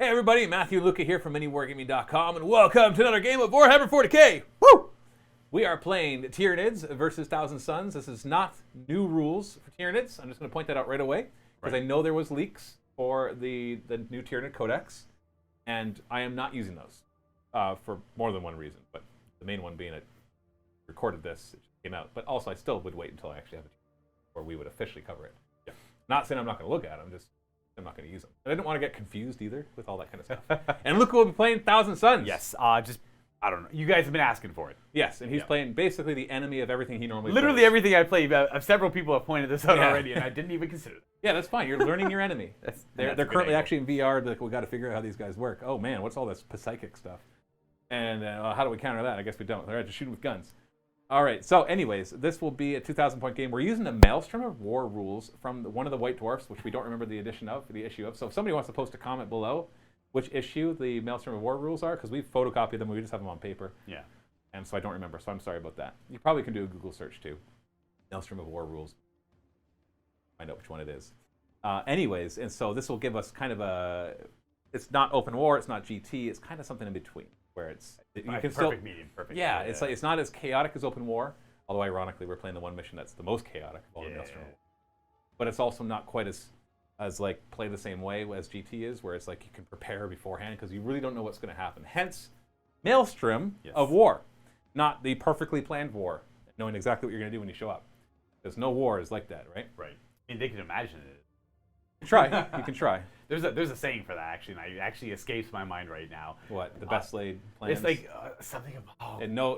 Hey everybody, Matthew Luka here from MiniWarGaming.com, and welcome to another game of Warhammer 40k! Woo! We are playing Tyranids versus Thousand Sons. This is not new rules for Tyranids. I'm just going to point that out right away, because I know there was leaks for the new Tyranid Codex, and I am not using those for more than one reason, but the main one being I recorded this, it just came out, but also I still would wait until I actually have it, or we would officially cover it. Yeah. Not saying I'm not going to look at them, I'm not going to use them. I didn't want to get confused either with all that kind of stuff. And Luka will be playing Thousand Sons. Yes, I don't know. You guys have been asking for it. Yes, and he's playing basically the enemy of everything he normally Literally plays. everything I play. Several people have pointed this out already, and I didn't even consider it. Yeah, that's fine. You're learning your enemy. They're currently actually in VR. Like, we got to figure out how these guys work. Oh man, what's all this psychic stuff? And how do we counter that? I guess we don't. They're just shooting with guns. All right, so anyways, this will be a 2,000-point game. We're using the Maelstrom of War rules from one of the White Dwarfs, which we don't remember the issue of. So if somebody wants to post a comment below which issue the Maelstrom of War rules are, because we've photocopied them, we just have them on paper. Yeah. And so I don't remember, so I'm sorry about that. You probably can do a Google search too. Maelstrom of War rules. Find out which one it is. Anyways, and so this will give us kind of a... It's not open war, it's not GT, it's kind of something in between. Where it's perfect medium, perfect. Yeah, it's like it's not as chaotic as open war. Although ironically, we're playing the one mission that's the most chaotic of all the Maelstrom. But it's also not quite as like play the same way as GT is, where it's like you can prepare beforehand because you really don't know what's going to happen. Hence, Maelstrom of War, not the perfectly planned war, knowing exactly what you're going to do when you show up. Because no war is like that, right? Right. I mean, they can imagine it. Try. You can try. There's a saying for that, actually, and it actually escapes my mind right now. What? The best laid plans? It's like something about... And no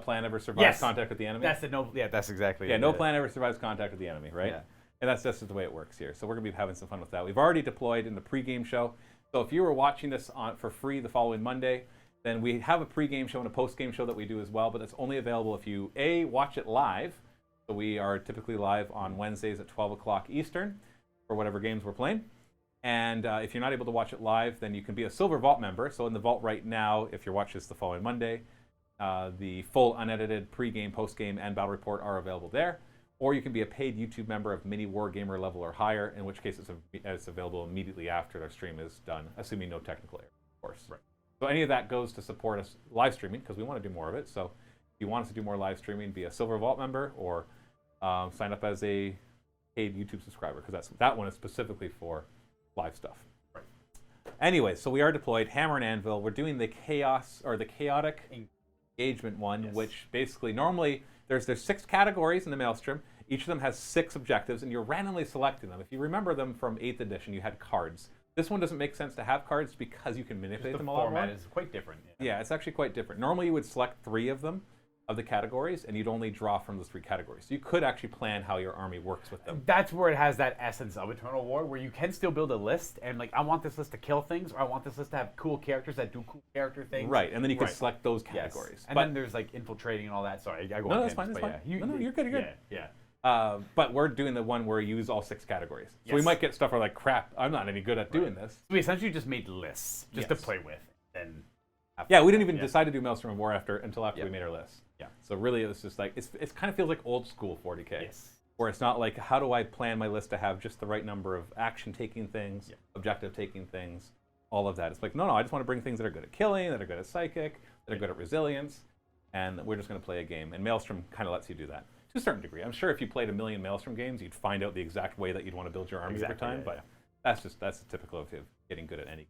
plan ever survives contact with the enemy? That's the no... Yeah, that's exactly it. No plan ever survives contact with the enemy, right? Yeah. And that's just the way it works here. So we're going to be having some fun with that. We've already deployed in the pregame show. So if you were watching this for free the following Monday, then we have a pregame show and a postgame show that we do as well, but it's only available if you, A, watch it live. So we are typically live on Wednesdays at 12 o'clock Eastern for whatever games we're playing. And if you're not able to watch it live, then you can be a Silver Vault member. So in the Vault right now, if you're watching this the following Monday, the full unedited pregame, postgame, and battle report are available there. Or you can be a paid YouTube member of MiniWarGamer level or higher, in which case it's available immediately after their stream is done, assuming no technical error, of course. Right. So any of that goes to support us live streaming, because we want to do more of it. So if you want us to do more live streaming, be a Silver Vault member, or sign up as a paid YouTube subscriber, because that one is specifically for live stuff. Right. Anyway, so we are deployed, Hammer and Anvil. We're doing the chaotic engagement one, which basically normally there's 6 categories in the Maelstrom. Each of them has 6 objectives, and you're randomly selecting them. If you remember them from 8th edition, you had cards. This one doesn't make sense to have cards because you can manipulate them a lot more. The format is quite different. Yeah, it's actually quite different. Normally you would select 3 of them, of the categories, and you'd only draw from those 3 categories. So you could actually plan how your army works with them. That's where it has that essence of Eternal War, where you can still build a list, and like, I want this list to kill things, or I want this list to have cool characters that do cool character things. Right, and then you can select those categories. Yes. And then there's like infiltrating and all that. Sorry, I go on. No, that's fine, that's fine. Yeah. No, you're good, you're good. Yeah. But we're doing the one where you use all 6 categories. So we might get stuff where like, crap, I'm not any good at doing this. We essentially just made lists just to play with. And we didn't even decide to do Maelstrom of War until after we made our list. Yeah. So really, it was just like, it kind of feels like old school 40k. Yes. Where it's not like, how do I plan my list to have just the right number of action-taking things, objective-taking things, all of that. It's like, no, I just want to bring things that are good at killing, that are good at psychic, that are good at resilience, and we're just going to play a game. And Maelstrom kind of lets you do that to a certain degree. I'm sure if you played a million Maelstrom games, you'd find out the exact way that you'd want to build your army over time, but that's typical of getting good at any.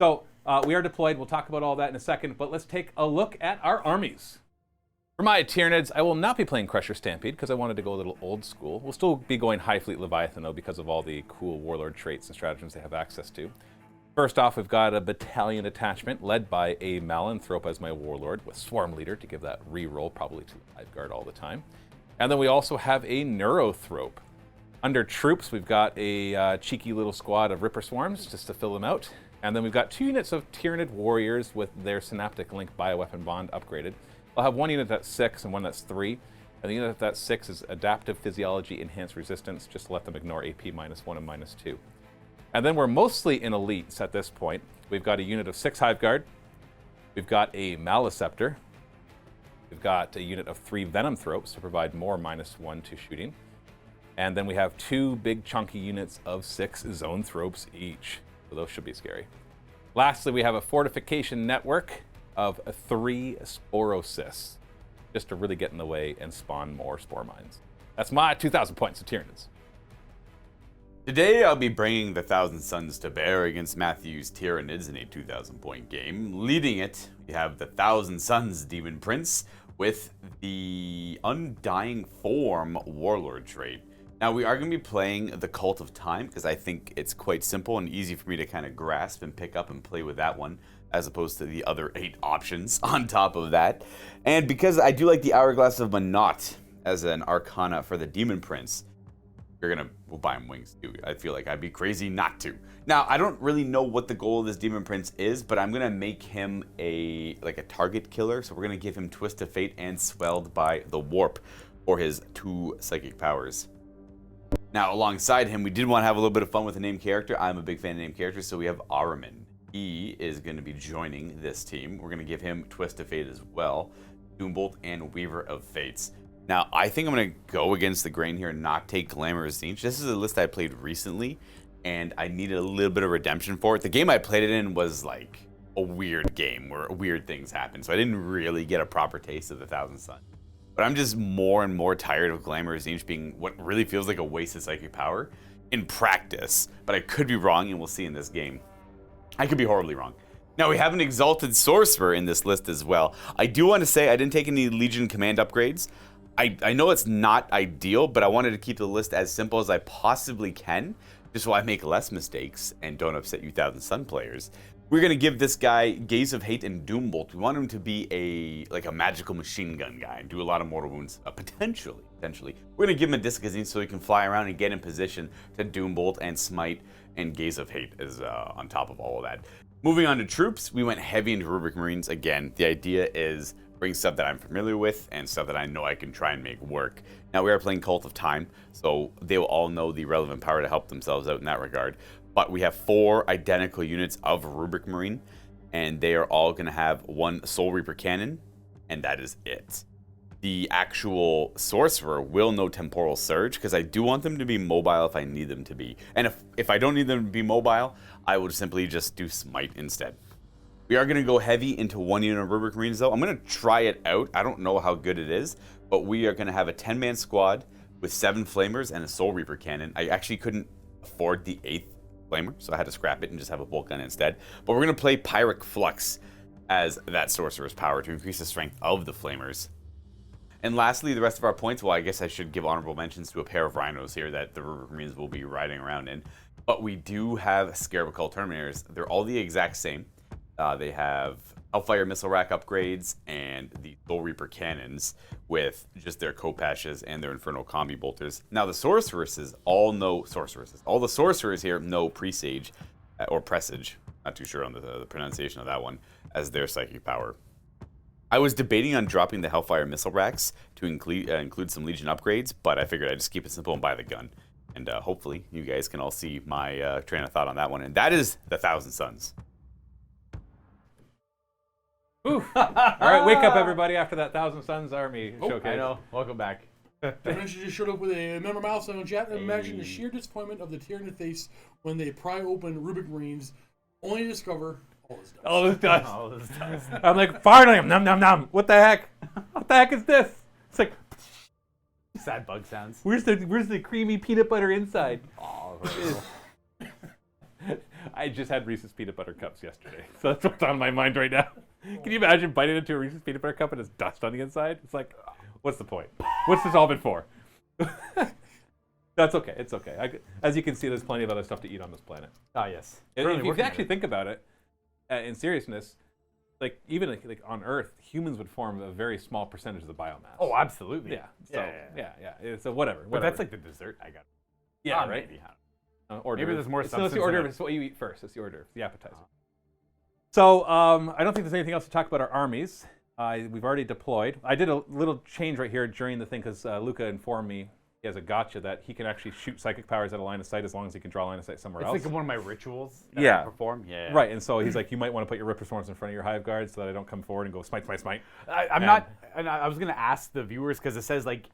So we are deployed. We'll talk about all that in a second, but let's take a look at our armies. For my Tyranids, I will not be playing Crusher Stampede because I wanted to go a little old school. We'll still be going High Fleet Leviathan, though, because of all the cool warlord traits and stratagems they have access to. First off, we've got a battalion attachment led by a Malanthrope as my warlord, with Swarm Leader to give that reroll, probably to Live Guard all the time. And then we also have a Neurothrope. Under troops, we've got a cheeky little squad of Ripper Swarms, just to fill them out. And then we've got 2 units of Tyranid Warriors with their Synaptic Link Bioweapon Bond upgraded. I'll have 1 unit that's 6 and 1 that's 3. And the unit that's 6 is Adaptive Physiology Enhanced Resistance, just to let them ignore AP -1 and -2. And then we're mostly in elites at this point. We've got a unit of 6 Hive Guard. We've got a Maleceptor. We've got a unit of 3 Venom Thropes to provide more -1 to shooting. And then we have 2 big chunky units of 6 Zone Thropes each. So those should be scary. Lastly, we have a fortification network of 3 Sporocysts, just to really get in the way and spawn more Spore Mines. That's my 2,000 points of Tyranids. Today I'll be bringing the Thousand Sons to bear against Matthew's Tyranids in a 2,000-point game. Leading it, we have the Thousand Sons Demon Prince with the Undying Form Warlord trait. Now we are going to be playing the Cult of Time because I think it's quite simple and easy for me to kind of grasp and pick up and play with that one, as opposed to the other 8 options on top of that. And because I do like the Hourglass of Manat as an Arcana for the Demon Prince, we'll buy him wings too. I feel like I'd be crazy not to. Now, I don't really know what the goal of this Demon Prince is, but I'm gonna make him a target killer. So we're gonna give him Twist of Fate and Swelled by the Warp for his 2 psychic powers. Now, alongside him, we did want to have a little bit of fun with a named character. I'm a big fan of named characters, so we have Ahriman. He is going to be joining this team. We're going to give him Twist of Fate as well, Doombolt, and Weaver of Fates. Now, I think I'm going to go against the grain here and not take Glamorous Zinch. This is a list I played recently, and I needed a little bit of redemption for it. The game I played it in was like a weird game where weird things happen, so I didn't really get a proper taste of the Thousand Sons. But I'm just more and more tired of Glamorous Zinch being what really feels like a waste of psychic power in practice. But I could be wrong, and we'll see in this game. I could be horribly wrong. Now, we have an Exalted Sorcerer in this list as well. I do want to say I didn't take any Legion Command upgrades. I know it's not ideal, but I wanted to keep the list as simple as I possibly can, just so I make less mistakes and don't upset you Thousand Sun players. We're going to give this guy Gaze of Hate and Doombolt. We want him to be a magical machine gun guy and do a lot of mortal wounds, potentially. We're going to give him a Disc of Zinch so he can fly around and get in position to Doombolt and Smite, and Gaze of Hate is on top of all of that. Moving on to troops, we went heavy into Rubric Marines. Again, the idea is bring stuff that I'm familiar with and stuff that I know I can try and make work. Now, we are playing Cult of Time, so they will all know the relevant power to help themselves out in that regard. But we have 4 identical units of Rubric Marine, and they are all going to have 1 Soul Reaper cannon, and that is it. The actual Sorcerer will know Temporal Surge, because I do want them to be mobile if I need them to be. And if I don't need them to be mobile, I would simply just do Smite instead. We are going to go heavy into 1 unit of Rubric Marines, though. I'm going to try it out. I don't know how good it is, but we are going to have a 10-man squad with 7 Flamers and a Soul Reaper cannon. I actually couldn't afford the 8th Flamer, so I had to scrap it and just have a bolt gun instead. But we're going to play Pyric Flux as that Sorcerer's power to increase the strength of the Flamers. And lastly, the rest of our points, well, I guess I should give honorable mentions to a pair of Rhinos here that the Rubric Marines will be riding around in. But we do have Scarab Occult Terminators. They're all the exact same. They have Hellfire Missile Rack upgrades and the Soul Reaper cannons with just their Kopashes and their Infernal Combi Bolters. Now the Sorceresses all know Sorceresses. All the Sorcerers here know Presage or Presage. Not too sure on the pronunciation of that one as their psychic power. I was debating on dropping the Hellfire Missile Racks to include some Legion upgrades, but I figured I'd just keep it simple and buy the gun. And hopefully you guys can all see my train of thought on that one. And that is the Thousand Sons. Ooh. All right, wake up, everybody, after that Thousand Sons army showcase. I know. Welcome back. Dimension just showed up with a member milestone in chat. Imagine the sheer disappointment of the Tyranid face when they pry open Rubric Marines, only to discover all this dust. All this dust. I'm like, finally, nom nom nom. What the heck? What the heck is this? It's like Sad bug sounds. Where's the creamy peanut butter inside? Oh, I just had Reese's peanut butter cups yesterday, so that's what's on my mind right now. Can you imagine biting into a Reese's peanut butter cup and there's dust on the inside? It's like, what's the point? What's this all been for? That's okay. It's okay. As you can see, there's plenty of other stuff to eat on this planet. Ah, yes. If you actually think about it, in seriousness, like even like on Earth, humans would form a very small percentage of the biomass. Oh, absolutely. Yeah. So So whatever. But that's like the dessert I got. Yeah, right. Maybe. Maybe there's more substance. It's the order. It's what you eat first. It's the order. The appetizer. So I don't think there's anything else to talk about our armies. We've already deployed. I did a little change right here during the thing because Luka informed me he has a gotcha that he can actually shoot psychic powers at a line of sight as long as he can draw a line of sight somewhere else. It's like one of my rituals that I perform. Yeah. Right, and so he's like, you might want to put your Ripper Swarms in front of your Hive Guards so that I don't come forward and go smite, smite, smite. I'm not, and I was going to ask the viewers because it says like,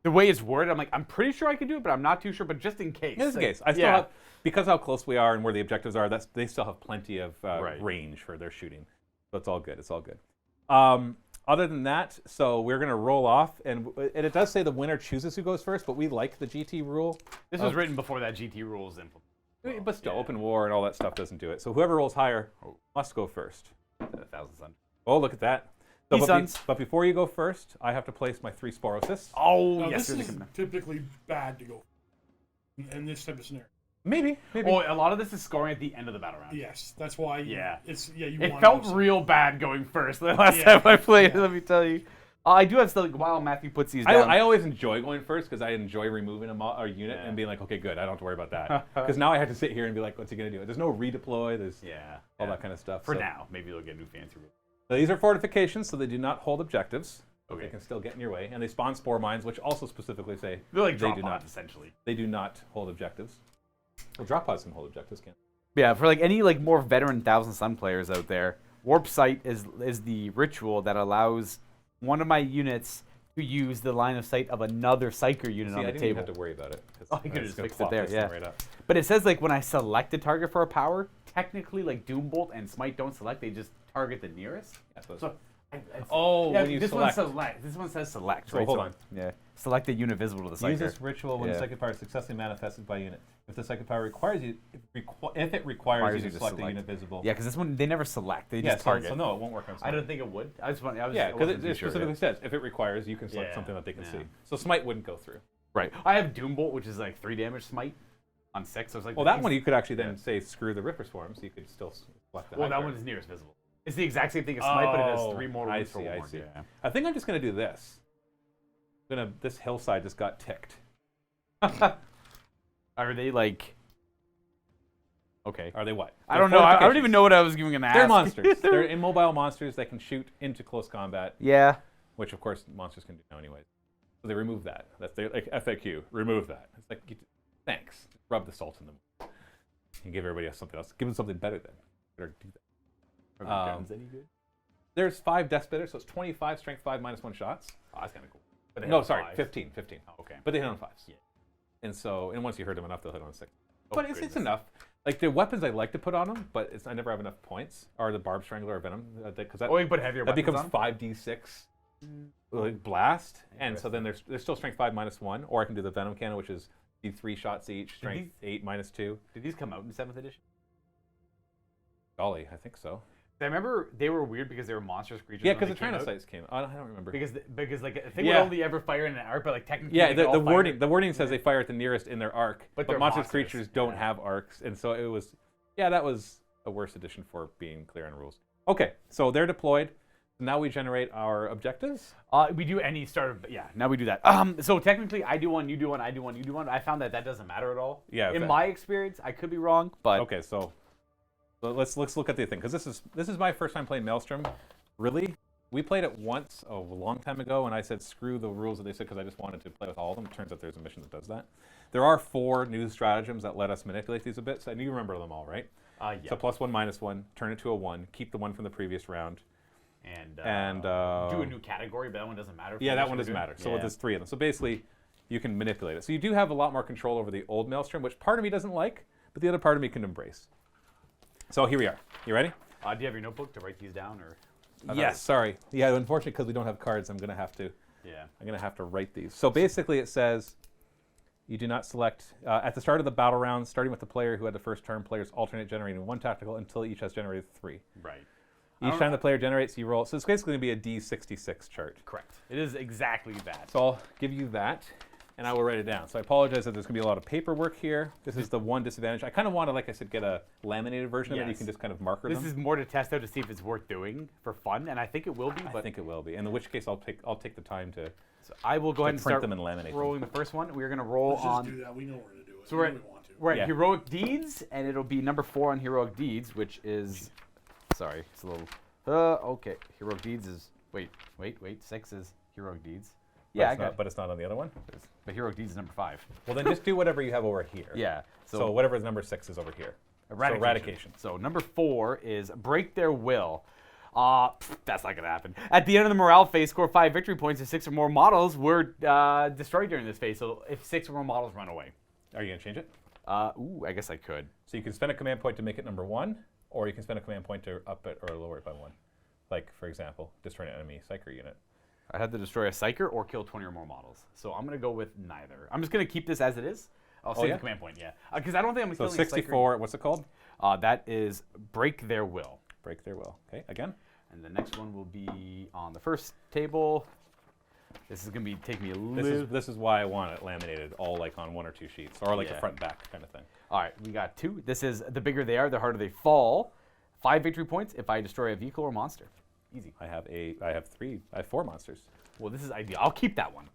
the way it's worded, I'm like, I'm pretty sure I can do it, but I'm not too sure. But just in case. In this case, I still have, because how close we are and where the objectives are, they still have plenty of range for their shooting. So it's all good. It's all good. Other than that, so we're going to roll off, and it does say the winner chooses who goes first, but we like the GT rule. This was written before that GT rule was implemented. But still, open war and all that stuff doesn't do it. So whoever rolls higher must go first. 1,000 Sons. Oh, look at that. So, Sons. But before you go first, I have to place my 3 Sporosis. Oh, Now, yes. this is typically bad to go in this type of scenario. Maybe. Oh, a lot of this is scoring at the end of the battle round. Yes, that's why. You It want felt to real bad going first the last time I played. Let me tell you. I do have stuff. While Matthew puts these down, I always enjoy going first because I enjoy removing a unit and being like, okay, good, I don't have to worry about that. Because now I have to sit here and be like, what's he going to do? There's no redeploy. There's all that kind of stuff. For now, maybe they'll get new fancy rules. So these are fortifications, so they do not hold objectives. Okay. They can still get in your way, and they spawn spore mines, which also specifically say They're like they drop do pods, not essentially. They do not hold objectives. Well, drop pods can hold objectives, can't they? Yeah, for like any like more veteran Thousand Sun players out there, Warp Sight is the ritual that allows one of my units to use the line of sight of another Psyker unit on the I didn't table. even have to worry about it. Oh, you could just gonna fix it plop there, this yeah. thing right up. But it says like when I select a target for a power, technically like Doombolt and Smite don't select; they just target the nearest. Yeah, So, when you this select. This one says select. So right? hold on. Yeah. Select a unit visible to the Psyker. Use this ritual when Yeah. the psychic power is successfully manifested by unit. If the psychic power requires you, if it requires you to select a unit visible. Yeah, because this one they never select; they Yeah, just target. so no, it won't work on Smite. I don't think it would. I was Yeah, because it specifically says if it requires, you can select Yeah, something that they can yeah. see. So Smite wouldn't go through. Right. I have Doombolt, which is like 3 damage Smite on 6. So it's like Well, that one you could actually then say screw the Ripper Swarm, so you could still select that. Well, that one is nearest visible. It's the exact same thing as Smite, but it has 3 more I wounds for see, I warn. see. Yeah. I think I'm just going to do this. This hillside just got ticked. Are they like? Okay. Are they what? I They're don't know. I don't fortifications. even know what I was going to ask. They're monsters. They're immobile monsters that can shoot into close combat, Yeah. which of course monsters can do now anyways. So they remove that. That's their like FAQ. Remove that. It's like, thanks. Rub the salt in them. And give everybody else something else. Give them something better then. Better do that. Are the guns any good? There's 5 Death Spitters, so it's 25 strength 5 -1 shots. Oh, that's kind of cool. But they No, have sorry, 5. 15. Oh, okay. But they hit on 5s. Yeah. And once you hurt them enough, they'll hit on 6. Oh, But it's goodness. enough. Like the weapons I like to put on them, but I never have enough points. Are the Barb Strangler or Venom? Because Oh, you put heavier that weapons becomes on? 5d6 like blast, and so then there's still strength 5 -1, or I can do the Venom Cannon, which is d3 shots each, strength 8 -2. Did these come out in 7th edition? Golly, I think so. I remember they were weird because they were monstrous creatures. Yeah, when because the they came out. Tyranids came. I don't remember. Because like a thing Yeah. would only ever fire in an arc, but like technically Yeah, they could the all fire- wording says they fire at the nearest in their arc, But but they're monstrous monsters, creatures don't yeah. have arcs, and so it was that was a worse addition for being clear on rules. Okay, so they're deployed. Now we generate our objectives. We do any start of now we do that. So technically, I do one, you do one, I do one, you do one. I found that doesn't matter at all. Yeah, In that- my experience, I could be wrong, but Okay, so let's look at the thing, because this is my first time playing Maelstrom. Really, we played it once a long time ago, and I said screw the rules that they said because I just wanted to play with all of them. It turns out there's a mission that does that. There are 4 new stratagems that let us manipulate these a bit, so you remember them all, right? yeah. So +1, -1, turn it to a 1, keep the 1 from the previous round. And do a new category, but that one doesn't matter. Yeah, that one doesn't matter. So there's 3 of them. So basically, you can manipulate it. So you do have a lot more control over the old Maelstrom, which part of me doesn't like, but the other part of me can embrace. So here we are. You ready? Do you have your notebook to write these down, or? Yes. Sorry. Yeah. Unfortunately, because we don't have cards, I'm gonna have to write these. So basically, it says you do not select at the start of the battle round, starting with the player who had the first turn. Players alternate generating 1 tactical until each has generated 3. Right. Each time the player generates, you roll. So it's basically going to be a D66 chart. Correct. It is exactly that. So I'll give you that, and I will write it down. So I apologize that there's going to be a lot of paperwork here. This is the one disadvantage. I kind of want to, like I said, get a laminated version of it. You Yes. can just kind of marker This them. is more to test out to see if it's worth doing for fun, and I think it will be. I But think it will be. In which case, I'll take the time to so I will go ahead and print start them and laminate them. rolling the first one. We're gonna roll Let's just on. do that. We know where to do it. So we're we at, want to. we're at Yeah. heroic deeds, and it'll be number 4 on heroic deeds, which is. Sorry, it's a little. Okay, heroic deeds is. Wait. 6 is heroic deeds. Yeah, I got. But it's not on the other one. But heroic deeds is number 5. Well, then just do whatever you have over here. Yeah. So whatever number 6 is over here. Eradication. So eradication. So number 4 is break their will. That's not gonna happen. At the end of the morale phase, score 5 victory points if 6 or more models were destroyed during this phase. So if 6 or more models run away. Are you gonna change it? I guess I could. So you can spend a command point to make it number 1, or you can spend a command point to up it or lower it by 1. Like, for example, destroy an enemy Psyker unit. I had to destroy a Psyker or kill 20 or more models. So I'm gonna go with neither. I'm just gonna keep this as it is. I'll save yeah? the command point, yeah. Because I don't think I'm So killing 64, what's it called? a Psyker. That is Break Their Will. Break their will. Okay, again? And the next one will be on the first table. This is gonna take me a little. This is why I want it laminated, all like on 1 or 2 sheets, or like Yeah. a front back kind of thing. All right, we got 2. This is the bigger they are, the harder they fall. 5 victory points if I destroy a vehicle or monster. Easy. I have 4 monsters. Well, this is ideal. I'll keep that one.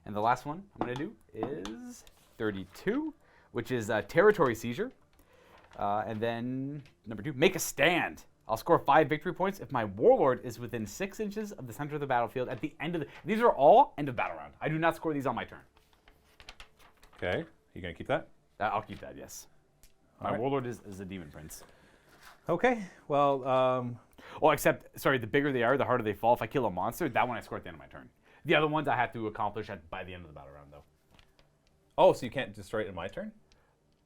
And the last one I'm gonna do is 32, which is territory seizure. And then number 2, make a stand. I'll score 5 victory points if my warlord is within 6 inches of the center of the battlefield at the end of the. These are all end of battle round. I do not score these on my turn. Okay, you gonna keep that? I'll keep that. Yes. My Alright. warlord is a demon prince. Okay, well, Oh, except sorry, the bigger they are, the harder they fall. If I kill a monster, that one I score at the end of my turn. The other ones I have to accomplish by the end of the battle round, though. oh, so you can't destroy it in my turn?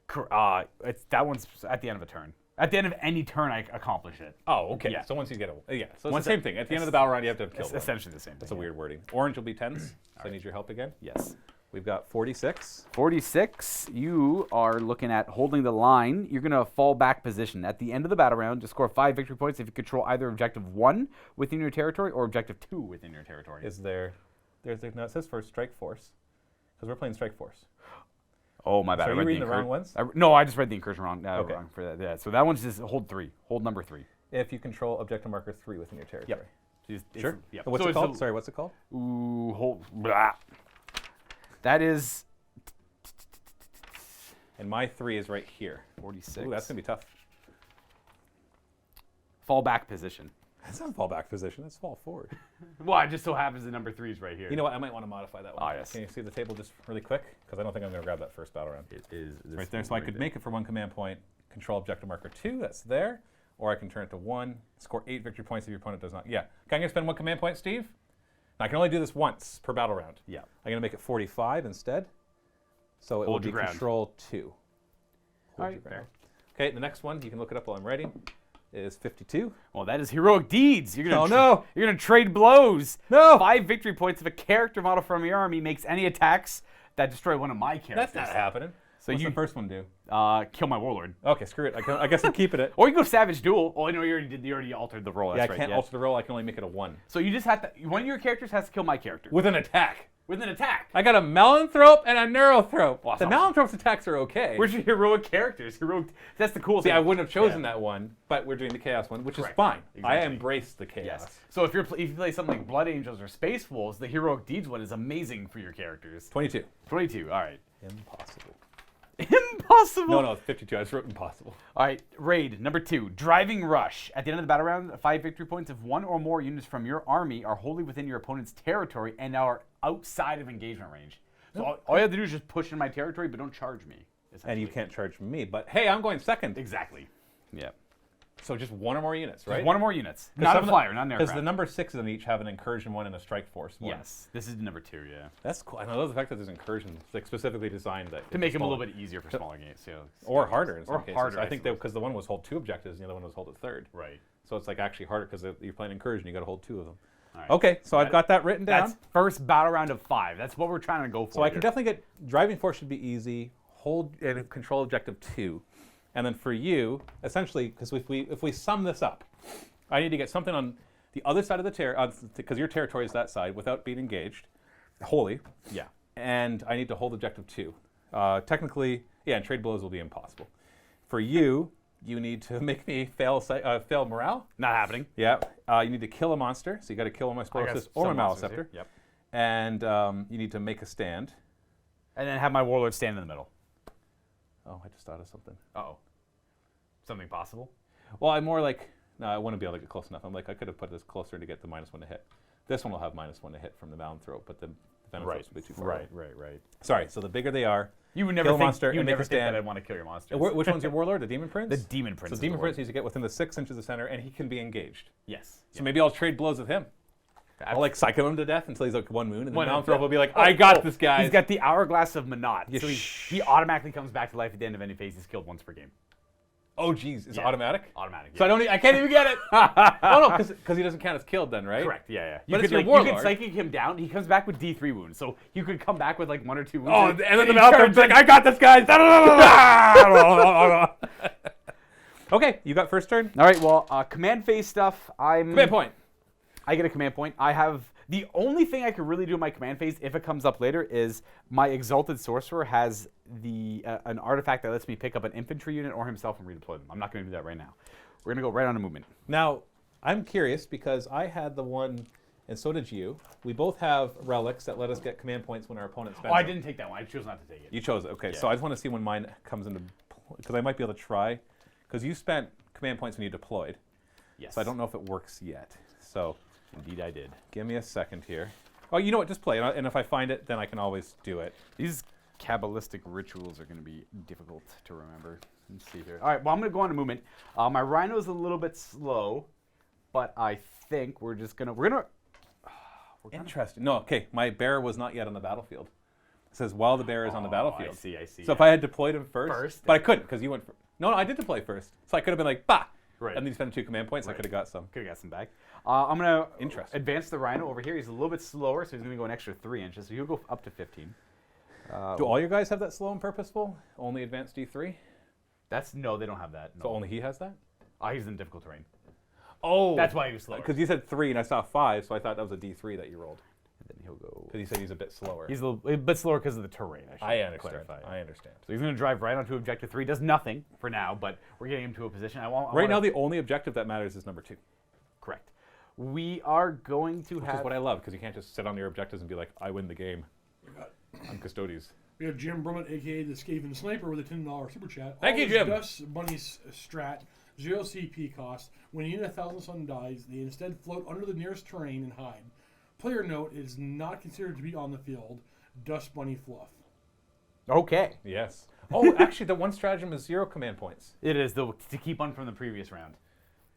That one's at the end of a turn. At the end of any turn, I accomplish it. Oh, okay. Yeah. So once you get a, so it's Once the same thing. At the end of the battle round, you have to kill It's one. essentially the same thing. That's a weird wording. Orange will be 10s, so I need your help again. Yes. We've got 46. 46, you are looking at holding the line. You're going to fall back position. At the end of the battle round, just score 5 victory points if you control either objective 1 within your territory or objective 2 within your territory. Is there, no, it says for Strike Force, because we're playing Strike Force. Oh, my bad. So I are you read reading the wrong ones? No, I just read the incursion wrong. Okay. Wrong for that. Yeah, so that one's just hold 3. Hold number 3. If you control objective marker 3 within your territory. Sure. Yep. So what's So it it's called? Sorry, what's it called? Ooh, hold. Blah. That is And my 3 is right here. 46. Ooh, that's going to be tough. Fall back position. That's not fall back position. That's fall forward. Well, it just so happens the number 3 is right here. You know what? I might want to modify that one. Ah, yes. Can you see the table just really quick? Because I don't think I'm going to grab that first battle round. It is this Right there. one So I could make it for 1 command point, control objective marker 2. That's there. Or I can turn it to 1, score 8 victory points if your opponent does not. Yeah. Okay, I'm going to spend 1 command point, Steve. I can only do this once per battle round. Yeah. I'm going to make it 45 instead. So it Hold will your be ground. control 2. Hold All right, your ground. fair. Okay, the next one, you can look it up while I'm writing, is 52. Well, that is heroic deeds. You're gonna Oh, no. You're gonna trade blows. No. 5 victory points if a character model from your army makes any attacks that destroy one of my characters. That's not happening. So What's you- the first one do? Kill my warlord. Okay, screw it. I guess I'm keeping it. Or you go savage duel. Oh, I know you already did. You already altered the roll. Yeah, That's I right. can't alter the roll. I can only make it a 1. So you just have to. One of your characters has to kill my character With an attack. with an attack. I got a Melanthrope and a Neurothrope. Well, The that's not- Melanthrope's attacks are okay. Where's your heroic characters? That's the cool See, thing. I wouldn't have chosen Yeah. that one, but we're doing the Chaos one, which Correct. is fine. I Exactly. embrace the Chaos. Yes. So if you play something like Blood Angels or Space Wolves, the heroic deeds one is amazing for your characters. 22. 22. All right. Impossible. Impossible. No, it's 52. I just wrote impossible. All right, raid number 2, driving rush. At the end of the battle round, 5 victory points if 1 or more units from your army are wholly within your opponent's territory and are outside of engagement range. So all you have to do is just push in my territory, but don't charge me. And you can't charge me, but hey, I'm going second. Exactly. Yeah. So just 1 or more units, right? Just 1 or more units. Not a flyer, not an Because aircraft. the number 6 of them each have an incursion 1 and a strike force 1. Yes, this is number 2. Yeah. That's cool. I love the fact that there's incursions like specifically designed that To make them a little bit easier for smaller games. Yeah. or harder in some Or cases. harder, I I think because the one was hold 2 objectives and the other one was hold a third. Right. So it's like actually harder because you're playing incursion. You got to hold 2 of them. All right. Okay, so I've got that written down. That's first battle round of 5. That's what we're trying to go for. So I can here. definitely get driving force should be easy. Hold and control objective 2, and then for you, essentially, because if we sum this up, I need to get something on the other side of the because your territory is that side without being engaged, wholly. Yeah. And I need to hold objective 2. Technically, yeah, and trade blows will be impossible. For you, you need to make me fail morale. Not happening. Yeah. You need to kill a monster, so you got to kill my Sporosis or my Maliceptor. Yep. And you need to make a stand. And then have my warlord stand in the middle. Oh, I just thought of something. Uh-oh. Something possible? Well, I'm more like, no, I wouldn't be able to get close enough. I'm like, I could have put this closer to get the -1 to hit. This one will have -1 to hit from the Mountain Throat, but the benefits would be too far. Right. Sorry, so the bigger they are, You would never kill a think, monster you would and make never a think that stand. I'd want to kill your monster. Which one's your warlord? The Demon Prince? The Demon Prince. So is Demon the Prince one. needs to get within the 6 inches of the center, and he can be engaged. Yes. So maybe I'll trade blows with him. I'll like psycho him to death until he's like 1 moon, and then One moon, Malmthorpe will be like, Oh, I got this guy. He's got the Hourglass of Monot. Yeah, So he automatically comes back to life at the end of any phase. He's killed once per game. Oh, geez. Is it Yeah. automatic? Automatic. So I can't even get it. Oh, no, because he doesn't count as killed then, right? Correct. Yeah. But it's You your could warlord. psychic him down. He comes back with D3 wounds, so you could come back with like 1 or 2 wounds. Oh, and then the he Malmthorpe's turns like, in- I got this guy. Okay, you got first turn. All right. Well, command phase stuff. Command point. I get a command point. I have the only thing I can really do in my command phase, if it comes up later, is my Exalted Sorcerer has an artifact that lets me pick up an infantry unit or himself and redeploy them. I'm not going to do that right now. We're going to go right on to movement. Now, I'm curious because I had the one, and so did you. We both have relics that let us get command points when our opponent spends Oh, I them. didn't take that one. I chose not to take it. You chose it. Okay, Yeah. so I just want to see when mine comes into, because I might be able to try, because you spent command points when you deployed. Yes. So I don't know if it works yet. So Indeed, I did. give me a second here. Oh, you know what? Just play, and if I find it, then I can always do it. These Kabbalistic rituals are going to be difficult to remember. Let's see here. All right, well, I'm going to go on to movement. My Rhino is a little bit slow, but I think we're gonna. Interesting. No, okay. My bear was not yet on the battlefield. It says while the bear is on the battlefield. I see. So if I had deployed him first, First. but I couldn't because you went. No, I did deploy first, so I could have been like, bah, Right. and then you spend 2 command points. I Right. could have got some. Could have got some back. I'm going to Interesting. advance the Rhino over here. He's a little bit slower, so he's going to go an extra 3 inches. So he'll go up to 15. Do all your guys have that slow and purposeful? Only advanced D3? No, they don't have that. No. So only he has that? He's in difficult terrain. Oh, That's why he was slower. Because you said 3 and I saw 5, so I thought that was a D3 that you rolled. And then he'll go. Because you said he's a bit slower. He's a bit slower because of the terrain. I should understand. clarify. I understand. So he's going to drive right onto objective 3. Does nothing for now, but we're getting him to a position. Right now, the only objective that matters is number 2. Correct. We are going to Which have. is what I love, because you can't just sit on your objectives and be like, I win the game. I'm Custodes. We have Jim Brummett, a.k.a. the Skaven Sniper, with a $10 super chat. Thank you, All Jim. Dust Bunny strat, 0 CP cost. When a unit of Thousand Sun dies, they instead float under the nearest terrain and hide. Player note, it is not considered to be on the field. Dust Bunny fluff. Okay. Yes. Oh, actually, the one stratagem is 0 command points. It is, though, to keep one from the previous round.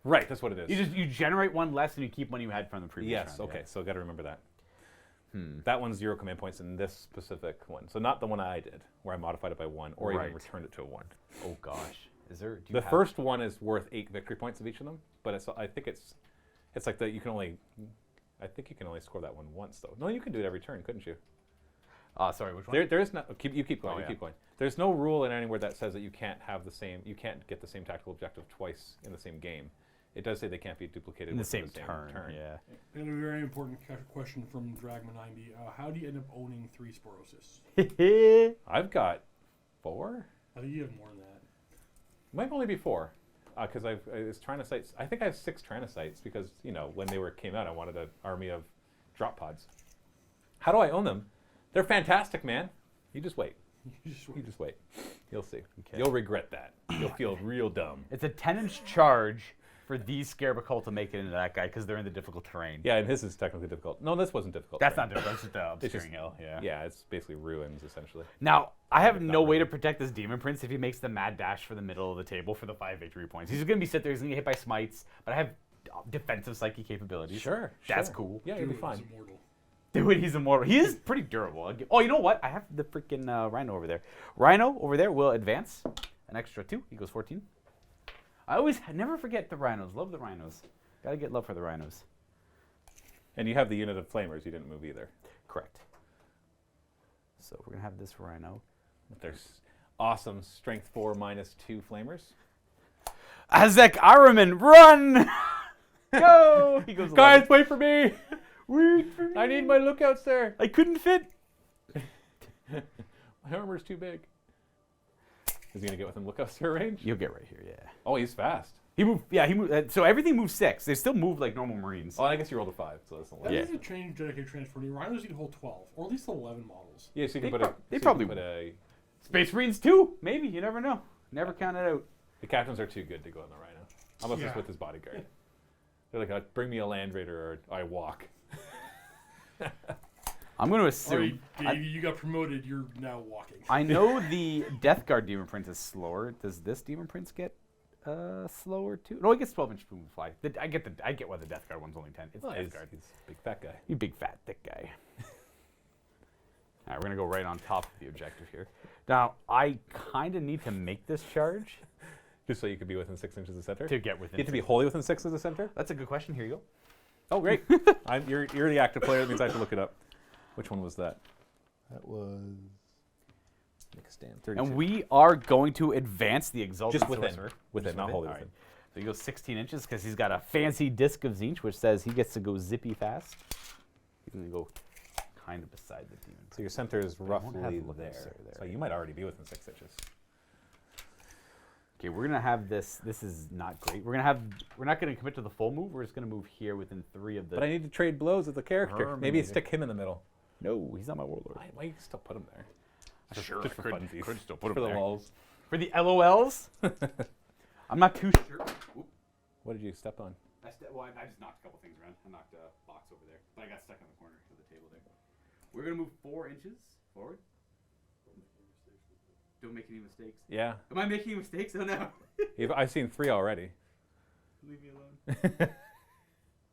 Right, that's what it is. You generate one less and you keep one you had from the previous round. Yes, okay, so got to remember that. That one's 0 command points in this specific one. So not the one I did, where I modified it by 1, or Right. even returned it to a 1. Oh, gosh. Is there. The first one is worth 8 victory points of each of them, but I think it's like that you can only, I think you can only score that one once, though. No, you can do it every turn, couldn't you? Sorry, which one? There is no, you keep going, Oh, you yeah. keep going. There's no rule in anywhere that says that you can't get the same tactical objective twice in the same game. It does say they can't be duplicated In the within same turn. Yeah. And a very important question from Dragma90. How do you end up owning 3 Sporosis? I've got 4. I think you have more than that. Might only be 4, because it's Tyranids. I think I have 6 Tyranids because when they came out, I wanted an army of drop pods. How do I own them? They're fantastic, man. You just wait. You just wait. You'll see. Okay. You'll regret that. You'll feel real dumb. It's a 10-inch charge for these Scarabacult to make it into that guy because they're in the difficult terrain. Yeah, and his is technically difficult. No, this wasn't difficult. That's terrain. not difficult. That's just the It's just- obscuring hill. Yeah. Yeah, it's basically ruins essentially. Now, I have It's no not way really. to protect this Demon Prince if he makes the mad dash for the middle of the table for the 5 victory points. He's going to be sit there. He's going to get hit by smites, but I have defensive psychic capabilities. Sure. That's cool. Yeah, you'll be Dude, fine. he's immortal. Dude, he's immortal. He is pretty durable. Oh, you know what? I have the freaking Rhino over there. Rhino over there will advance an extra 2. He goes 14. I never forget the Rhinos. Love the Rhinos. Gotta get love for the Rhinos. And you have the unit of flamers. You didn't move either. Correct. So we're gonna have this Rhino. But there's awesome strength 4 -2 flamers. Azek Araman, run! Go! He goes. Guys, 11. wait for me! Wait for me. I need my lookouts there. I couldn't fit. My armor's too big. Is he gonna get within lookouts to range? You'll get right here. Yeah. Oh, he's fast. He moved. Yeah, he moved. So everything moves 6. They still move like normal Marines. Oh, I guess you rolled a 5, so that's a lot. That Yeah. is a change dedicated transfer. Rhinos need to hold 12, or at least 11 models. Yeah, so you They can prob- put a. they so you probably can put a. Space Marines too. Maybe you never know. Never count it out. The captains are too good to go on the Rhino. Unless it's Yeah. with his bodyguard. They're like, bring me a Land Raider or I walk. I'm going to Already, assume. Davey, you got promoted. You're now walking. I know the Death Guard Demon Prince is slower. Does this Demon Prince get slower too? No, he gets 12-inch boom fly. I get why the Death Guard one's only 10. It's Death Guard. He's a big fat guy. You big fat thick guy. All right, we're gonna go right on top of the objective here. Now I kind of need to make this charge Just so you could be within 6 inches of the center? to get within. You have to be wholly within 6 of the center? That's a good question. Here you go. Oh, great. You're the active player. That means I have to look it up. Which one was that? That was... Make a stand. 32. And we are going to advance the Exalted Just within. Sorcerer. Within, Just not wholly All within. So he goes 16 inches because he's got a fancy disc of Zinch, which says he gets to go zippy fast. He's going to go kind of beside the demon. So your center is won't have roughly Luka there. there. So you might already be within 6 inches. Okay, we're gonna have this. This is not great. We're not gonna commit to the full move. We're just gonna move here within 3 of the. But I need to trade blows with the character. Maybe Terminator. stick him in the middle. No, he's not my warlord. Why you still put him there? Sure, Just for could funsies. still put him for the there. walls. For the LOLs. I'm not too sure. Oop. What did you step on? I just knocked a couple things around. I knocked a box over there, but I got stuck on the corner of the table there. We're gonna move 4 inches forward. Don't make any mistakes. Yeah. Am I making mistakes? Oh no. I've seen 3 already. Leave me alone.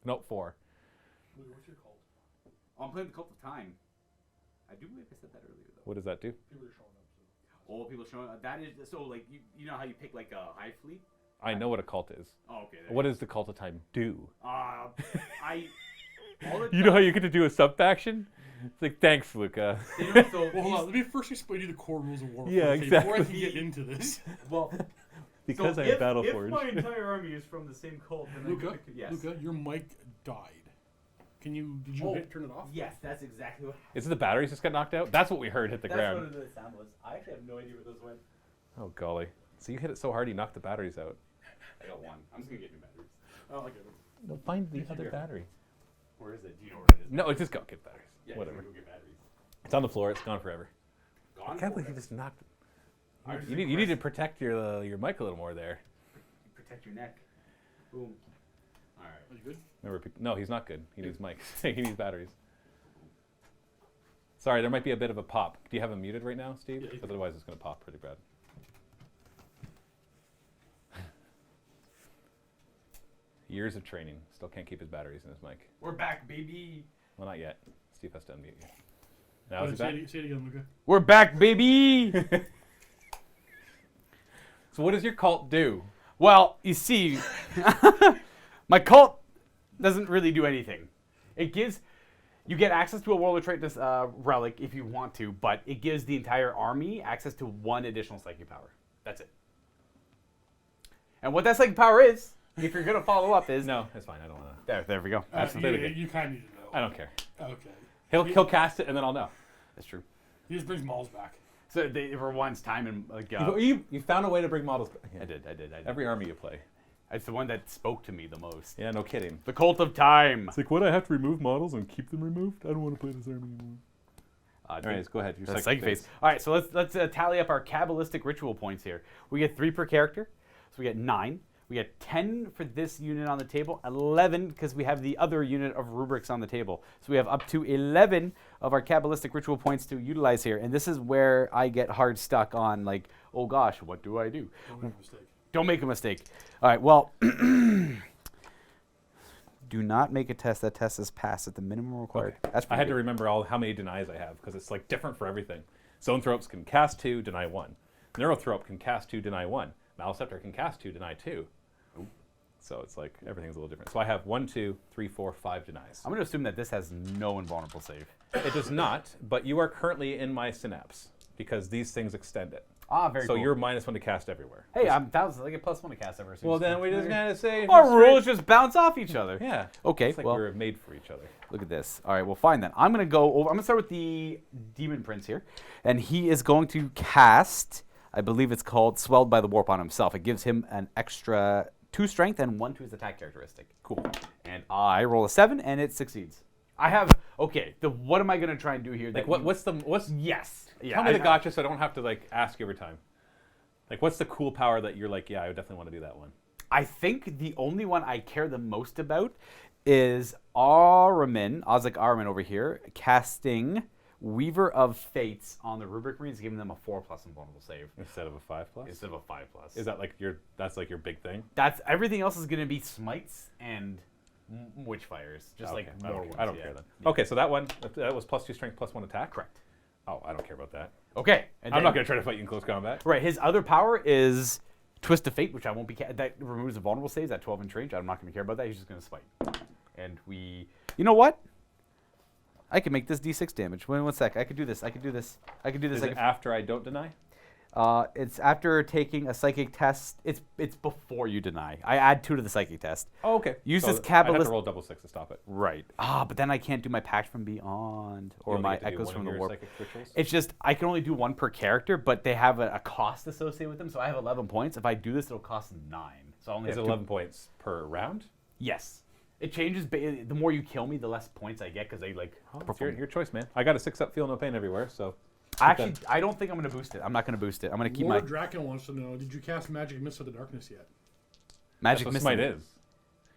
Nope, 4. What's your cult? Oh, I'm playing the Cult of Time. I do believe I said that earlier though. What does that do? People are showing up. So. All people showing that is so like you know how you pick like a high fleet. I know what a cult is. Oh, okay. What does the Cult of Time do? I. You know how you get to do a sub-faction? It's like, thanks, Luka. Well, hold on. Let me first explain to you the core rules of Warhammer. Yeah, Before I exactly. can get into this. Well, Because so I have if Battleforge. my entire army is from the same cult, then Luka, yes. Luka, your mic died. Did you turn it off? Yes, that's exactly what. Is it the batteries just got knocked out? That's what we heard hit the That's ground. what the sound was. I actually have no idea where those went. Oh, golly. So you hit it so hard you knocked the batteries out. I got one. I'm just gonna get new batteries. Oh, I get it. No, find the Yes, you other do. battery. Where is it? Do you know where it is? No, just go get batteries. Yeah, Whatever. Go get batteries. It's on the floor. It's gone forever. Gone. I can't believe you just knocked it. I was You need to protect your mic a little more there. protect your neck. Boom. All right. Are you good? Remember, no, he's not good. He needs mics. He needs batteries. Sorry, there might be a bit of a pop. Do you have him muted right now, Steve? Yeah, Because otherwise it's going to pop pretty bad. Years of training. Still can't keep his batteries in his mic. We're back, baby. Well, not yet. Steve has to unmute you. Now is he say, back? say it again, Luka. We're back, baby. So what does your cult do? Well, you see, my cult doesn't really do anything. It gives you get access to a World of Traitness relic if you want to, but it gives the entire army access to 1 additional psychic power. That's it. And what that psychic power is, if you're gonna follow up, is No, it's fine. I don't want to. there we go. You kind of need to know. I don't care. Okay. He'll cast it and then I'll know. That's true. He just brings Mauls back. So for once, time and like You found a way to bring models back. I did. Every army you play. It's the one that spoke to me the most. Yeah, no kidding. The Cult of Time. It's like, what, I have to remove models and keep them removed? I don't want to play this army anymore. All right, let's go ahead. Your Psychic phase. All right, so let's tally up our Kabbalistic ritual points here. We get 3 per character, so we get 9. We get 10 for this unit on the table, 11 because we have the other unit of rubrics on the table. So we have up to 11 of our Kabbalistic ritual points to utilize here. And this is where I get hard stuck on, like, oh gosh, what do I do? Don't make a mistake. Don't make a mistake. All right, well, do not make a test. That test is passed at the minimum required. Okay. That's I had to pretty remember how many denies I have because it's like different for everything. Zone Throps can cast 2, deny 1. Neurothrop can cast 2, deny 1. Maleceptor can cast 2, deny 2. Ooh. So it's like everything's a little different. So I have 1, 2, 3, 4, 5 denies. I'm going to assume that this has no invulnerable save. It does not, but you are currently in my synapse because these things extend it. Ah, very So cool. you're -1 to cast everywhere. Hey, I'm thousands. I get +1 to cast ever. Well, then we just gotta say Our rules just bounce off each other. Yeah. Okay, It's like well, we're made for each other. look at this. All right, well, fine then. I'm going to go over. I'm going to start with the Demon Prince here. And he is going to cast, I believe it's called Swelled by the Warp on himself. It gives him an extra 2 strength and 1 to his attack characteristic. Cool. And I roll a 7 and it succeeds. I have, okay, what am I going to try and do here? Like that what's Yes. Yeah, tell me I the know. gotcha so I don't have to like ask you every time. Like what's the cool power that you're like, yeah, I would definitely want to do that one. I think the only one I care the most about is Ozek Araman over here, casting Weaver of Fates on the Rubric Marines, giving them a 4+ invulnerable save. Instead of a 5+? Instead of a 5+. Is that like that's like your big thing? That's everything else is going to be smites and witchfires, just like more ones. I don't care then. Yeah. Okay, so that one, that was +2 strength, +1 attack? Correct. Oh, I don't care about that. Okay. And I'm not going to try to fight you in close combat. Right, his other power is Twist of Fate, which I won't be... that removes the vulnerable saves at 12-inch range. I'm not going to care about that. He's just going to smite. And we... You know what? I can make this d6 damage. Wait 1 sec. I could do this. I could do this. I could do this. Is it after I don't deny? It's after taking a psychic test. It's before you deny. I add 2 to the psychic test. Oh, okay. Use so this I cabalist... have to roll double 6 to stop it. Right. But then I can't do my Pact from Beyond or my Echoes from the Warp. It's just, I can only do 1 per character, but they have a cost associated with them, so I have 11 points. If I do this, it'll cost 9. So I only have 11 points per round? Yes. It changes, the more you kill me, the less points I get, because they your choice, man. I got a 6-up feel no pain everywhere, so... Actually, I don't think I'm going to boost it. I'm not going to boost it. I'm going to keep Lord Draken wants to know, did you cast Magic Mist of the Darkness yet? Magic Mist Smite is.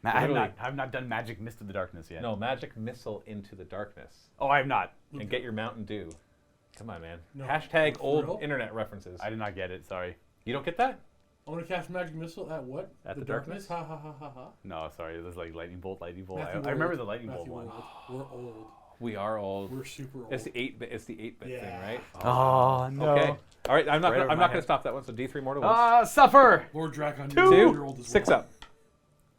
I have not done Magic Mist of the Darkness yet. No, Magic Missile into the Darkness. Oh, I have not. And get your Mountain Dew. Come on, man. No. Hashtag old real? internet references. I did not get it, sorry. You don't get that? I'm going to cast Magic Missile at what? At the Darkness? Ha ha ha ha ha. No, sorry, it was like Lightning Bolt. I Matthew, remember the Lightning Bolt Matthew, one. We're old. We are old. We're super old. It's the 8-bit. It's the 8-bit Yeah. thing, right? Oh, no. Okay. All right. I'm not. Right over I'm my not going head. to stop that one. So D3 mortal wounds. Suffer! Lord Draken, 2, you're old as well. 6 up.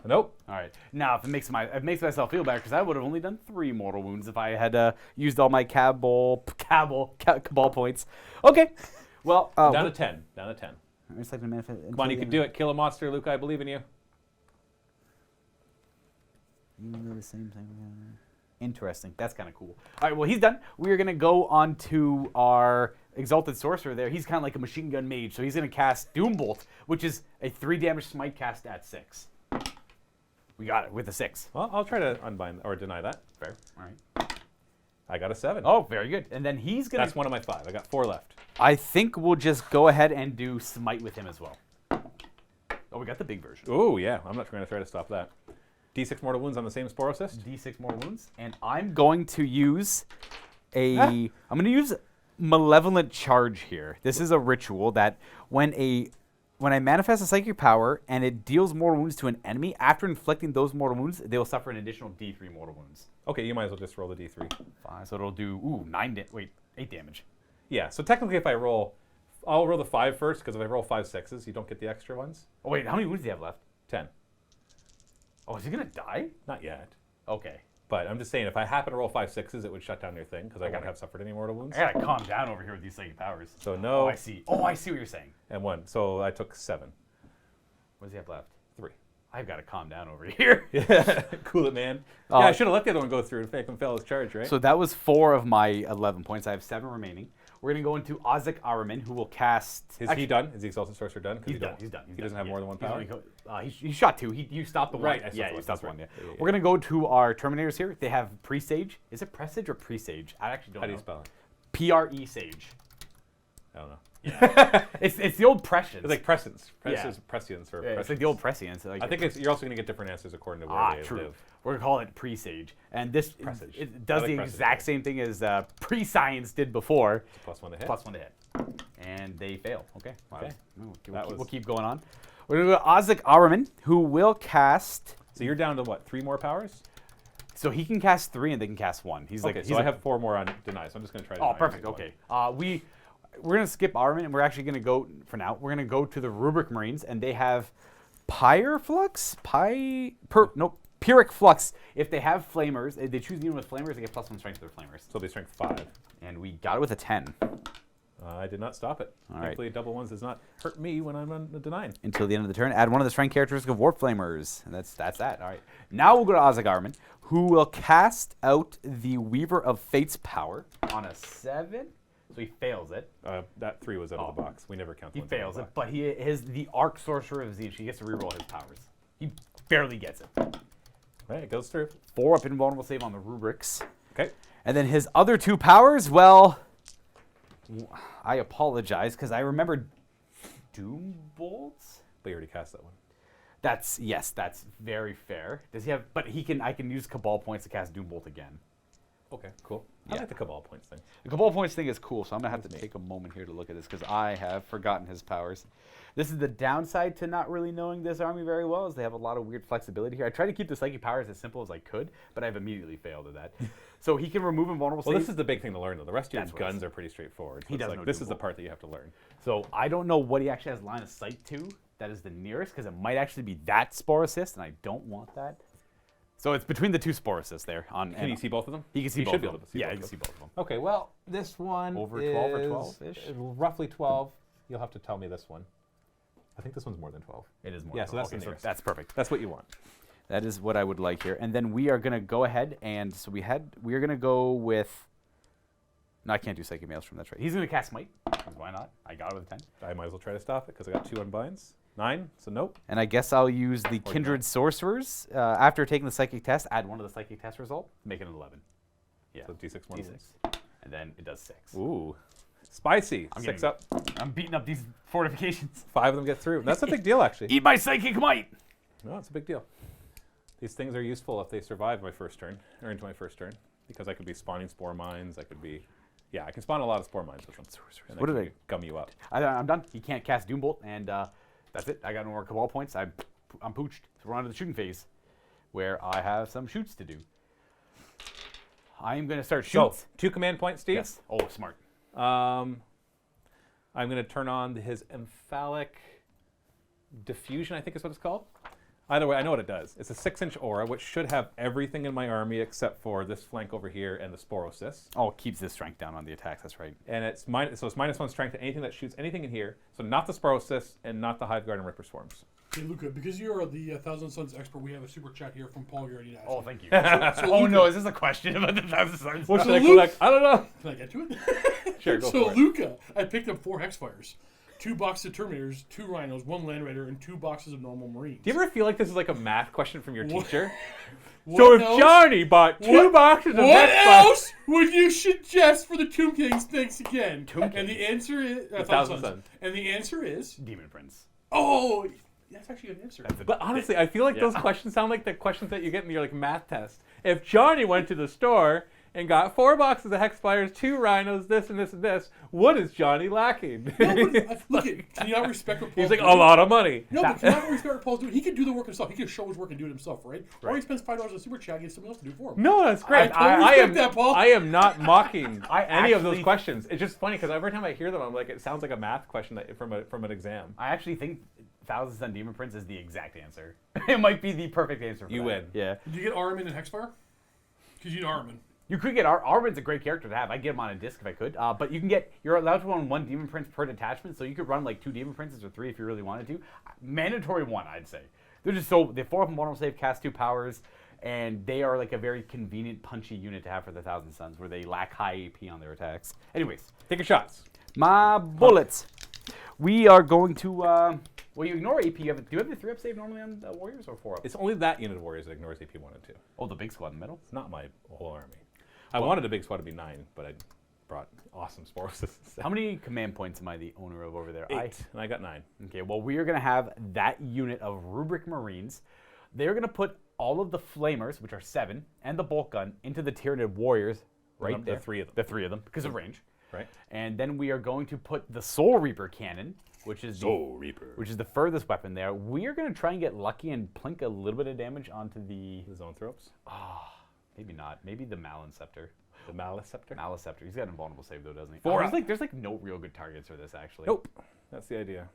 Nope. All right. Now, if it makes myself feel better, because I would have only done 3 mortal wounds if I had used all my cabal points. Okay. Well, Down to 10. Down to 10. Come Come on, you can do it. Kill a monster, Luka. I believe in you. You do the same thing. Interesting. That's kind of cool. All right, well, he's done. We are going to go on to our Exalted Sorcerer there. He's kind of like a machine gun mage, so he's going to cast Doombolt, which is a 3 damage smite cast at 6. We got it with a 6. Well, I'll try to unbind or deny that. Fair. All right. I got a 7. Oh, very good. And then he's going to... That's one of my 5. I got 4 left. I think we'll just go ahead and do smite with him as well. Oh, we got the big version. Oh, yeah. I'm not going to try to stop that. D6 mortal wounds on the same Spore Assist. D6 mortal wounds. And I'm going to use I'm going to use Malevolent Charge here. This is a ritual that when I manifest a psychic power and it deals mortal wounds to an enemy, after inflicting those mortal wounds, they will suffer an additional D3 mortal wounds. Okay, you might as well just roll the D3. 5, so it'll do 8 damage. Yeah, so technically if I'll roll the 5 first, because if I roll 5 6s, you don't get the extra ones. Oh wait, how many wounds do you have left? 10. Oh, is he gonna die? Not yet. Okay. But I'm just saying, if I happen to roll 5 6s, it would shut down your thing, because I won't have suffered any mortal wounds. I gotta calm down over here with these psychic powers. So no. Oh, I see. Oh, I see what you're saying. And 1. So I took 7. What does he have left? 3. I've got to calm down over here. Yeah, cool it, man. Yeah, I should have let the other one go through and make him fail his charge, right? So that was 4 of my 11 points. I have 7 remaining. We're going to go into Ozek Araman, who will cast... Is he done? Is the Exalted Sorcerer done? He's done. He's done. He doesn't have more than 1 power? He shot 2. You stopped the one. Right. You stopped one. Yeah. We're going to go to our Terminators here. They have Presage. Is it Presage or Presage? I actually don't know. How do you spell it? P-R-E-Sage. I don't know. Yeah. it's the old prescience. It's like prescience. Yeah. Prescience or It's like the old prescience. I think you're also going to get different answers according to where they live. We're going to call it Presage. And this Presage. it does I like the Presage exact better. same thing as Prescience did before. It's a +1 to hit. +1 to hit. And they fail. Okay. Okay. We'll keep going on. We're going to go Ozek Araman, who will cast... So you're down to what? 3 more powers? So he can cast 3 and they can cast 1. He's Okay, like... so I have 4 more on deny, so I'm just going to try to Oh, deny perfect. one. Okay. We're going to skip Araman, and we're actually going to go, for now, we're going to go to the Rubric Marines, and they have Pyrrhic Flux. If they have Flamers, if they choose anyone with Flamers, they get +1 strength to their Flamers. So they'll be strength 5. And we got it with a 10. I did not stop it. All right. Thankfully, double 1s does not hurt me when I'm on the denying. Until the end of the turn, add 1 of the strength characteristics of Warp Flamers. And that's that. All right. Now we'll go to Ozek Araman, who will cast out the Weaver of Fate's power on a 7. So he fails it. That 3 was out of the box. We never count the He ones out of fails the it, box. but he is the Arc Sorcerer of Tzeentch. He gets to reroll his powers. He barely gets it. Right, it goes through. 4 up invulnerable save on the rubrics. Okay. And then his other 2 powers, well, I apologize because I remembered Doom Bolts. But you already cast that one. That's very fair. Does he have? But I can use Cabal points to cast Doombolt again. Okay, cool. I Yeah. like the Cabal points thing. The Cabal points thing is cool, so I'm gonna have to take a moment here to look at this because I have forgotten his powers. This is the downside to not really knowing this army very well, is they have a lot of weird flexibility here. I tried to keep the psychic powers as simple as I could, but I've immediately failed at that. So he can remove invulnerable Well, saves. this is the big thing to learn, though. The rest of your That's what it guns is. are pretty straightforward. So He it's does like, know this is the Doombolt. part that you have to learn. So I don't know what he actually has line of sight to. That is the nearest, because it might actually be that Spore Assist, and I don't want that. So it's between the two Spore Assists there. Can you see both of them? He can see You both should of be them. able to see Yeah, both you of can see them. both of them. Okay, well, this one Over is 12 or 12-ish? Roughly 12. You'll have to tell me this one. I think this one's more than 12. It is more. Yeah, than so that's 12. the Okay, nearest. that's perfect. That's what you want. That is what I would like here. And then we are going to go ahead and so we are going to go with. No, I can't do Psychic Maelstrom. That's right. He's going to cast Smite. Why not? I got it with a 10. I might as well try to stop it because I got 2 unbinds. 9, so nope. And I guess I'll use the Or Kindred Sorcerers. After taking the Psychic Test, add 1 to the Psychic Test result, make it an 11. Yeah. So D6 more. D6. And then it does 6. Ooh. Spicy. I'm 6 getting- up. I'm beating up these fortifications. 5 of them get through. That's a big deal, actually. Eat my Psychic Might! No, it's a big deal. These things are useful if they survive my first turn, or into my first turn, because I could be spawning Spore Mines. I could be, yeah, I can spawn a lot of Spore Mines with them. And What can did I- gum you up? I'm done. He can't cast Doombolt, and that's it. I got no more Cabal points. I'm pooched. So we're on to the shooting phase, where I have some shoots to do. I am going to start So, shoots. 2 command points, Steve. Yes. Oh, smart. I'm going to turn on his Emphalic Diffusion, I think is what it's called. Either way, I know what it does. It's a 6-inch aura, which should have everything in my army except for this flank over here and the Sporosis. Oh, it keeps the strength down on the attacks. That's right. And it's -1 strength to anything that shoots anything in here. So not the Sporosis and not the Hive Guard and Ripper Swarms. Hey, Luka, because you are the Thousand Sons expert, we have a super chat here from Paul Gardy. Oh, thank you. So oh, Luka, no. Is this a question about the Thousand Sons? What So should I Luke- collect? I don't know. Can I get to it? Sure, go So for it. Luka, I picked up 4 Hexfires, 2 boxes of Terminators, 2 Rhinos, 1 Land Raider, and 2 boxes of normal Marines. Do you ever feel like this is like a math question from your What- teacher? What So if else- Johnny bought 2 boxes of What Hexfire- else would you suggest for the Tomb Kings? Thanks again. Tomb And Kings. the answer is Thousand Sons. And the answer is Demon Prince. oh, that's actually an answer. But honestly, I feel like Yeah. those questions sound like the questions that you get in your like math test. If Johnny went to the store and got 4 boxes of Hexfires, 2 Rhinos, this and this and this, what is Johnny lacking? No, but, look, can you not respect what Paul's He's like, doing? a lot of money. No, but can you not respect what Paul's doing? He could do the work himself. He could show his work and do it himself, right? Or he spends $5 on super chat and gets someone else to do it for him. No, that's great. I totally respect am, that, Paul. I am not mocking I any of those actually- questions. It's just funny because every time I hear them, I'm like, it sounds like a math question that, from an exam. I actually think Thousand Son Demon Prince is the exact answer. It might be the perfect answer for You that. win. Yeah. Did you get Armin and Hexfire? Because you need Armin. You could get Armin's a great character to have. I'd get him on a disc if I could. But you're allowed to run 1 Demon Prince per detachment, so you could run like 2 Demon Princes or 3 if you really wanted to. Mandatory 1, I'd say. They're just they 4 of them vulnerable save, cast 2 powers, and they are like a very convenient, punchy unit to have for the Thousand Sons, where they lack high AP on their attacks. Anyways, Take your shots. my bullets. We are going to. Well, you ignore AP. Do you have the 3-up save normally on Warriors or 4-up? It's only that unit of Warriors that ignores AP 1 and 2. Oh, the big squad in the middle. It's not my whole army. I wanted a big squad to be 9, but I brought awesome Sporosis. How many command points am I the owner of over there? 8, and I got 9. Okay, well, we are going to have that unit of Rubric Marines. They're going to put all of the Flamers, which are 7, and the Bolt Gun into the Tyranid Warriors right there. The 3 of them. The 3 of them, because of range. Right? And then we are going to put the Soul Reaper Cannon, which is Reaper. which is the furthest weapon there. We are going to try and get lucky and plink a little bit of damage onto the... The Zoanthropes. Maybe not. Maybe the Malinceptor. The Maliceptor. Malinceptor. He's got an invulnerable save, though, doesn't he? 4 there's like no real good targets for this, actually. Nope. That's the idea.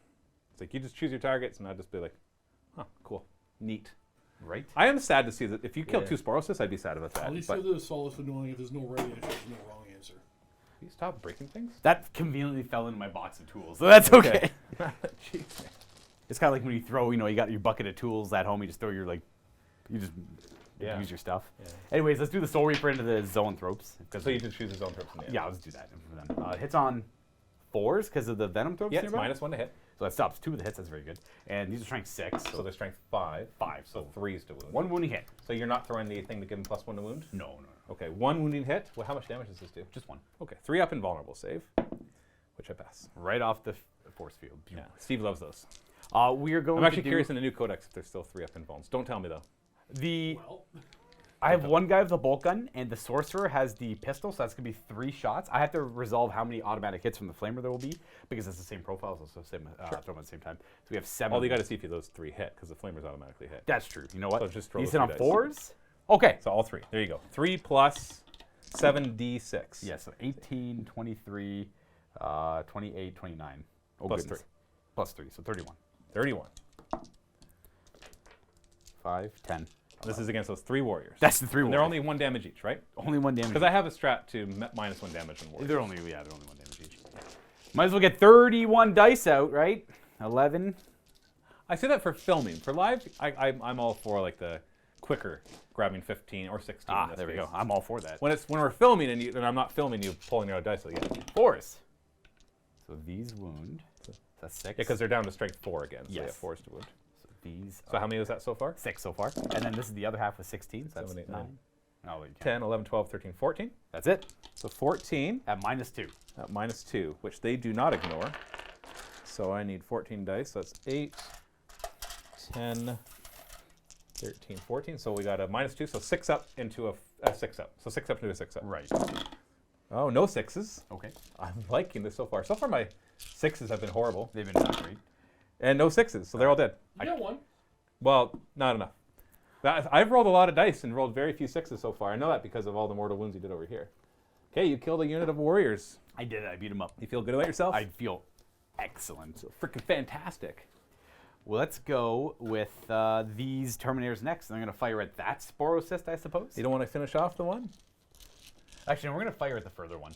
It's like you just choose your targets, and I'll just be like, huh, cool. Neat. Right? I am sad to see that if you killed Yeah. 2 Sporosis, I'd be sad about that. At least But you have the solace of knowing if there's no right answer, there's no wrong answer. you stop breaking things? That conveniently fell into my box of tools, so that's okay. Jeez. It's kind of like when you throw, you got your bucket of tools at home, you just throw your, you just Yeah. use your stuff. Yeah. Anyways, let's do the Soul Reaper into the Zoanthropes. So you just choose his own tropes in the end. Yeah, let's do that. Hits on 4s because of the Venom Thropes Yeah, it's nearby. -1 to hit. So that stops 2 of the hits, that's very good. And these are strength 6, So they're strength 5. 5. So 3s to wound. 1 wounding hit. So you're not throwing the thing to give him +1 to wound? No. Okay, 1 wounding hit. Well, how much damage does this do? Just 1. Okay, 3 up invulnerable save, which I pass. Right off the force field. Yeah, Steve loves those. We are going I'm actually to do curious in the new codex if there's still 3 up invulns. Don't tell me though. Well, I have one guy with the bolt gun, and the sorcerer has the pistol, so that's going to be 3 shots. I have to resolve how many automatic hits from the flamer there will be, because it's the same profile, so same, throw them at the same time. So we have 7. All you got to see if those 3 hit, because the flamers automatically hit. That's true. You know what? So just throw He's the hit on 3 dice. 4s. Okay. So all 3. There you go. 3 plus 7d6. Yeah, so 18, 23, 28, 29. Oh, Plus goodness. 3. Plus 3, so 31. 31. 5, 10. This is against those 3 warriors. That's the 3 And ones. they're only 1 damage each, right? Only 1 damage. Because I have a strat to minus 1 damage on warriors. They're only 1 damage each. Might as well get 31 dice out, right? 11. I say that for filming. For live, I'm all for like the quicker grabbing 15 or 16. in this There we case. go. I'm all for that. When we're filming and I'm not filming you pulling your dice again. Yeah, 4s. So these wound. That's 6. because they're down to strength 4 again. So Yes. they have 4s to wound. So these So how many was that so far? 6 so far. And then this is the other half with 16. So that's 7, 8, 9. No, you can't. 10, 11, 12, 13, 14. That's it. So 14 At -2. at minus 2, which they do not ignore. So I need 14 dice. So that's 8, 10, 13, 14. So we got a -2. So 6 up into a 6 up. So 6 up into a 6 up. Right. Oh, no 6s. Okay. I'm liking this so far. So far my 6s have been horrible. They've been not great. And no 6s. So they're all dead. you got one. Well, not enough. I've rolled a lot of dice and rolled very few 6s so far. I know that because of all the mortal wounds you did over here. Okay, you killed a unit of warriors. I did it. I beat him up. You feel good about yourself? I feel excellent. Freaking fantastic. Well, let's go with these Terminators next. I'm going to fire at that Sporocyst, I suppose. You don't want to finish off the one? Actually, no, we're going to fire at the further one.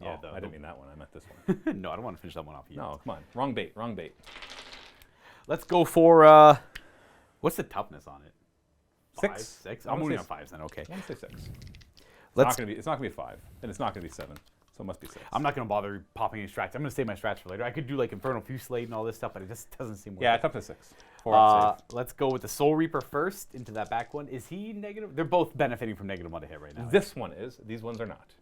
Yeah, I didn't mean that one. I meant this one. No, I don't want to finish that one off yet. No, come on. Wrong bait. Wrong bait. Let's go for, what's the toughness on it? 6. 6? I I'm wanna moving say on 5s then, okay. I want to say 6. Let's, It's not gonna be 5, and it's not gonna be 7, so it must be 6. I'm not going to bother popping any strats. I'm going to save my strats for later. I could do like Infernal Fusillade and all this stuff, but it just doesn't seem worth Yeah, it. it's up to 6. 4 up save. Let's go with the Soul Reaper first into that back one. Is he negative? They're both benefiting from -1 to hit right now. This one is. These ones are not.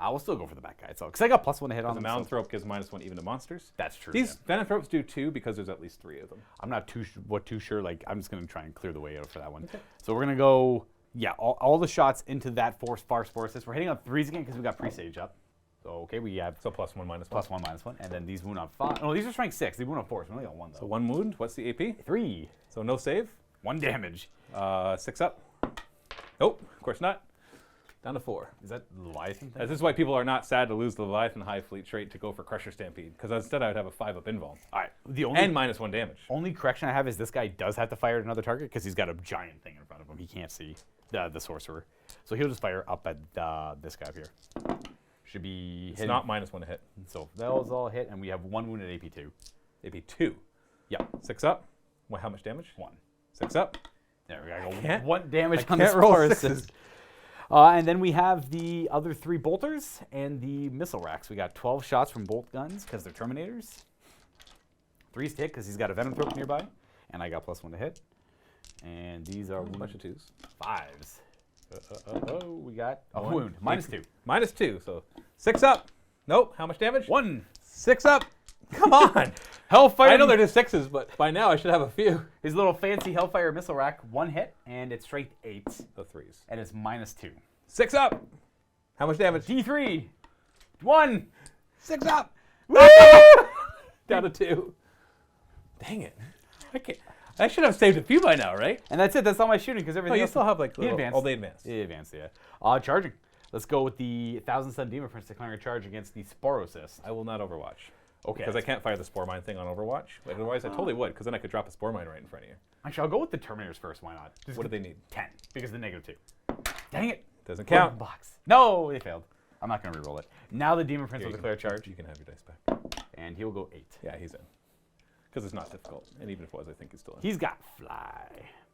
I will still go for the back guy. So, because I got +1 to hit on The them. Mounthrope gives -1 even to monsters. That's true. These yeah. Venomthropes do too because there's at least 3 of them. I'm not too sure. Like, I'm just going to try and clear the way out for that one. Okay. So we're going to go, yeah, all the shots into that far Sporocyst. We're hitting on 3s again because we got Presage up. So, okay, we have So +1, -1. +1, -1. And then these wound on 5. No, these are strength 6. They wound on 4. So we only got 1, though. So 1 wound. What's the AP? 3. So no save. 1 damage. 6 up. Nope, of course not. Down to 4. Is that Leviathan thing? This is why people are not sad to lose the Leviathan High Fleet trait to go for Crusher Stampede, because instead I would have a 5 up invuln. All right. The only, And -1 damage. only correction I have is this guy does have to fire at another target because he's got a giant thing in front of him. He can't see the sorcerer. So he'll just fire up at this guy up here. Should be It's hitting. not -1 to hit. So those all hit, and we have 1 wound at AP2. AP 2. Yeah, 6 up. Well, how much damage? 1. 6 up. There we go. can't- 1 damage I on the can't roll Sporocyst. 6s. And then we have the other 3 bolters and the missile racks. We got 12 shots from bolt guns because they're Terminators. 3's to hit because he's got a Venomthrope nearby, and I got +1 to hit. And these are A bunch of 2s. 5s. We got a One. wound. -2. -2, so 6 up. Nope, how much damage? 1. 6 up. Come on. Hellfire. I know they're just 6s, but by now I should have a few. His little fancy Hellfire missile rack, 1 hit, and it's strength 8, So 3s. and it's -2. 6 up. How much damage? D3. 1. 6 up. Down to 2. Dang it. I should have saved a few by now, right? And that's it. That's all my shooting because Oh, everything you else. still have like He little, advanced. all they advanced. He advanced, yeah. Charging. Let's go with the Thousand Sun Demon Prince declaring a charge against the Sporocyst. I will not Overwatch. Okay. Because I can't fire the Spore Mine thing on Overwatch. Like, otherwise, I totally would, because then I could drop a Spore Mine right in front of you. Actually, I'll go with the Terminators first. Why not? Just What do they need? 10 because of the -2. Dang it. Doesn't Put it in count. the box. No, they failed. I'm not going to reroll it. Now the Demon Prince Here, will you declare a can- charge, You can have your dice back. and he'll go 8. Yeah, he's in. Because it's not difficult. And even if it was, I think he's still in. He's got fly.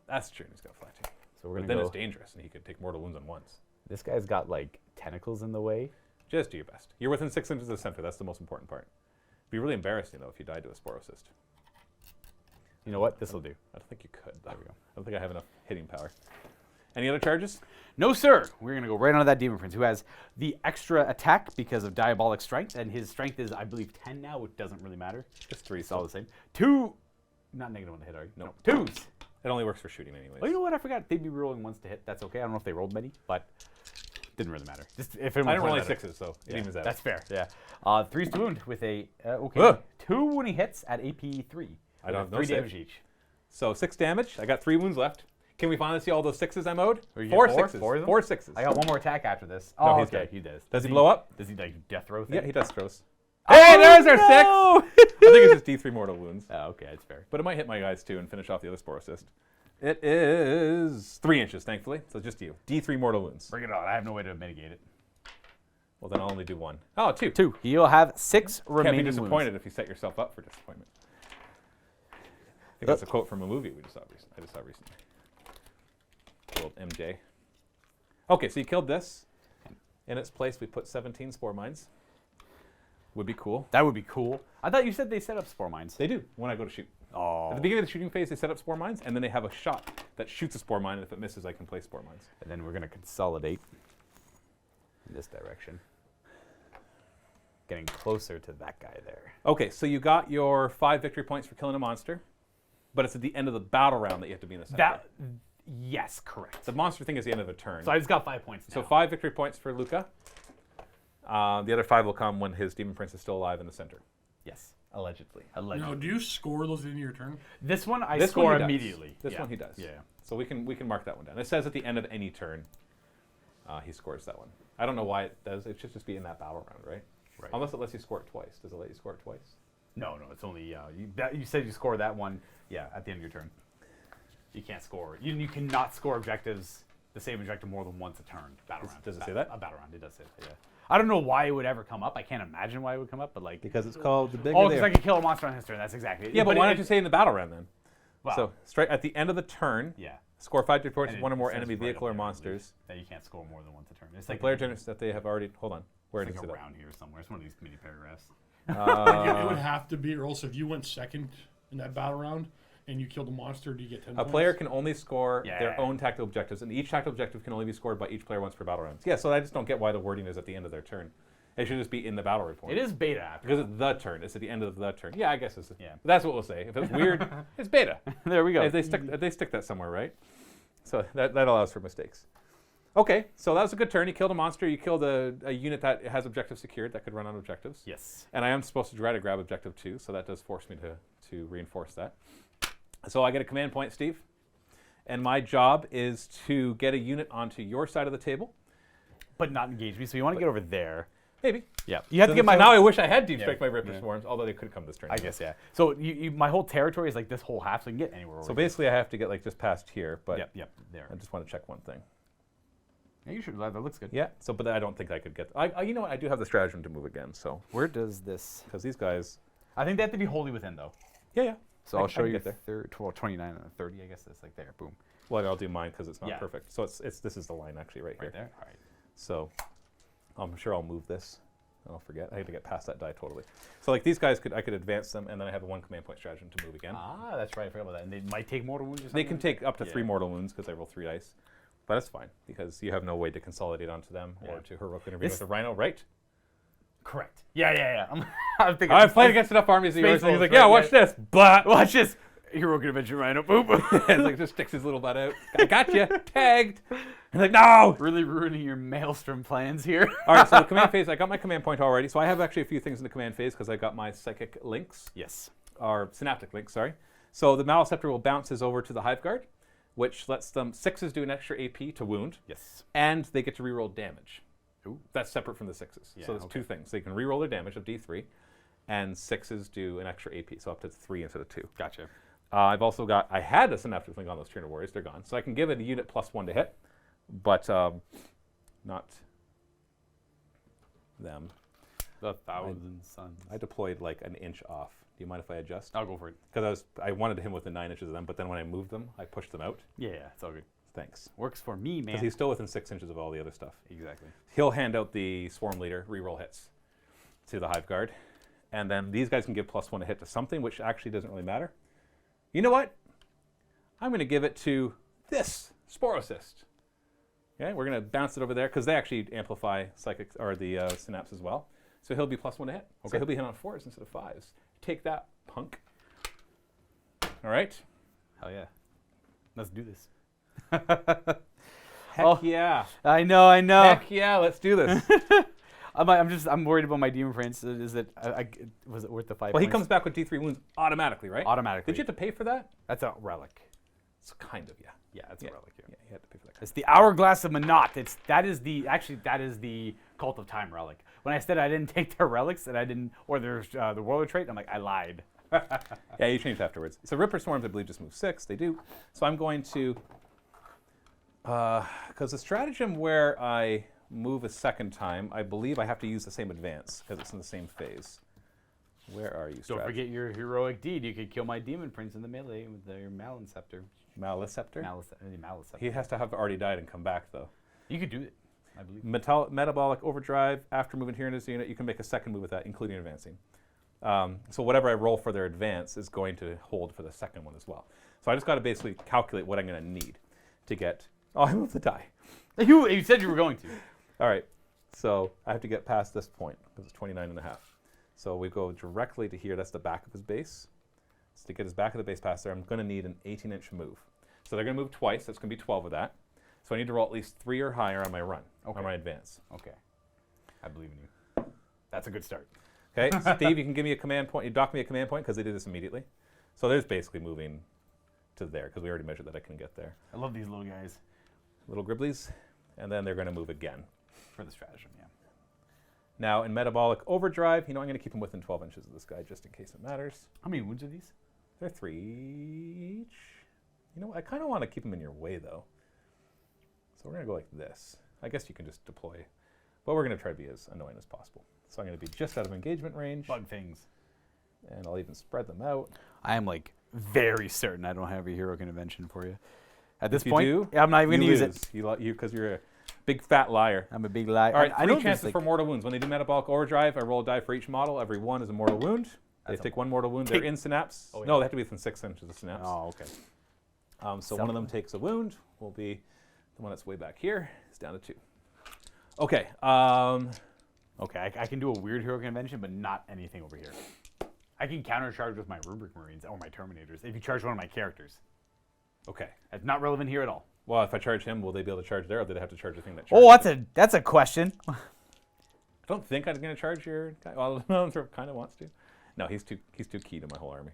That's true. He's got fly too. So we're But going then to it's go. dangerous, and he could take mortal wounds on once. This guy's got like tentacles in the way. Just do your best. You're within 6 inches of the center. That's the most important part. It'd be really embarrassing, though, if you died to a Sporocyst. You know what? This will do. I don't think you could. Though. There we go. I don't think I have enough hitting power. Any other charges? No, sir. We're going to go right onto that Demon Prince, who has the extra attack because of Diabolic Strength, and his strength is, I believe, 10 now, which doesn't really matter. Just 3. It's all the same. 2 not -1 to hit, are you? No. 2s. It only works for shooting anyways. Oh, you know what? I forgot. They'd be rolling 1s to hit. That's okay. I don't know if they rolled many, but didn't really matter. Just if I didn't roll any 6s, so it evens out. That's fair. Yeah. 3s to wound with a okay. Ugh. 2 wounding hits at AP 3. I don't have no 3 save. damage each. So 6 damage. I got 3 wounds left. Can we finally see all those 6s I mowed? Or you 4 get four? 6s. Four of them? 4 6s. I got one more attack after this. No, Oh, he's okay. dead. He does. Does he blow up? Does he like death throw thing? Yeah, he does throws. Oh, Hey, there's our 6! no! I think it's just D3 mortal wounds. Oh, okay, that's fair. But it might hit my guys too and finish off the other spore assist. It is 3 inches, thankfully. So just you. D3 mortal wounds. Bring it on. I have no way to mitigate it. Well, then I'll only do 1. Oh, 2. 2. You'll have 6 Can't remaining be disappointed wounds. if you set yourself up for disappointment. I think that's a quote from a movie I just saw recently. The old MJ. Okay, so you killed this. In its place, we put 17 spore mines. Would be cool. That would be cool. I thought you said they set up spore mines. They do when I go to shoot. Oh. At the beginning of the shooting phase, they set up spore mines, and then they have a shot that shoots a spore mine, and if it misses, I can place spore mines. And then we're going to consolidate in this direction. Getting closer to that guy there. Okay, so you got your 5 victory points for killing a monster, but it's at the end of the battle round that you have to be in the center. Yes, correct. The monster thing is the end of the turn. So I just got 5 points now. So 5 victory points for Luka. The other 5 will come when his demon prince is still alive in the center. Yes. Allegedly. Allegedly. Now, do you score those in your turn? This one I This score one he does. immediately. This Yeah. one he does. Yeah. So we can mark that one down. It says at the end of any turn, he scores that one. I don't know why it does. It should just be in that battle round, right? Right. Unless it lets you score it twice. Does it let you score it twice? No, it's only you said you score that one. Yeah, at the end of your turn. You can't score. You cannot score objectives, the same objective more than once a turn. Battle round. Does it say that? A battle round. It does say that. Yeah. I don't know why it would ever come up. I can't imagine why it would come up, but like Because it's called the bigger. oh, because I can kill a monster on his turn. That's exactly it. Yeah, but why it- don't you say in the battle round then? Well, So straight at the end of the turn, yeah. score 5 victory points And with one or it more says enemy right vehicle up or there, I monsters. believe, that you can't score more than once a turn. It's The like player turns that they have already. Hold on. Where it's did like it say around here somewhere. It's one of these mini paragraphs. It would have to be, or else if you went second in that battle round and you killed a monster, do you get 10 A points? player can only score Yeah. their own tactical objectives, and each tactical objective can only be scored by each player once per battle round. Yeah, so I just don't get why the wording is at the end of their turn. It should just be in the battle report. It is beta after. Because it's the turn. It's at the end of the turn. Yeah, I guess it's. Yeah. That's what we'll say. If it's weird, it's beta. There we go. If they stick that somewhere, right? So that allows for mistakes. Okay, so that was a good turn. You killed a monster. You killed a unit that has objectives secured that could run on objectives. Yes. And I am supposed to try to grab objective 2, so that does force me to reinforce that. So I get a command point, Steve. And my job is to get a unit onto your side of the table. But not engage me. So you want to get over there. Maybe. Yeah. You have to So get my now I wish I had deep Yeah. strike my Ripper Yeah. Swarms, although they could come this turn. I guess, yeah. So my whole territory is like this whole half, so you can get anywhere over So here. basically I have to get like just past here, but Yep, there. I just want to check one thing. Yeah, you should. That looks good. Yeah, so but I don't think I could get. You know what? I do have the stratagem to move again, so Where does this? because these guys. I think they have to be wholly within, though. Yeah. So I I'll can show you get there. 29 and 30, I guess. It's like there. Boom. Well, I'll do mine because it's not Yeah. perfect. So it's this is the line actually right here. Right there. All right. So I'm sure I'll move this. I'll forget. I have to get past that die totally. So like these guys I could advance them, and then I have a 1 command point stratagem to move again. Ah, that's right. I forgot about that. And they might take mortal wounds or something? They can take up to 3 Yeah. mortal wounds because I roll 3 dice. But that's fine because you have no way to consolidate onto them or Yeah. to heroic intervene This- with a rhino, right? Correct. Yeah. I'm thinking. I've played against enough armies of yours, and he's Spaceballs, like, right, yeah, watch yeah. this. But Watch this. Heroic intervention rhino. Boom. it's like just sticks his little butt out. I got you. Tagged. He's like, no. Really ruining your maelstrom plans here. All right, so the command phase, I got my command point already. So I have actually a few things in the command phase because I got my psychic links, Yes. or synaptic links, sorry. So the Maliceptor will bounce his over to the Hive Guard, which lets them 6s do an extra AP to wound, Yes. and they get to reroll damage. Ooh. That's separate from the 6s. Yeah, So there's okay. 2 things. They can reroll their damage of D3, and 6s do an extra AP, so up to 3 instead of 2. Gotcha. I've also got, I had a synaptic link on those Trainer Warriors, they're gone. So I can give it a unit +1 to hit, but not them. The Thousand Sons. I deployed like an inch off. Do you mind if I adjust? I'll go for it. Because I wanted him within 9 inches of them, but then when I moved them, I pushed them out. Yeah, it's all good. Thanks. Works for me, man. Because he's still within 6 inches of all the other stuff. Exactly. He'll hand out the Swarm Leader reroll hits to the Hive Guard. And then these guys can give +1 to hit to something, which actually doesn't really matter. You know what? I'm going to give it to this Spore Assist. Okay, we're going to bounce it over there because they actually amplify psychic or the synapse as well. So he'll be +1 to hit. So Okay. he'll be hit on 4s instead of 5s. Take that, punk. All right. Hell yeah. Let's do this. Heck yeah. I know. Heck yeah, let's do this. I'm worried about my Demon Prince. Was it worth the 5 Well, he points? comes back with D3 wounds automatically, right? Automatically. Did you have to pay for that? That's a relic. It's kind of, yeah. Yeah, that's a relic. Yeah, you had to pay for that. It's the Hourglass of Manat. That is the Cult of Time relic. When I said I didn't take their relics or there's the Warlord trait, I'm like, I lied. Yeah, you changed afterwards. So Ripper Swarms, I believe, just move 6. They do. So I'm going to, because the stratagem where I move a second time, I believe I have to use the same advance because it's in the same phase. Where are you, Don't stratagem? forget your heroic deed. You could kill my Demon Prince in the melee with your Malin Scepter. Maliceptor? Maliceptor. He has to have already died and come back, though. You could do it, I believe. Metabolic Overdrive. After moving here in this unit, you can make a second move with that, including advancing. So whatever I roll for their advance is going to hold for the second one as well. So I just got to basically calculate what I'm going to need to get. Oh, I moved the die. You said you were going to. All right. So I have to get past this point because it's 29.5. So we go directly to here. That's the back of his base. So to get his back of the base past there, I'm going to need an 18-inch move. So they're going to move twice. That's going to be 12 of that. So I need to roll at least 3 or higher on my run, on my advance. Okay. I believe in you. That's a good start. Okay, Steve, you can give me a command point. You dock me a command point because they do this immediately. So there's basically moving to there because we already measured that I can get there. I love these little guys. Little Gribblies. And then they're going to move again. For the stratagem, yeah. Now, in Metabolic Overdrive, I'm going to keep them within 12 inches of this guy just in case it matters. How many wounds are these? They're 3 each. I kind of want to keep them in your way, though. So we're going to go like this. I guess you can just deploy. But we're going to try to be as annoying as possible. So I'm going to be just out of engagement range. Bug things. And I'll even spread them out. I am very certain I don't have a heroic intervention for you. At this If you point, do, I'm not even going to use it. Because you're a big fat liar. I'm a big liar. All right, I know 3 chances for mortal wounds. When they do Metabolic Overdrive, I roll a die for each model. Every one is a mortal wound. They take 1 mortal wound. They're in synapse. Oh, yeah. No, they have to be within 6 inches of synapse. Oh, okay. So one of them takes a wound. Will be the one that's way back here. It's down to 2. Okay. Okay, I can do a weird heroic intervention, but not anything over here. I can countercharge with my Rubric Marines or my Terminators if you charge one of my characters. Okay. It's not relevant here at all. Well, if I charge him, will they be able to charge there, or do they have to charge the thing that Oh, charges? that's a question. I don't think I'm going to charge your guy. Well, Northrop kind of wants to. No, he's too key to my whole army.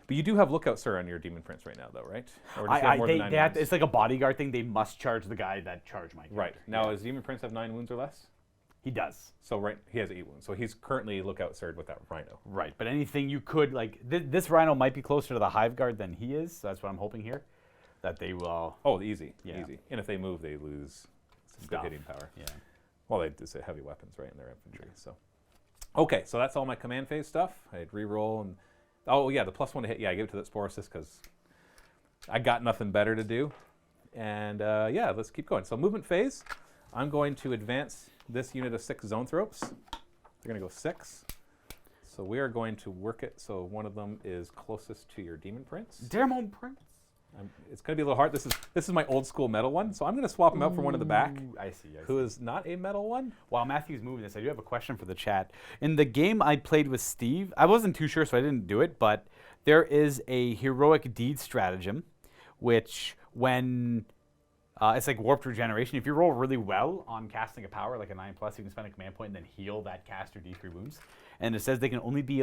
But you do have Lookout Sir on your Demon Prince right now, though, right? Or does he have more than 9 wounds? It's like a bodyguard thing. They must charge the guy that charged my character. Right. Now, does Demon Prince have 9 wounds or less? He does. So he has 8 wounds. So he's currently Lookout Sir with that Rhino. Right, but anything you could, this Rhino might be closer to the Hive Guard than he is, so that's what I'm hoping here. That they will... Oh, easy. Yeah. Easy. And if they move, they lose some good hitting power. Yeah. Well, they just say heavy weapons, right, in their infantry. So, okay, so that's all my command phase stuff. I'd re-roll and... Oh, yeah, the +1 to hit. Yeah, I gave it to that Sporosys because I got nothing better to do. And, yeah, let's keep going. So movement phase, I'm going to advance this unit of 6 Zoanthropes. They're going to go 6. So we are going to work it so one of them is closest to your Demon Prince. Demon Prince. It's going to be a little hard. This is my old school metal one, so I'm going to swap him out for one in the back. I see. Who is not a metal one. While Matthew's moving this, I do have a question for the chat. In the game I played with Steve, I wasn't too sure, so I didn't do it, but there is a heroic deed stratagem, which when it's like warped regeneration. If you roll really well on casting a power, like a 9+, you can spend a command point and then heal that caster D3 wounds. And it says they can only be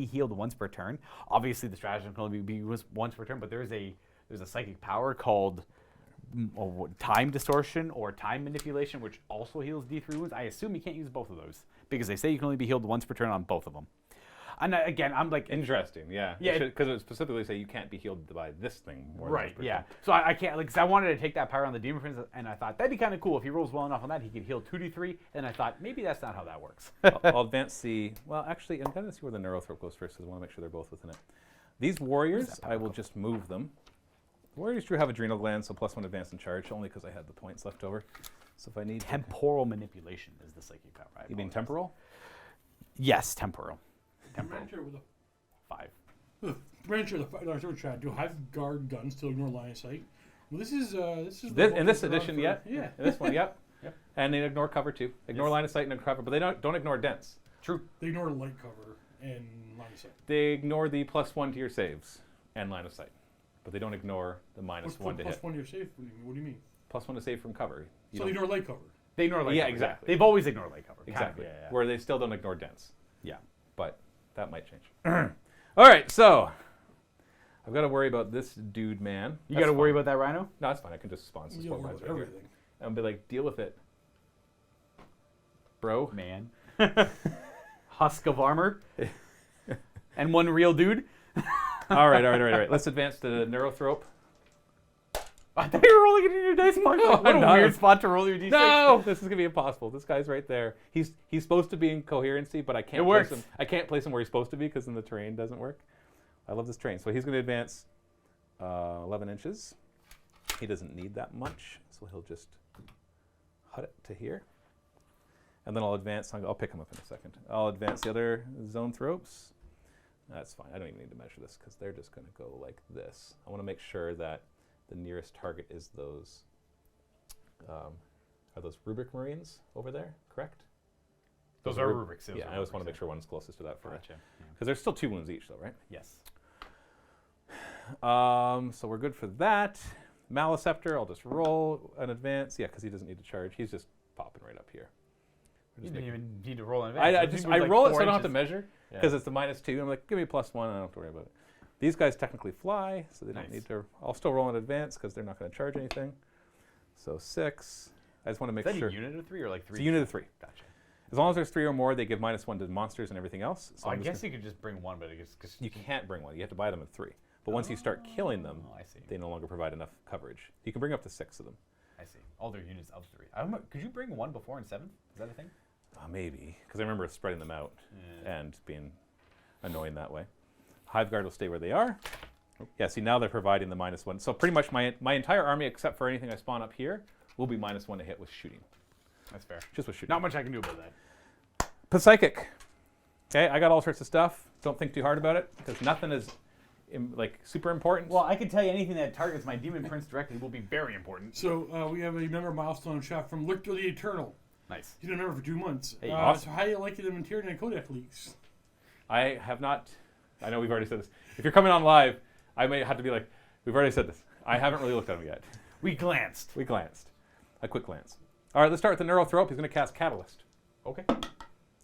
healed once per turn. Obviously, the stratagem can only be once per turn, but there's a psychic power called Time Distortion or Time Manipulation, which also heals D3 wounds. I assume you can't use both of those because they say you can only be healed once per turn on both of them. And again, I'm like... Interesting, yeah. Yeah. Because it specifically say you can't be healed by this thing more than Right, once per yeah. turn. So I can't, cause I wanted to take that power on the Demon Prince, and I thought that'd be kind of cool. If he rolls well enough on that, he could heal 2d3, and I thought maybe that's not how that works. I'll advance the... Well, actually, I'm going to see where the Neurothrop goes first because I want to make sure they're both within it. These warriors, I will just move them. Warriors do have adrenal glands, so +1 advance and charge, only because I had the points left over. So if I need... Temporal manipulation is the psychic power. You mean temporal? Yes, temporal. Rancher with a 5. Rancher with a chat. Do Hive Guard guns still ignore line of sight? Well, this is In this edition, yeah. In this one, yep. Yep. And they ignore cover too. Ignore line of sight and cover, but they don't ignore dense. True. They ignore light cover and line of sight. They ignore the +1 to your saves and line of sight, but they don't ignore the -1 to hit. +1 to your save? What do you mean? +1 to save from cover. You So don't- they ignore light cover. They ignore light Yeah, cover. exactly. They've always ignored light cover. Kind of, Exactly. yeah. Where they still don't ignore dense. Yeah. But that might change. All right, so I've got to worry about this dude, man. You got to worry about that rhino? No, that's fine. I can just spawn some You sport know mines right here. everything. And be like, deal with it, bro. Man. Husk of armor. And one real dude. all right. Let's advance to Neurothrope. I thought you were rolling it in your dice box. No, What I'm a not. weird spot to roll your d6. No, this is gonna be impossible. This guy's right there. He's supposed to be in coherency, but I can't. It place works. him. I can't place him where he's supposed to be because then the terrain doesn't work. I love this terrain. So he's gonna advance 11 inches. He doesn't need that much, so he'll just hut it to here. And then I'll advance. I'll pick him up in a second. I'll advance the other zone thropes. That's fine. I don't even need to measure this because they're just gonna go like this. I want to make sure that the nearest target is those. Are those Rubric Marines over there? Correct. Those are rubrics. Yeah, I always want to make sure one's closest to that for Gotcha. because there's still 2 wounds each, though, right? Yes. So we're good for that. Maliceptor, I'll just roll an advance. Yeah, because he doesn't need to charge. He's just popping right up here. You didn't even need to roll an advance. I roll it so I don't have to measure because it's the -2. I'm like, give me +1. I don't have to worry about it. These guys technically fly, so they don't need to. I'll still roll an advance because they're not going to charge anything. So 6. I just want to make Is that sure. a unit of 3 or like 3? It's a unit of 3. Gotcha. As long as there's 3 or more, they give -1 to monsters and everything else. So I I'm just guess you could just bring one, but I guess cause you can't bring one. You have to buy them at 3. But once you start killing them, I see. they no longer provide enough coverage. You can bring up to 6 of them. I see. All their units of 3. Could you bring one before in 7? Is that a thing? Maybe, because I remember spreading them out and being annoying that way. Hive Guard will stay where they are. Yeah, see, now they're providing the -1. So pretty much my entire army, except for anything I spawn up here, will be -1 to hit with shooting. That's fair. Just with shooting. Not much I can do about that. Psychic. Okay, I got all sorts of stuff. Don't think too hard about it, because nothing is like super important. Well, I can tell you anything that targets my Demon Prince directly will be very important. So we have a member milestone shot from Luka the Eternal. Nice. He's been a member for 2 months. Hey, awesome. So how do you like them in Tyranid Codex leaks? I have not. I know we've already said this. If you're coming on live, I may have to be like, we've already said this. I haven't really looked at them yet. We glanced. We glanced. A quick glance. All right, let's start with the Neurothrope. He's going to cast Catalyst. Okay.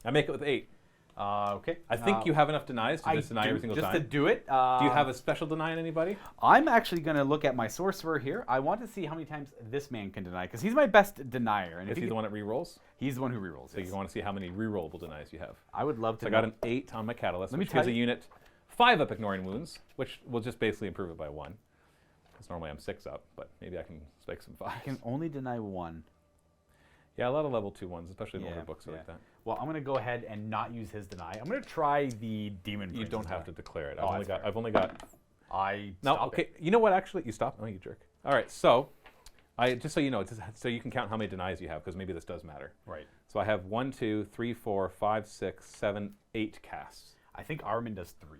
I make it with 8. Okay. I think you have enough denies to just deny every single just time. to do it. Do you have a special deny on anybody? I'm actually going to look at my sorcerer here. I want to see how many times this man can deny, because he's my best denier. And Is he the one that re-rolls? He's the one who rerolls. So you want to see how many re-rollable denies you have. I would love to. So I got an 8 on my Catalyst, Let me which tell gives a you- unit 5 up ignoring wounds, which will just basically improve it by 1. Because normally I'm 6 up, but maybe I can spike some 5. I can only deny 1. Yeah, a lot of level 2 ones, especially in older books are like that. Well, I'm going to go ahead and not use his deny. I'm going to try the Demon Prince. You don't have to declare it. Oh, I've only got. I No, stop okay. it. You know what? Actually, you stop. Oh, you jerk. All right. So, just so you know, so you can count how many denies you have, because maybe this does matter. Right. So I have 1, 2, 3, 4, 5, 6, 7, 8 casts. I think Armin does 3.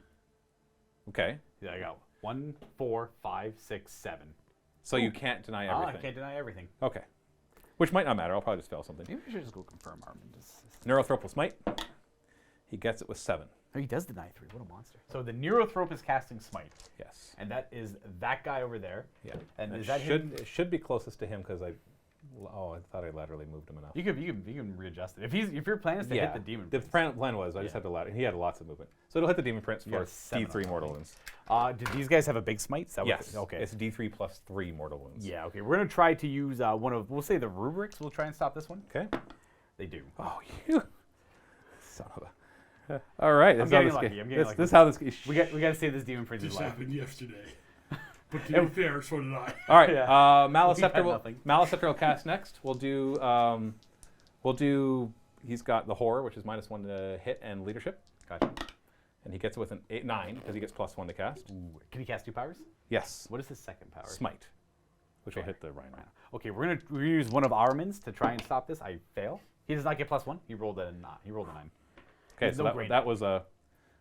Okay. Yeah, I got 1, 4, 5, 6, 7. So you can't deny everything. I can't deny everything. Okay. Which might not matter. I'll probably just fail something. Maybe we should just go confirm Armin does. Neurothrope will smite. He gets it with 7. Oh, he does deny 3. What a monster. So the Neurothrope is casting Smite. Yes. And that is that guy over there. Yeah. And it is that should him? it should be closest to him because I thought I laterally moved him enough. You can readjust it. If your plan is to hit the Demon The Prince. plan was I just had to ladder. He had lots of movement, so it'll hit the Demon Prince You for got 7 D3 on mortal that. wounds. Did these guys have a big Smite? Is that what Yes. okay. It's D3 plus 3 mortal wounds. Yeah. Okay. We're gonna try to use one of we'll say the rubrics. We'll try and stop this one. Okay. They do. Oh, you son of a. All right. I'm getting lucky. I'm getting lucky. This is how this. We got to save this Demon Prince's This life. happened yesterday. But to be fair, so did I. All right. Yeah. Maliceptor We've had will cast next. We'll do. He's got the horror, which is -1 to hit and leadership, Gotcha. and he gets it with an 9 because he gets +1 to cast. Ooh. Can he cast 2 powers? Yes. What is his second power? Smite, which will Fair. hit the Rhino. Okay, we're gonna use one of Armin's to try and stop this. I fail. He does not get +1. He rolled a 9. He rolled a 9. Okay, There's so no brainer. that was a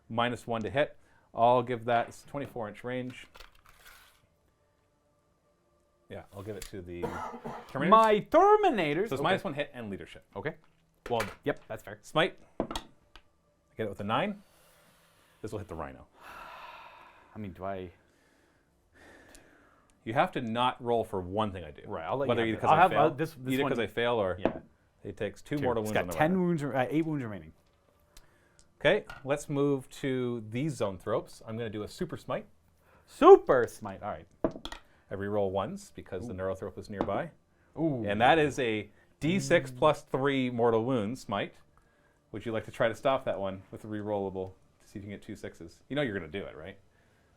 -1 to hit. I'll give that it's 24-inch range. Yeah, I'll give it to the Terminators. My Terminators. So it's okay. -1 hit and leadership. Okay. Well, yep, that's fair. Smite. Get it with a 9. This will hit the Rhino. I mean, do I? You have to not roll for one thing I do. Right, I'll let Whether you either have because it. I fail, This either one- because I fail or Yeah. he takes 2 Two. mortal He's wounds on got the 10 Rhino. wounds, 8 wounds remaining. Okay, let's move to these Zoanthropes. I'm going to do a Super Smite. Super smite. All right. I reroll ones because the Neurothrope is nearby. Ooh. And that is a D6 plus 3 mortal wounds smite. Would you like to try to stop that one with a rerollable to see if you can get 2 6s? You know you're going to do it, right?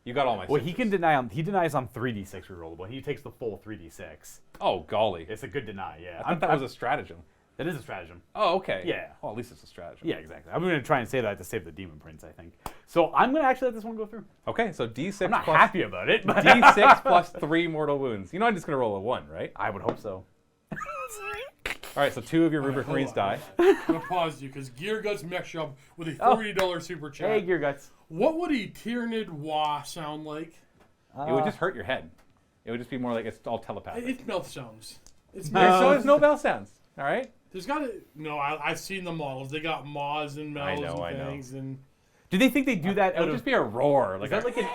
You got all my Well, 6s. he can deny on. He denies on 3d6 rerollable. He takes the full 3d6. Oh, golly. It's a good deny. Yeah. I thought that was a stratagem. That is a stratagem. Oh, okay. Yeah. Well, at least it's a stratagem. Yeah, exactly. I'm going to try and say that to save the Demon Prince, I think. So I'm going to actually let this one go through. Okay, so D6 I'm not plus happy about it, but D6 plus 3 mortal wounds. You know I'm just going to roll a 1, right? I would hope so. All right, so 2 of your Rubric Marines die. I'm gonna pause you because Gear Guts Mech Shop with a $40 super chat. Hey, Gear Guts. What would a Tyranid wah sound like? It would just hurt your head. It would just be more like it's all telepathic. It's mouth sounds. It's There's no bell sounds. All right. There's got to no. I've seen the models. They got maws and mouths I and know. things and. Do they think they do that It out would of? just be a roar. Is Like, that like an?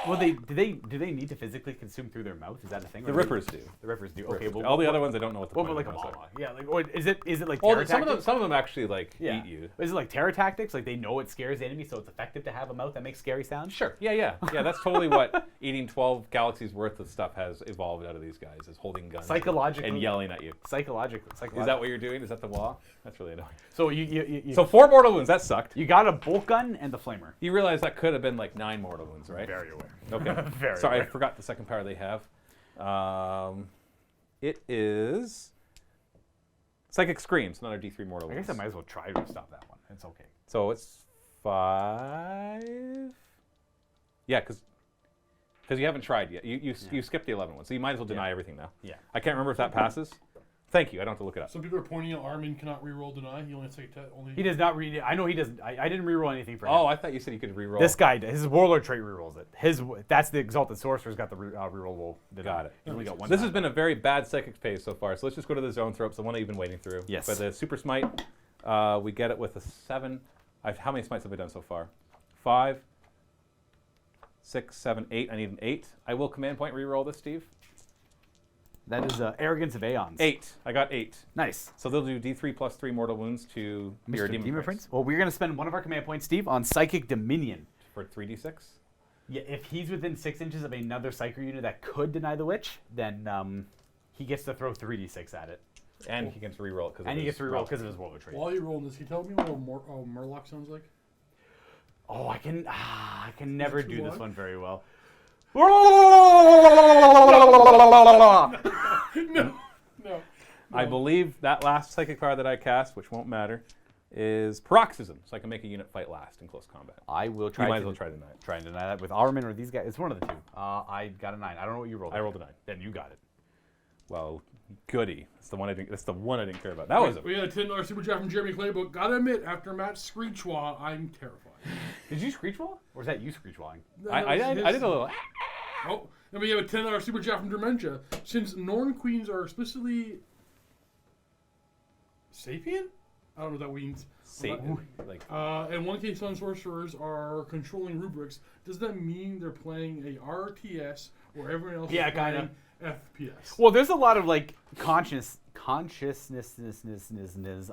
Well, do they need to physically consume through their mouth? Is that a thing? the Or Rippers do. The Rippers do. Okay, well, All the other ones I don't know what the what point about like a of those are. Wawa? Yeah, like or is it like Well, terror some tactics? of them actually like Yeah. eat you. Is it like terror tactics? Like they know it scares the enemy, so it's effective to have a mouth that makes scary sounds? Sure. Yeah. That's totally what eating 12 galaxies worth of stuff has evolved out of these guys. Is holding guns Psychologically. and yelling at you. Psychologically. Is that what you're doing? Is that the wall? That's really annoying. So you So 4 mortal wounds. That sucked. you got a bolt gun and the flamer. You realize that could have been like 9 mortal wounds, right? Very aware. Okay. Very Sorry, I aware. forgot the second power they have. It is Psychic Screams, another D3 mortal I wounds. guess I might as well try to stop that one. It's okay. So it's 5. Yeah, because you haven't tried yet. You skipped the 11 one, so you might as well deny everything now. Yeah. I can't remember if that passes. Thank you. I don't have to look it up. Some people are pointing out Armin cannot reroll deny. He only has to take only. He does not read it. I know he doesn't. I didn't reroll anything for him. Oh, I thought you said you could reroll. This guy, his warlord trait rerolls it. That's the exalted sorcerer's got the rerollable. Got it. He only got one. This time. has been a very bad psychic phase so far, so let's just go to the Zoanthropes, the one I've been waiting through. Yes. For the Super Smite, we get it with a 7. How many smites have I done so far? 5, 6, 7, 8. I need an 8. I will command point reroll this, Steve. That is Arrogance of Aeons. 8. I got 8. Nice. So they'll do D3 plus 3 mortal wounds to your Mr. Demon Prince Well, we're going to spend one of our command points, Steve, on Psychic Dominion. for 3d6. Yeah, if he's within 6 inches of another Psyker unit that could deny the Witch, then he gets to throw 3d6 at it. And he gets to reroll it because And he gets to reroll because of his warlord trait. While you're rolling this, can you tell me what a Murloc sounds like? Oh, I can never too do this long? one very well. No. I believe that last psychic power that I cast, which won't matter, is Paroxysm, so I can make a unit fight last in close combat. I will You try. might as well try to deny it. Try and deny that with Armin or these guys. It's one of the two. I got a 9. I don't know what you rolled. I rolled a 9. Then you got it. Well, goody. That's the one I didn't care about. That was We had a $10 super chat from Jeremy Clay, but gotta admit, after Matt's Screechwa, I'm terrified. Did you screech wall? Or was that you screech walling? I did a little. Oh, and we have a $10 super chat from Dementia. Since Norn Queens are explicitly sapient? I don't know what that means. Satan. Like, And 1K Sun Sorcerers are controlling rubrics. Does that mean they're playing a RTS or everyone else Yeah, is playing kinda. FPS? Well, there's a lot of like consciousness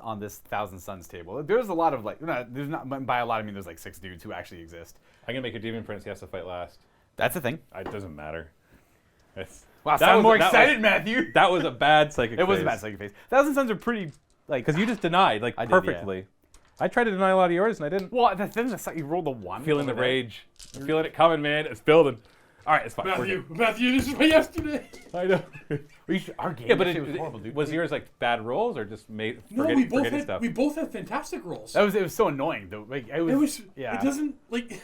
on this Thousand Sons table. There's a lot of like, there's not by a lot I mean there's like 6 dudes who actually exist. I'm gonna make a Demon Prince. He has to fight last. That's the thing. It doesn't matter. Wow, That sound was- more that excited, was- Matthew. That was a bad psychic. It was a phase. bad second phase. Thousand Sons are pretty like Because you just denied like I did, yeah. perfectly. I tried to deny a lot of yours and I didn't. Well, that's you rolled a 1. Feeling the rage. I'm feeling it coming, man. It's building. All right, it's fine. We're Matthew, this is my yesterday. good. I know. Our game Yeah, but yesterday was horrible, dude. was yours like bad rolls or just No, we both forgetting had stuff? we both had fantastic rolls. It was so annoying though. Like it was. Yeah. It doesn't like.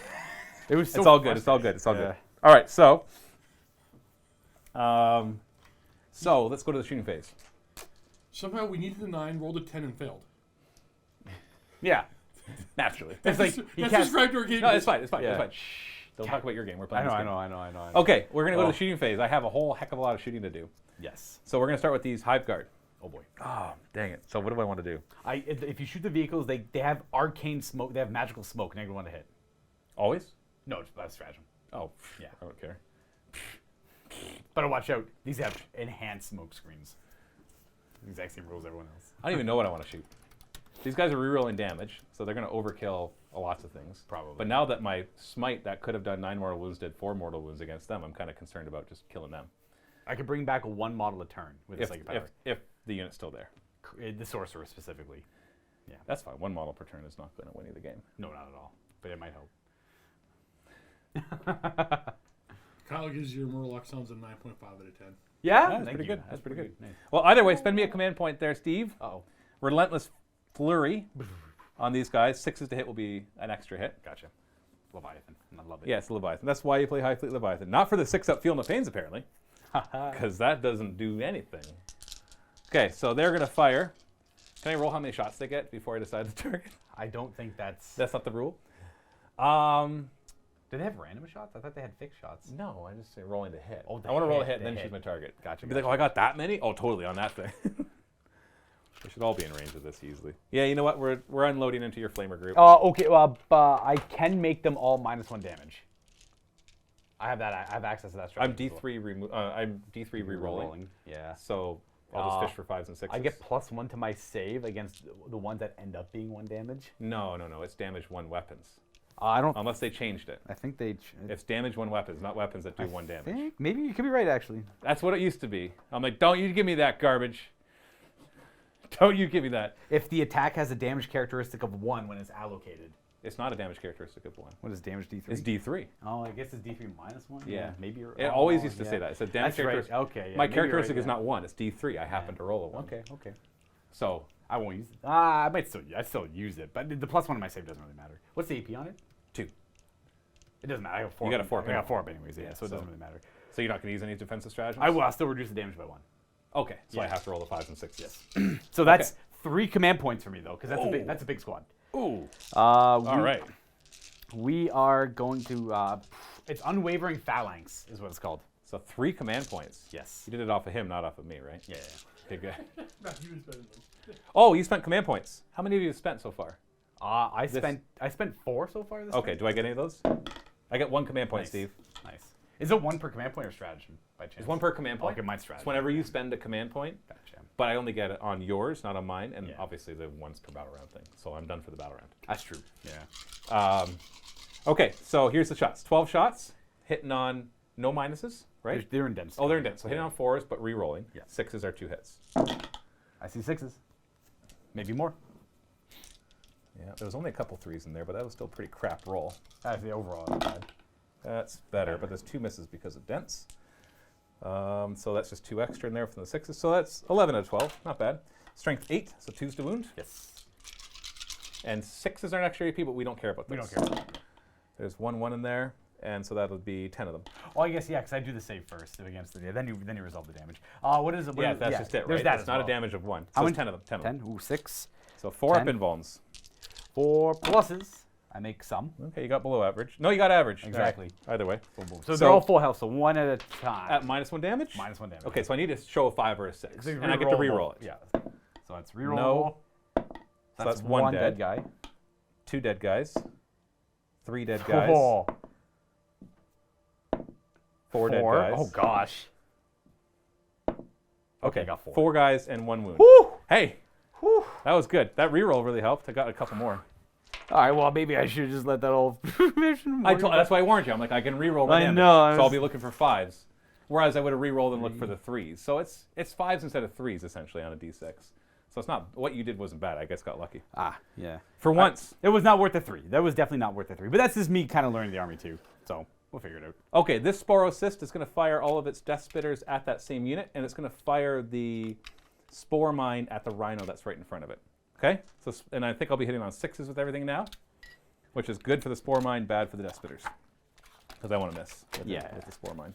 It was so It's all good. It's all good. It's all Yeah. good. All right, so let's go to the shooting phase. Somehow we needed a 9, rolled a 10, and failed. Yeah. Naturally. It's like he That's can't. described our game. No, it's fine. It's fine. Yeah. It's fine. Shh. Don't talk about your game. We're I playing know. this I game. know. I know. Okay, we're gonna go to Oh. the shooting phase. I have a whole heck of a lot of shooting to do. Yes. So we're gonna start with these Hive Guard. Oh boy. Oh, dang it. So what do I want to do? If you shoot the vehicles, they have arcane smoke. They have magical smoke. -1 to hit. Always? No, that's stratagem. Oh, Yeah. I don't care. But watch out. These have enhanced smoke screens. Exact same rules as everyone else. I don't even know what I want to shoot. These guys are rerolling damage, so they're going to overkill lots of things. Probably. But now that my smite that could have done 9 mortal wounds did 4 mortal wounds against them, I'm kind of concerned about just killing them. I could bring back 1 model a turn with a psychic power. If the unit's still there. The sorcerer specifically. That's fine. 1 model per turn is not going to win you the game. No, not at all. But it might help. Kyle gives your Murloc Sons a 9.5 out of 10. Yeah? That's Thank pretty you. good. That's pretty good. Nice. Well, either way, spend me a command point there, Steve. Uh-oh. Relentless Flurry on these guys. 6s to hit will be an extra hit. Gotcha. Leviathan. I love it. Yeah, it's Leviathan. That's why you play High Fleet Leviathan. Not for the 6-up Feel No Pains, apparently. Because that doesn't do anything. Okay, so they're going to fire. Can I roll how many shots they get before I decide the target? I don't think that's... That's not the rule. Do they have random shots? I thought they had fixed shots. No, I just say rolling to hit. Oh, the I want to roll a hit, hit and the then hit. choose my target. Gotcha, Be like, oh, I got that many? Oh, totally on that thing. We should all be in range of this easily. Yeah, you know what? We're unloading into your flamer group. Okay, well, I can make them all -1 damage. I have that. I have access to that strategy. I'm D3 re-rolling. Yeah. So I'll just fish for 5s and 6s. I get +1 to my save against the ones that end up being 1 damage. No. It's damage 1 weapons. I don't. Unless they changed it. I think they. It's damage 1 weapons, not weapons that do 1 damage. Maybe you could be right, actually. That's what it used to be. I'm like, don't you give me that garbage. Don't you give me that. If the attack has a damage characteristic of 1 when it's allocated. It's not a damage characteristic of 1. What is damage D3? It's D3. Oh, I guess it's D3 -1. Yeah. Maybe you're. It always used to say that. It's a damage That's right. characteristic. Okay. Yeah, My maybe you're characteristic right, is not 1. It's D3. I happen to roll a 1. Okay. So I won't use it. I might still. I still use it, but the +1 in my save doesn't really matter. What's the AP on it? 2. It doesn't matter. I got 4. You got a 4 I got 4 up anyways. Yeah, so it doesn't really matter. So you're not going to use any defensive stratagems? I will. I'll still reduce the damage by 1. Okay. So I Yeah. have to roll the 5s and 6s. Yes. So that's 3 command points for me though, because that's a big squad. Ooh. All right. We are going to. It's Unwavering Phalanx is what it's called. So 3 command points. Yes. You did it off of him, not off of me, right? Yeah. Okay, good. Matthew was better than them. Oh, you spent command points. How many have you spent so far? I spent 4 so far. This Okay, time. do I get any of those? I get 1 command point, Nice. Steve. Nice. Is it 1 per command point or stratagem by chance? It's 1 per command point. Okay, mine's stratagem. It's whenever you spend a command point, Gotcha. but I only get it on yours, not on mine, and Yeah. obviously the once per battle round thing. So I'm done for the battle round. That's true. Yeah. Okay, so here's the shots. 12 shots, hitting on no minuses, right? They're in dense. Oh, they're in dense. So hitting on 4s, but re-rolling. Yeah. 6s are 2 hits. I see 6s. Maybe more. Yeah, there was only a couple 3s in there, but that was still a pretty crap roll. That's the overall. Not bad. That's better, but there's 2 misses because of dents. So that's just 2 extra in there from the 6s. So that's 11 out of 12. Not bad. Strength 8, so 2s to wound. Yes. And 6s are an extra AP, but we don't care about those. We don't care. There's 1 in there, and so that'll be 10 of them. Oh, I guess yeah, because I do the save first against the. Then you resolve the damage. What is it? Yeah, that's just it, right? There's that It's as not well. a damage of 1. So How it's many? 10 of them. 10 of them. 10. Ooh, 6. So 4 up 10. invulns. 4 pluses. I make some. Okay, you got below average. No, you got average. Exactly. All right, either way. Boom, boom. So- So they're all full health, so 1 at a time. At -1 damage? -1 damage. Okay, so I need to show a 5 or a 6. So you And I get to re-roll it. Yeah. So it's reroll. No. So that's one dead. guy. 2 dead guys. 3 dead guys. Oh, 4 dead guys. Oh gosh. Okay, I got 4. 4 guys and 1 wound. Woo! Hey, Whew. that was good. That re-roll really helped. I got a couple more. All right, well maybe I should just let that all. That's why I warned you. I'm like, I can re-roll my I damage, know, so I'll be looking for 5s. Whereas I would have re-rolled and looked for the 3s. So it's 5s instead of 3s essentially on a d6. So it's not what you did wasn't bad. I guess got lucky Yeah. for once. It was not worth the 3. That was definitely not worth the 3. But that's just me kind of learning the army too. So we'll figure it out. Okay, this Sporocyst is going to fire all of its Death Spitters at that same unit, and it's going to fire the Spore Mine at the Rhino that's right in front of it. Okay? So, and I think I'll be hitting on 6s with everything now, which is good for the Spore Mine, bad for the Death Spitters. Because I want to miss with, with the Spore Mine.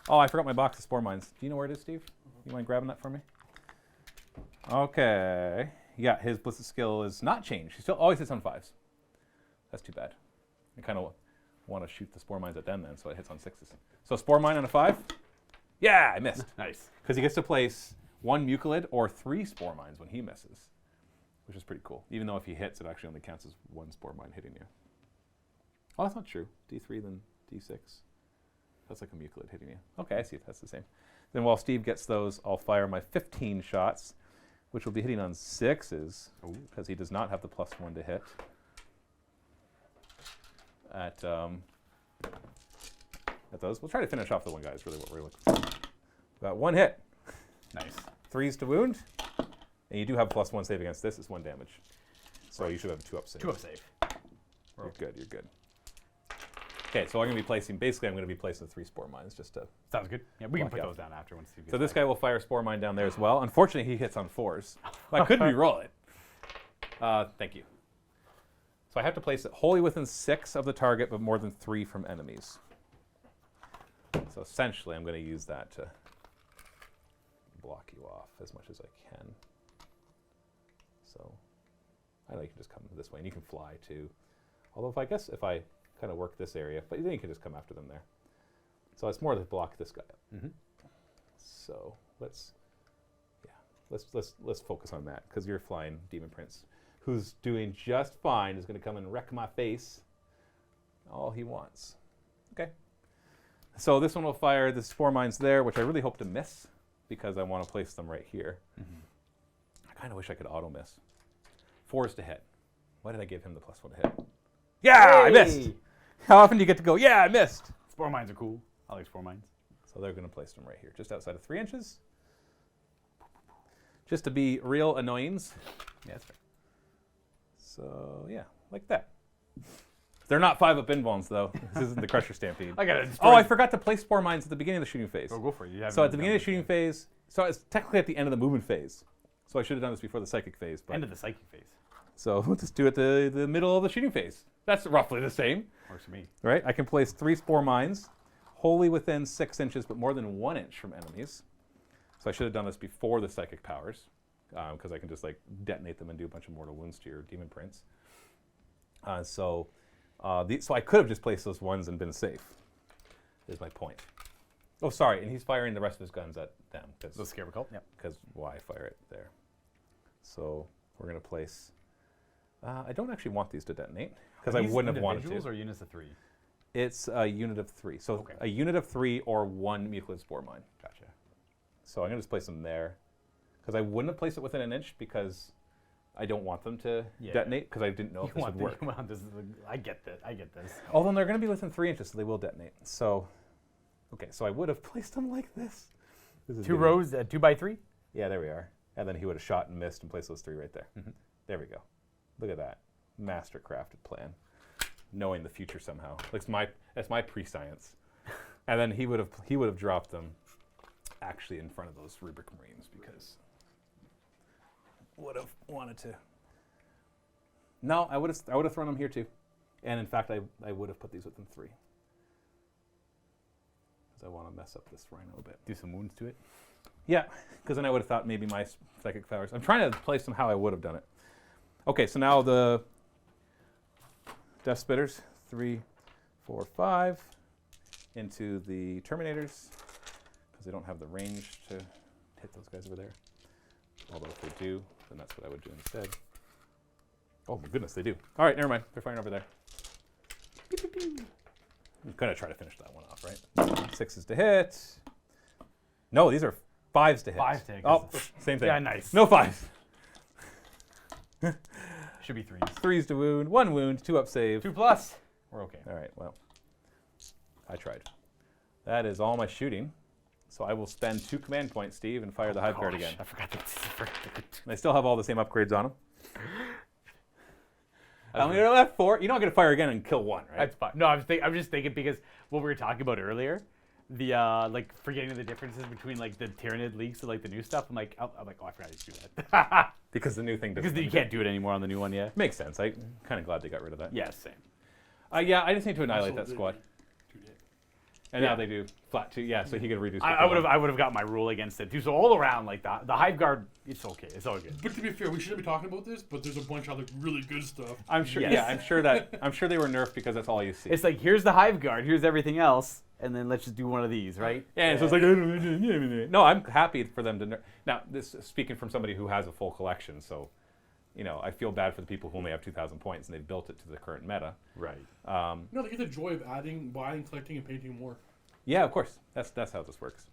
Oh, I forgot my box of Spore Mines. Do you know where it is, Steve? You mind grabbing that for me? Okay. Yeah, his Ballistic skill is not changed. He still always hits on 5s. That's too bad. I kind of want to shoot the Spore Mines at them then, so it hits on 6s. So Spore Mine on a 5? Yeah, I missed. Nice. Because he gets to place 1 Mucilid or 3 Spore Mines when he misses, which is pretty cool. Even though if he hits, it actually only counts as 1 Spore Mine hitting you. Oh, that's not true. D3 then D6. That's like a mucilid hitting you. Okay, I see if that's the same. Then while Steve gets those, I'll fire my 15 shots, which will be hitting on 6s, because he does not have the +1 to hit. At those. We'll try to finish off the one guy is really what we're looking for. Got 1 hit. Nice. 3s to wound. And you do have +1 save against this. It's 1 damage. So you should have a 2-up save. 2-up save. You're good, you're good. Okay, so I'm going to be placing, basically I'm going to be placing 3 spore mines just to... Sounds good. Yeah, we can block put out. those down after once Steve gets So this back. guy will fire spore mine down there as well. Unfortunately, he hits on 4s. I could re-roll it. Thank you. So I have to place it wholly within 6 of the target, but more than 3 from enemies. So essentially, I'm going to use that to block you off as much as I can. So I know you can just come this way, and you can fly too. Although if I kind of work this area, but then you can just come after them there. So it's more to block this guy up. So let's focus on that, because you're flying Demon Prince, who's doing just fine, is going to come and wreck my face all he wants. Okay. So this one will fire the spore mines there, which I really hope to miss, because I want to place them right here. I kind of wish I could auto miss. 4s to hit. Why did I give him the +1 to hit? Yeah, I missed. How often do you get to go, yeah, I missed? Spore mines are cool. I like spore mines. So they're going to place them right here, just outside of 3 inches. Just to be real annoyings. Yeah, that's fair. So, yeah, like that. They're not 5-up invulns, though. This isn't the Crusher Stampede. I got it. Oh, I forgot to place spore mines at the beginning of the shooting phase. Oh, go for it. You So at the beginning of the shooting phase, so it's technically at the end of the movement phase. So I should have done this before the psychic phase. But End of the psychic phase. so we'll just do it the middle of the shooting phase. That's roughly the same, Works for me. right? I can place 3 spore mines, wholly within 6 inches, but more than 1 inch from enemies. So I should have done this before the psychic powers, because I can just like detonate them and do a bunch of mortal wounds to your Demon Prince. So I could have just placed those ones and been safe, is my point. Oh, sorry, and he's firing the rest of his guns at them. The Scarab Cult? Yep. Because why fire it there? So we're going to place... I don't actually want these to detonate, because I wouldn't have wanted to. Individuals or units of 3? It's a unit of 3. So Okay. a unit of 3 or 1 mucilid spore mine. Gotcha. So I'm going to just place them there, because I wouldn't have placed it within an inch, because I don't want them to detonate, because I didn't know if this would work. I get that. I get this. Although they're going to be within 3 inches, so they will detonate. So, okay, so I would have placed them like this. This is 2 getting- rows, 2 by 3? Yeah, there we are. And then he would have shot and missed and placed those 3 right there. There we go. Look at that. Master crafted plan. Knowing the future somehow. That's my pre-science. And then he would have dropped them actually in front of those Rubric Marines, because would have wanted to. No, I would have thrown them here too. And in fact I would have put these within 3. Because I want to mess up this rhino a bit. Do some wounds to it? Yeah, because then I would have thought maybe my psychic powers. I'm trying to place them how I would have done it. Okay, so now the Death Spitters, 3, 4, 5, into the Terminators, because they don't have the range to hit those guys over there. Although if they do, then that's what I would do instead. Oh my goodness, they do. All right, never mind. They're firing over there. Beep, beep, beep. I'm going to try to finish that one off, right? 6s to hit. No, these are 5s to hit. 5s to hit. Oh, same thing. Yeah, nice. No 5s. Should be 3s. 3s to wound, 1 wound, 2-up save. 2 plus. We're okay. All right, well, I tried. That is all my shooting. So I will spend 2 command points, Steve, and fire the Hive Guard again. I forgot that. And I still have all the same upgrades on them. I'm going to left 4. You're not going to fire again and kill 1, right? That's fine. No, I'm just thinking because what we were talking about earlier, the like forgetting the differences between like the Tyranid leaks and like the new stuff. I'm like, oh, I forgot to do that. Because the new thing doesn't. Because you can't do it anymore on the new one yet. Makes sense. I'm kind of glad they got rid of that. Yeah, same. Yeah, I just need to annihilate that Also, squad. they do. And now they do flat 2. Yeah, so he could reduce. I would have got my rule against it too. So all around, like the Hive Guard, it's okay. It's all good. But to be fair, we shouldn't be talking about this, but there's a bunch of other really good stuff. I'm sure. Yes. Yeah, I'm sure they were nerfed because that's all you see. It's like here's the Hive Guard, here's everything else, and then let's just do one of these, right? Yeah, so it's like no, I'm happy for them to nerf. Now, this is speaking from somebody who has a full collection, so you know, I feel bad for the people who only have 2,000 points and they've built it to the current meta. Right. No, they get the joy of adding, buying, collecting, and painting more. Yeah, of course. That's how this works.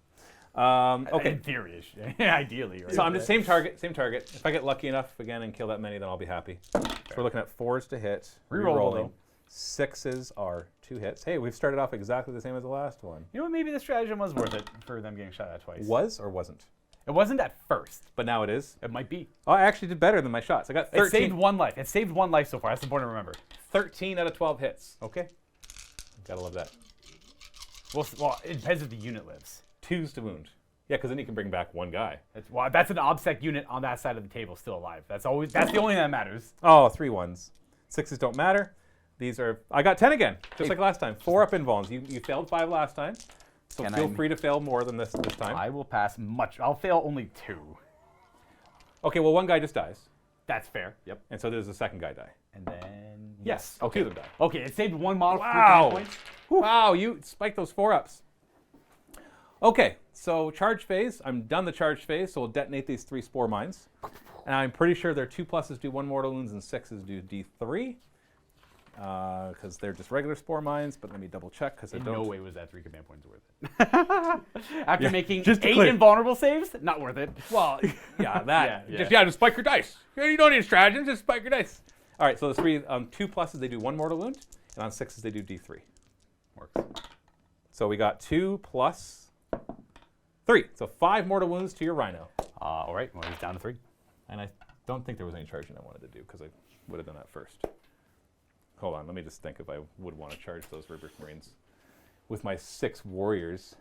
Okay. In theory, ideally. Right? So I'm just same target. If I get lucky enough again and kill that many, then I'll be happy. So we're looking at 4s to hit. Rerolling. 6s are 2 hits. Hey, we've started off exactly the same as the last one. You know what? Maybe the stratagem was worth it for them getting shot at twice. Was or wasn't? It wasn't at first. But now it is. It might be. Oh, I actually did better than my shots. I got 13. It saved 1 life. It saved 1 life so far. That's important to remember. 13 out of 12 hits. Okay. Gotta love that. Well, it depends if the unit lives. 2s to wound. Yeah, because then you can bring back 1 guy. That's an obsec unit on that side of the table still alive. That's the only thing that matters. Oh, 3 1s. 6s don't matter. These are. I got 10 again, just like last time. 4 up invulns. You failed 5 last time, so feel free to fail more than this time. I will pass much. I'll fail only 2. Okay, well 1 guy just dies, That's fair. Yep. and so does the second guy die. And then Yes. Okay. 2 of them die. Okay, it saved 1 model for 3 Wow. points. Wow, you spiked those 4 ups. Okay, so charge phase. I'm done the charge phase, so we'll detonate these 3 spore mines. And I'm pretty sure their 2 pluses do 1 mortal wounds and 6s do D3. Because they're just regular spore mines, but let me double check because I In don't. no way was that 3 command points worth it. After making just to 8 clear. invulnerable saves, not worth it. Well, yeah, that. Yeah. Just spike your dice. You don't need stratagems, just spike your dice. All right, so the 3 2 pluses they do 1 mortal wound, and on 6s they do D3. Works. So we got 2 plus 3, so 5 mortal wounds to your rhino. All right, well, he's down to 3. And I don't think there was any charging I wanted to do because I would have done that first. Hold on, let me just think if I would want to charge those Rubric Marines with my 6 warriors.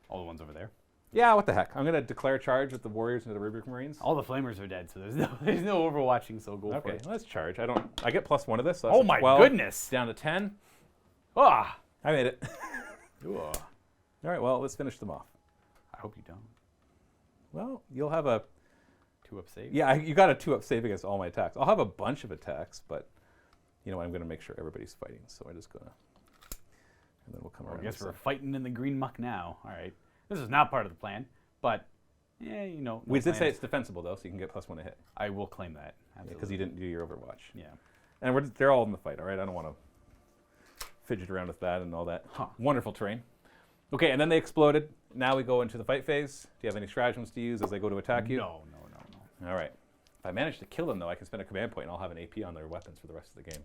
All the ones over there. Yeah, what the heck? I'm going to declare charge with the warriors into the Rubric Marines. All the flamers are dead, so there's no overwatching, so go for Okay, it. let's charge. I get +1 of this. So that's Oh my 12, goodness. Down to 10. Ah. I made it. Ooh. All right, well, let's finish them off. I hope you don't. Well, you'll have a... 2 up save. Yeah, you got a 2-up save against all my attacks. I'll have a bunch of attacks, but you know what? I'm going to make sure everybody's fighting. So I'm just going to... And then we'll come around. I guess this we're side. fighting in the green muck now. All right. This is not part of the plan, but, yeah, you know. We no did say plan. it's defensible, though, so you can get +1 to hit. I will claim that. Because you didn't do your Overwatch. Yeah. And they're all in the fight, all right? I don't want to fidget around with that and all that. Huh. Wonderful terrain. Okay, and then they exploded. Now we go into the fight phase. Do you have any stratagems to use as they go to attack you? No. All right. If I manage to kill them, though, I can spend a command point and I'll have an AP on their weapons for the rest of the game.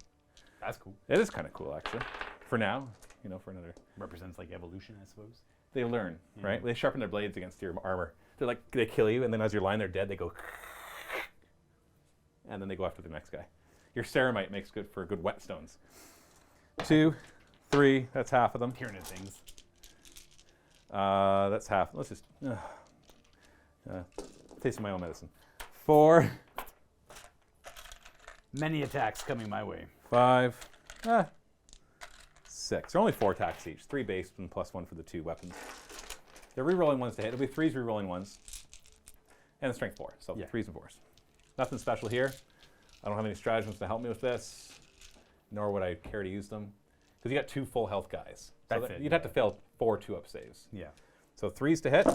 That's cool. It is kind of cool, actually. For now, you know, for another. Represents like evolution, I suppose. They learn, right? They sharpen their blades against your armor. They're like, they kill you, and then as you're lying there dead, they go, and then they go after the next guy. Your ceramite makes good for good whetstones. 2, 3, that's half of them. Tyranid things. That's half. Let's just taste my own medicine. 4, Many attacks coming my way. 5, 6. There are only 4 attacks each. 3 base and +1 for the 2 weapons. They're re-rolling ones to hit. It'll be 3s re-rolling ones. And the strength 4. So 3s and 4s. Nothing special here. I don't have any stratagems to help me with this, nor would I care to use them. Because you got 2 full health guys. So That's it, you'd have to fail 4 2-up saves. Yeah. So 3s to hit.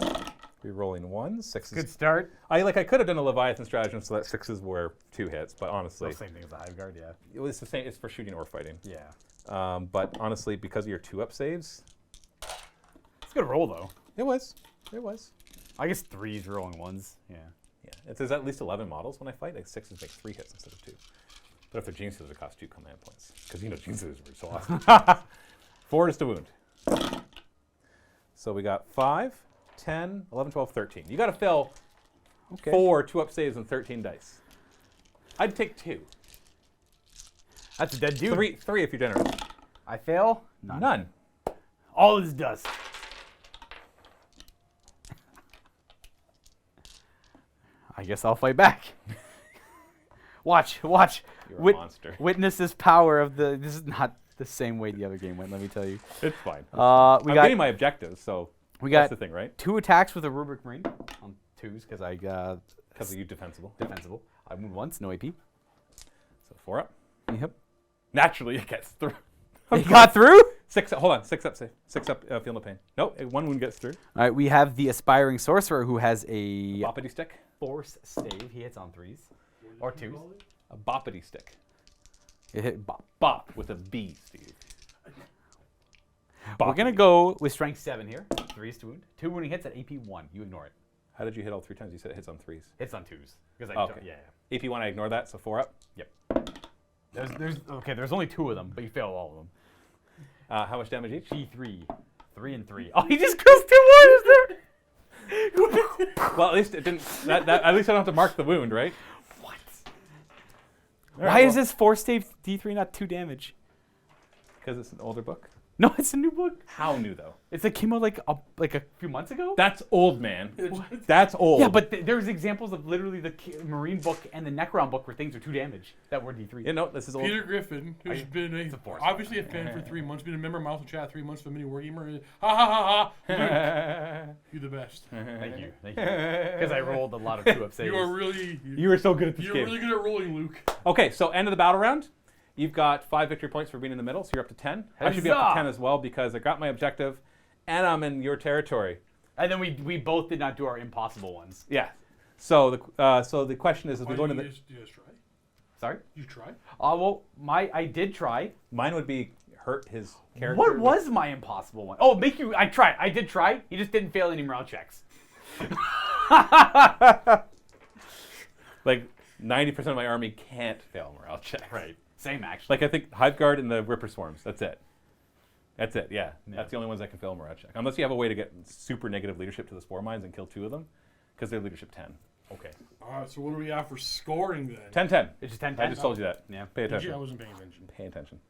Re-rolling 1s. 6s. Good start. I could have done a Leviathan stratagem so that 6s were 2 hits, but honestly, Same thing as the Hive Guard, yeah. it's the same. It's for shooting or fighting. Yeah. But honestly, because of your 2-up saves, It's a good roll, though. it was. I guess 3s rolling 1s. Yeah. Yeah, there's at least 11 models when I fight. Like 6s make 3 hits instead of 2. But if they're geniuses, it costs 2 command points. Because you know geniuses are so awesome. 4 is to wound. So we got 5, 10, 11, 12, 13. You got to fail 4 2-up saves and 13 dice. I'd take 2. That's a dead dude. 3 if you're generous. I fail? None. All is dust. I guess I'll fight back. Watch. You're a monster. Witness this power of the. This is not the same way the other game went. Let me tell you. It's fine. I'm I'm getting my objectives, so we that's got the thing, right? 2 attacks with a Rubric Marine on 2s because I got Because of you defensible. defensible. I moved once, no AP. So 4 up. Yep. Naturally, it gets through. He got through. 6 up. Hold on. 6 up. Save. 6 up. Feel no pain. Nope. 1 wound gets through. All right, we have the Aspiring Sorcerer who has a Boppity stick. Force save. He hits on 3s or 2s. A boppity stick. It hit bop. Bop with a B, Steve. We're going to go with strength 7 here. 3 is to wound. 2 wounding hits at AP 1. You ignore it. How did you hit all 3 times? You said it hits on 3s. Hits on 2s. Because Okay. yeah. AP 1, I ignore that, so 4 up. Yep. There's only 2 of them, but you fail all of them. How much damage each? G3. 3 and 3. Oh, he just kills 2 warriors there! Well, at least it didn't. At least I don't have to mark the wound, right? What? All Why right, is this 4 save D3 not 2 damage? Because it's an older book. No, it's a new book. How new though? It's like came out like a few months ago. That's old, man. That's old. Yeah, but there's examples of literally the Marine book and the Necron book where things are 2 damage that were D3. You know, this is old. Peter Griffin, who's been obviously a fan for 3 months, been a member of Mouse and Chat 3 months for MiniWarGamer. Ha ha ha ha! Luke, you're the best. Thank you. Because I rolled a lot of 2-up saves. You are really. You were so good at this You're game. really good at rolling, Luke. Okay, so end of the battle round. You've got 5 victory points for being in the middle, so you're up to 10. I should be up to Huzzah! 10 as well because I got my objective, and I'm in your territory. And then we both did not do our impossible ones. Yeah. So the question is, we go into the. You just try? Sorry? You try? Well, I did try. Mine would be hurt his character. What was my impossible one? Oh, I tried. I did try. He just didn't fail any morale checks. Like 90% of my army can't fail morale checks. Right. Same, actually. Like I think Hive Guard and the Ripper Swarms. That's it. That's it. Yeah. That's the only ones that can fail a morale check. Unless you have a way to get super negative leadership to the Spore Mines and kill 2 of them, because they're leadership 10. Okay. All right, so what do we have for scoring then? 10-10. It's just 10-10. I just told you that. Yeah. Pay Did you? I attention. wasn't paying attention. Pay attention.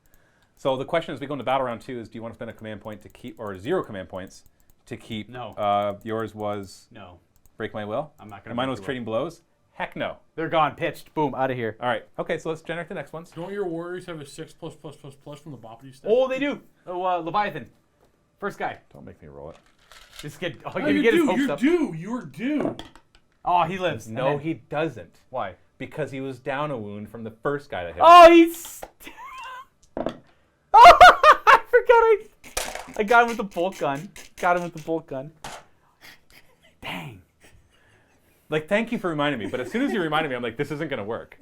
So the question as we go into battle round 2 is, do you want to spend a command point to keep, or 0 command points to keep? No. Yours was No. Break My Will. I'm not going to. And mine was Trading Blows. Heck no. They're gone. Pitched. Boom. Out of here. All right. Okay, so let's generate the next ones. Don't your warriors have a 6++++ from the boppity step? Oh, they do. Oh, Leviathan. First guy. Don't make me roll it. This kid. Oh, No, you you get his do. hopes You're up. due. You're due. Oh, he lives. No, And then- he doesn't. Why? Because he was down a wound from the first guy that hit him. Oh, he's. Oh, I forgot. I got him with the bolt gun. Dang. Like, thank you for reminding me. But as soon as you reminded me, I'm like, this isn't going to work.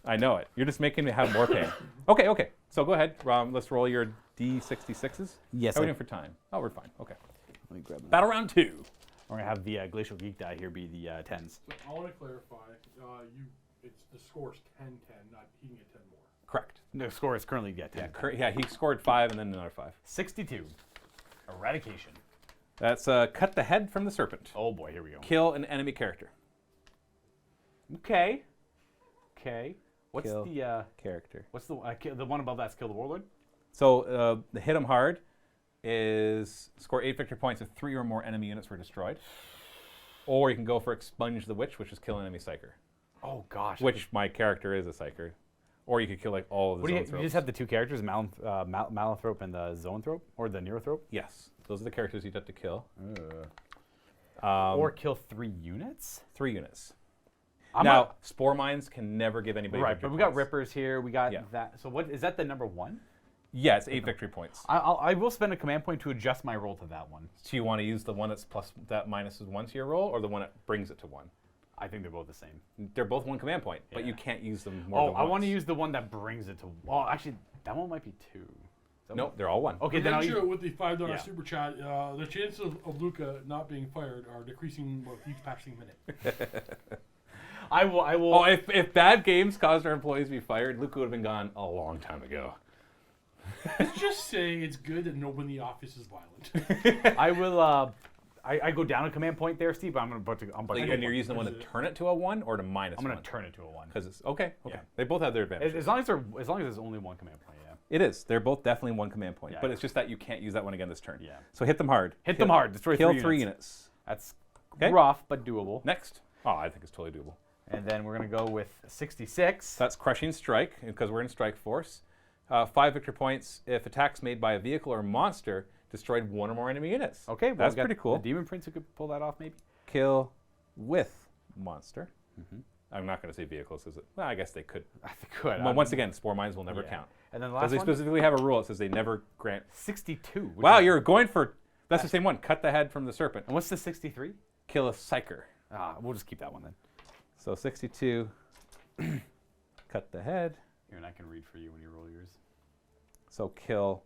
I know it. You're just making me have more pain. Okay. So go ahead. Let's roll your D66s. Yes. How are we doing for time? Oh, we're fine. Okay. Let me grab them. Battle round 2. We're gonna have the Glacial Geek die here be the 10s. So I want to clarify. It's the score's 10-10, not he can get 10 more. Correct. The score is currently 10. Yeah, he scored 5 and then another 5. 62. Eradication. That's cut the head from the serpent. Oh boy, here we go. Kill an enemy character. Okay. What's Kill the character. what's the one above that's kill the warlord? So the hit him hard is score 8 victory points if 3 or more enemy units were destroyed. Or you can go for expunge the witch, which is kill an enemy psyker. Oh gosh. Which my character is a psyker. Or you could kill like all of the What do you zoanthropes. just have the 2 characters, Malanthrope and the Zoanthrope or the Neurothrope? Yes, those are the characters you'd have to kill. Or kill 3 units? 3 units. I'm now, not- Spore Mines can never give anybody right, victory but we got points. Rippers here. We got Yeah. that. So what is that? The number 1? Yeah, it's 8 victory points. I will spend a command point to adjust my roll to that one. So you want to use the one that's plus that minuses 1 to your roll, or the one that brings it to 1? I think they're both the same. They're both 1 command point, but Yeah. you can't use them more than I once. want to use the one that brings it to. Well, actually, that one might be 2. Nope, they're all 1. Okay, then I'll use. with the $5 Yeah. super chat, the chances of Luka not being fired are decreasing with each passing minute. I will. Oh, if bad games caused our employees to be fired, Luka would have been gone a long time ago. Let's just say it's good that nobody in the office is violent. I will. I go down a command point there, Steve. But I'm about to. And you're using the one to turn it to a 1 or to minus I'm 1? going to turn it to a 1. Because it's okay. Yeah. They both have their advantages. As long as there's only 1 command point. Yeah. It is. They're both definitely 1 command point, Yeah. but it's just that you can't use that one again this turn. Yeah. So hit them hard. Hit them hard. Destroy Kill 3 3 units. units. That's Okay. rough but doable. Next. Oh, I think it's totally doable. And then we're going to go with 66. So that's Crushing Strike, because we're in Strike Force. 5 victory points if attacks made by a vehicle or monster destroyed 1 or more enemy units. Okay, well, that's we got pretty cool. The Demon Prince who could pull that off, maybe. Kill with monster. I'm not going to say vehicles, is it? Well, I guess they could. I think could. Well, once again, Spore Mines will never Yeah. count. And then the Because last they one, specifically have a rule that says they never grant. 62. which Wow, is- you're going for. That's the same one. Cut the head from the serpent. And what's the 63? Kill a psyker. We'll just keep that one then. So 62. cut the head. Here, and I can read for you when you roll yours. So kill.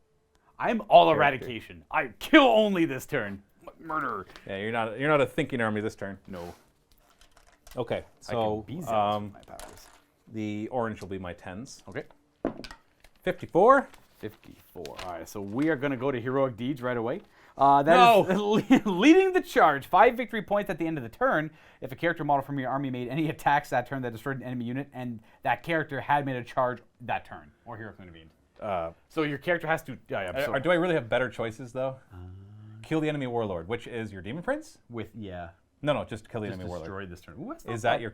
I'm all Character. eradication. I kill only this turn. Murder. Yeah, you're not a thinking army this turn. No. Okay, I so can be zealous with my powers. the orange will be my 10s. Okay. 54. 54. All right, so we are going to go to heroic deeds right away. That is leading the charge. 5 victory points at the end of the turn. If a character model from your army made any attacks that turn that destroyed an enemy unit, and that character had made a charge that turn, or heroic intervened. So your character has to. Do I really have better choices though? Kill the enemy warlord, which is your demon prince. No, just kill the enemy warlord. Destroyed this turn. Ooh, Is that your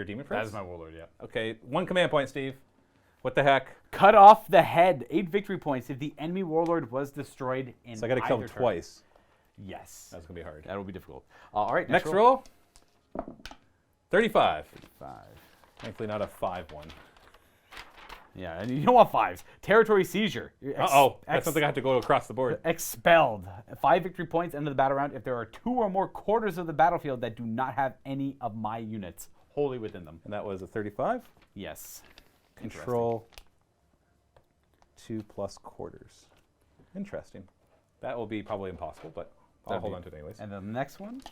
demon prince? That is my warlord. Yeah. Okay, 1 command point, Steve. What the heck? Cut off the head. 8 victory points if the enemy warlord was destroyed in. So I got to kill him either turn. twice. Yes. That's gonna be hard. That'll be difficult. All right. Next roll. 35. 5. Thankfully, not a 5-1. Yeah, and you don't want 5s. Territory seizure. That's something I have to go across the board. Expelled. 5 victory points end of the battle round if there are 2 or more quarters of the battlefield that do not have any of my units wholly within them. And that was a 35. Yes. Control 2 plus quarters. Interesting. That will be probably impossible, but I'll hold on to it anyways. And then the next one.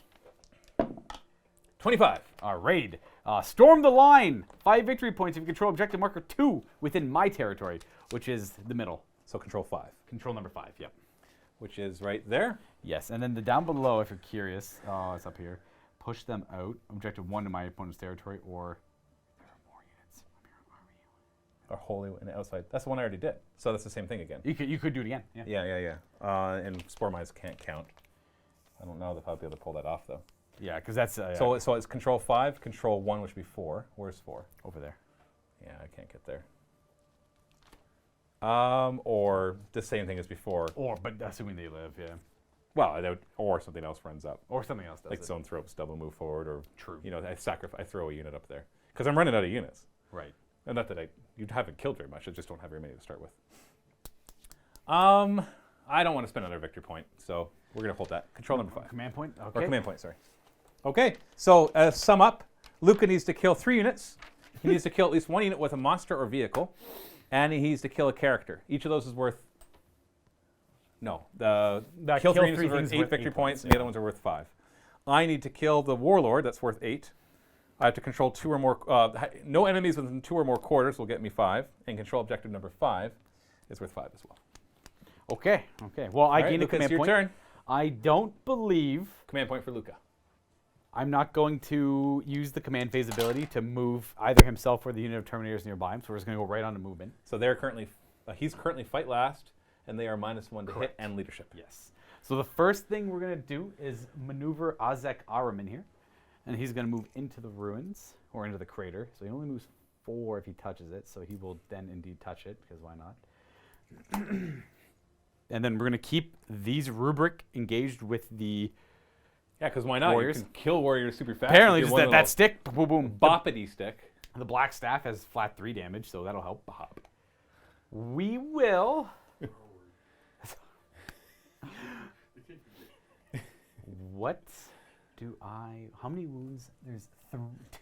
25. Raid. Storm the line. 5 victory points if you control objective marker 2 within my territory, which is the middle. So control 5. Control number 5, yep. Which is right there. Yes, and then the down below, if you're curious, it's up here. Push them out. Objective 1 to my opponent's territory, or there are more units from your army. Or wholly and outside. That's the one I already did. So that's the same thing again. You could do it again. Yeah. Yeah. And spore mines can't count. I don't know if I'll be able to pull that off though. Yeah, because that's So it's control 5, control 1, which would be 4. Where's 4? over there. Yeah, I can't get there. Or the same thing as before. But assuming they live, yeah. Well, or something else runs up. Or something else does Like it. zone throws, double move forward, or True. I throw a unit up there because I'm running out of units. Right. And not that you haven't killed very much. I just don't have very many to start with. I don't want to spend another victory point, so we're gonna hold that. Control number 5. Command point. Or Okay. command point, sorry. Okay, so sum up. Luka needs to kill 3 units. He needs to kill at least 1 unit with a monster or vehicle, and he needs to kill a character. Each of those is worth. No, the kill 3 units is worth 8 victory points, and the other ones are worth 5. I need to kill the warlord. That's worth 8. I have to control 2 or more. No enemies within 2 or more quarters will get me 5, and control objective number 5 is worth 5 as well. Okay. Well, I All right, gain a Luka, it's command your point. turn. I don't believe Command point for Luka. I'm not going to use the command phase ability to move either himself or the unit of Terminators nearby him, so we're just going to go right on to movement. So they're currently, he's currently fight last, and they are -1 to hit and leadership. Yes. So the first thing we're going to do is maneuver Azek Aram in here, and he's going to move into the ruins, or into the crater. So he only moves 4 if he touches it, so he will then indeed touch it, because why not? And then we're going to keep these Rubric engaged with the Yeah, because why not? Warriors. You can kill warriors super fast. apparently with just your one that little stick, boom, boom. boppity stick. The black staff has flat 3 damage, so that'll help. Bop. We will. What do I? How many wounds? There's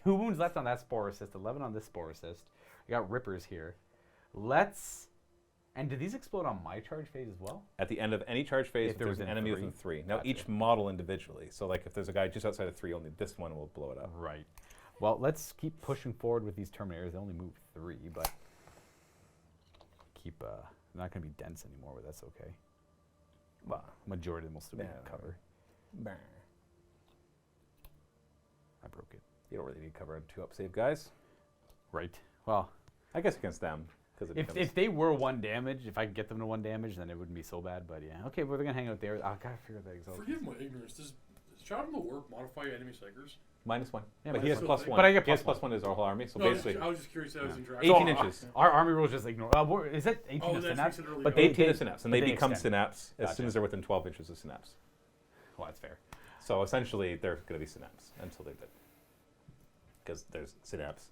2 wounds left on that spore assist. 11 on this spore assist. I got rippers here. Let's. And do these explode on my charge phase as well? At the end of any charge phase, If if they're there's an within enemy 3. within 3. Now, Gotcha. each model individually. So, like, if there's a guy just outside of 3, only this one will blow it up. Right. Well, let's keep pushing forward with these Terminators. They only move 3, but keep. Not going to be dense anymore, but that's okay. Well, Majority of them will still be in Yeah. cover. I broke it. You don't really need cover on 2-up save guys. Right. Well, I guess against them. Because if they were 1 damage, if I could get them to 1 damage, then it wouldn't be so bad. But yeah, okay, well, they're gonna hang out there. I gotta figure that out. Forgive my ignorance. Does Shadow the Warp modify enemy psychers? -1. Yeah, but he has so +1. but I get He has +1. +1 is our whole army. So No, basically, I was just curious how it was interacting. 18 So, inches. Our army rules just ignore. Is that 18 Oh, of that's what you synapse? said earlier. But Okay. 18 of synapse, and but they become extend. synapse as Gotcha. soon as they're within 12 inches of synapse. Well, that's fair. So essentially, they're going to be synapse until they're dead. Because there's synapse.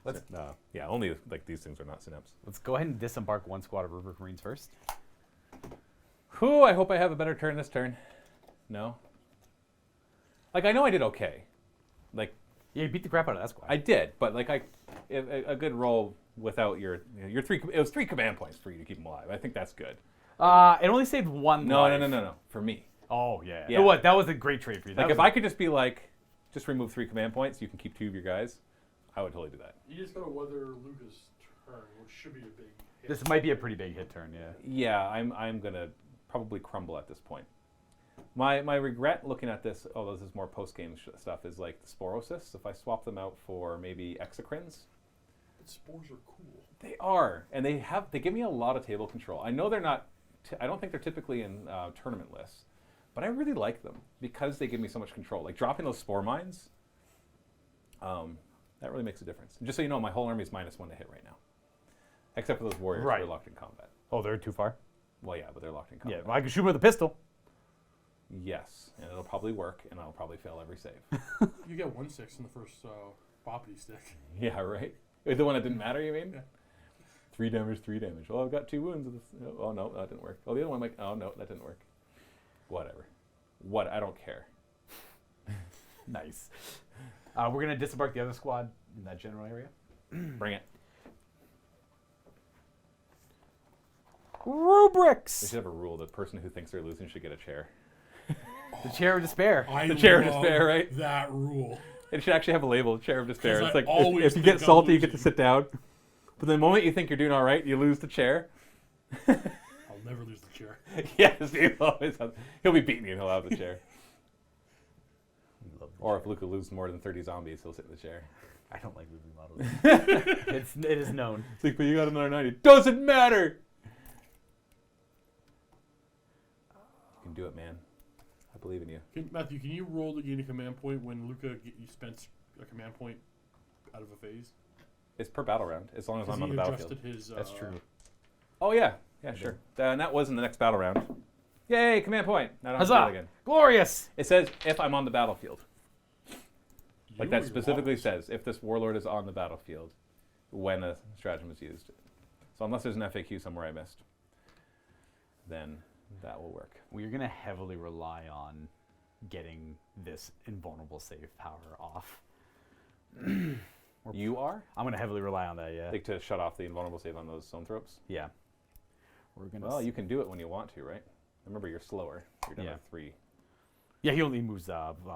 Let's- Yeah, only like these things are not synapse. Let's go ahead and disembark 1 squad of Rubric Marines first. Whew, I hope I have a better turn this turn. No? Like, I know I did okay. Like, Yeah, you beat the crap out of that squad. I did, but like a good roll without your three. It was 3 command points for you to keep them alive. I think that's good. It only saved 1 No, life. no. For me, Oh, yeah. Yeah. What? That was a great trade for you. That like was if I could just be like, just remove 3 command points, you can keep 2 of your guys. I would totally do that. You just gotta weather Luka's turn, which should be a big hit. This might be a pretty big hit turn, yeah. Yeah, I'm gonna probably crumble at this point. My regret looking at this, although this is more post game stuff, is like the Sporocysts. If I swap them out for maybe Exocrines, But spores are cool. they are, and they give me a lot of table control. I know they're not. I don't think they're typically in tournament lists, but I really like them because they give me so much control. Like dropping those spore mines, that really makes a difference. And just so you know, my whole army is -1 to hit right now, except for those warriors who Right. are locked in combat. Oh, they're too far? Well, yeah, but they're locked in Yeah, combat. well, I can shoot with a pistol. Yes, and it'll probably work, and I'll probably fail every save. You get 1/6 in the first boppity stick. Yeah, right? The one that didn't matter, you mean? Yeah. 3 damage, 3 damage. Oh, I've got 2 wounds. Oh, no, that didn't work. Oh, the other one, like, oh, no, that didn't work. Whatever. I don't care. Nice. We're going to disembark the other squad in that general area. Bring it. They Rubrics! should have a rule. The person who thinks they're losing should get a chair. The Chair of Despair. The chair of love despair, right? That rule. It should actually have a label, chair of despair. 'Cause It's I like, always if you get think I'm salty, you get to losing. sit down. But the moment you think you're doing all right, you lose the chair. I'll never lose the chair. Yes, he'll be beating you and he'll have the chair. Or if Luka loses more than 30 zombies, he'll sit in the chair. I don't like losing models. It is known. It's like, but you got another 90. Doesn't matter! You can do it, man. I believe in you. Matthew, can you roll to gain a command point when Luka you spent a command point out of a phase? It's per battle round, as long as I'm He on the battlefield. adjusted his, That's true. Oh, yeah. Yeah, sure. And that was in the next battle round. Yay, command point. Now I don't have to do Huzzah! it again. Glorious! It says if I'm on the battlefield. Like You that or specifically your says if this warlord is on the battlefield when a stratagem is used. So unless there's an FAQ somewhere I missed, then that will work. We're going to heavily rely on getting this invulnerable save power off. You are? I'm going to heavily rely on that, yeah. Like to shut off the invulnerable save on those zoanthropes? Yeah. We're going to Well, you can do it when you want to, right? Remember, you're slower. You're down Yeah. to 3. Yeah, he only moves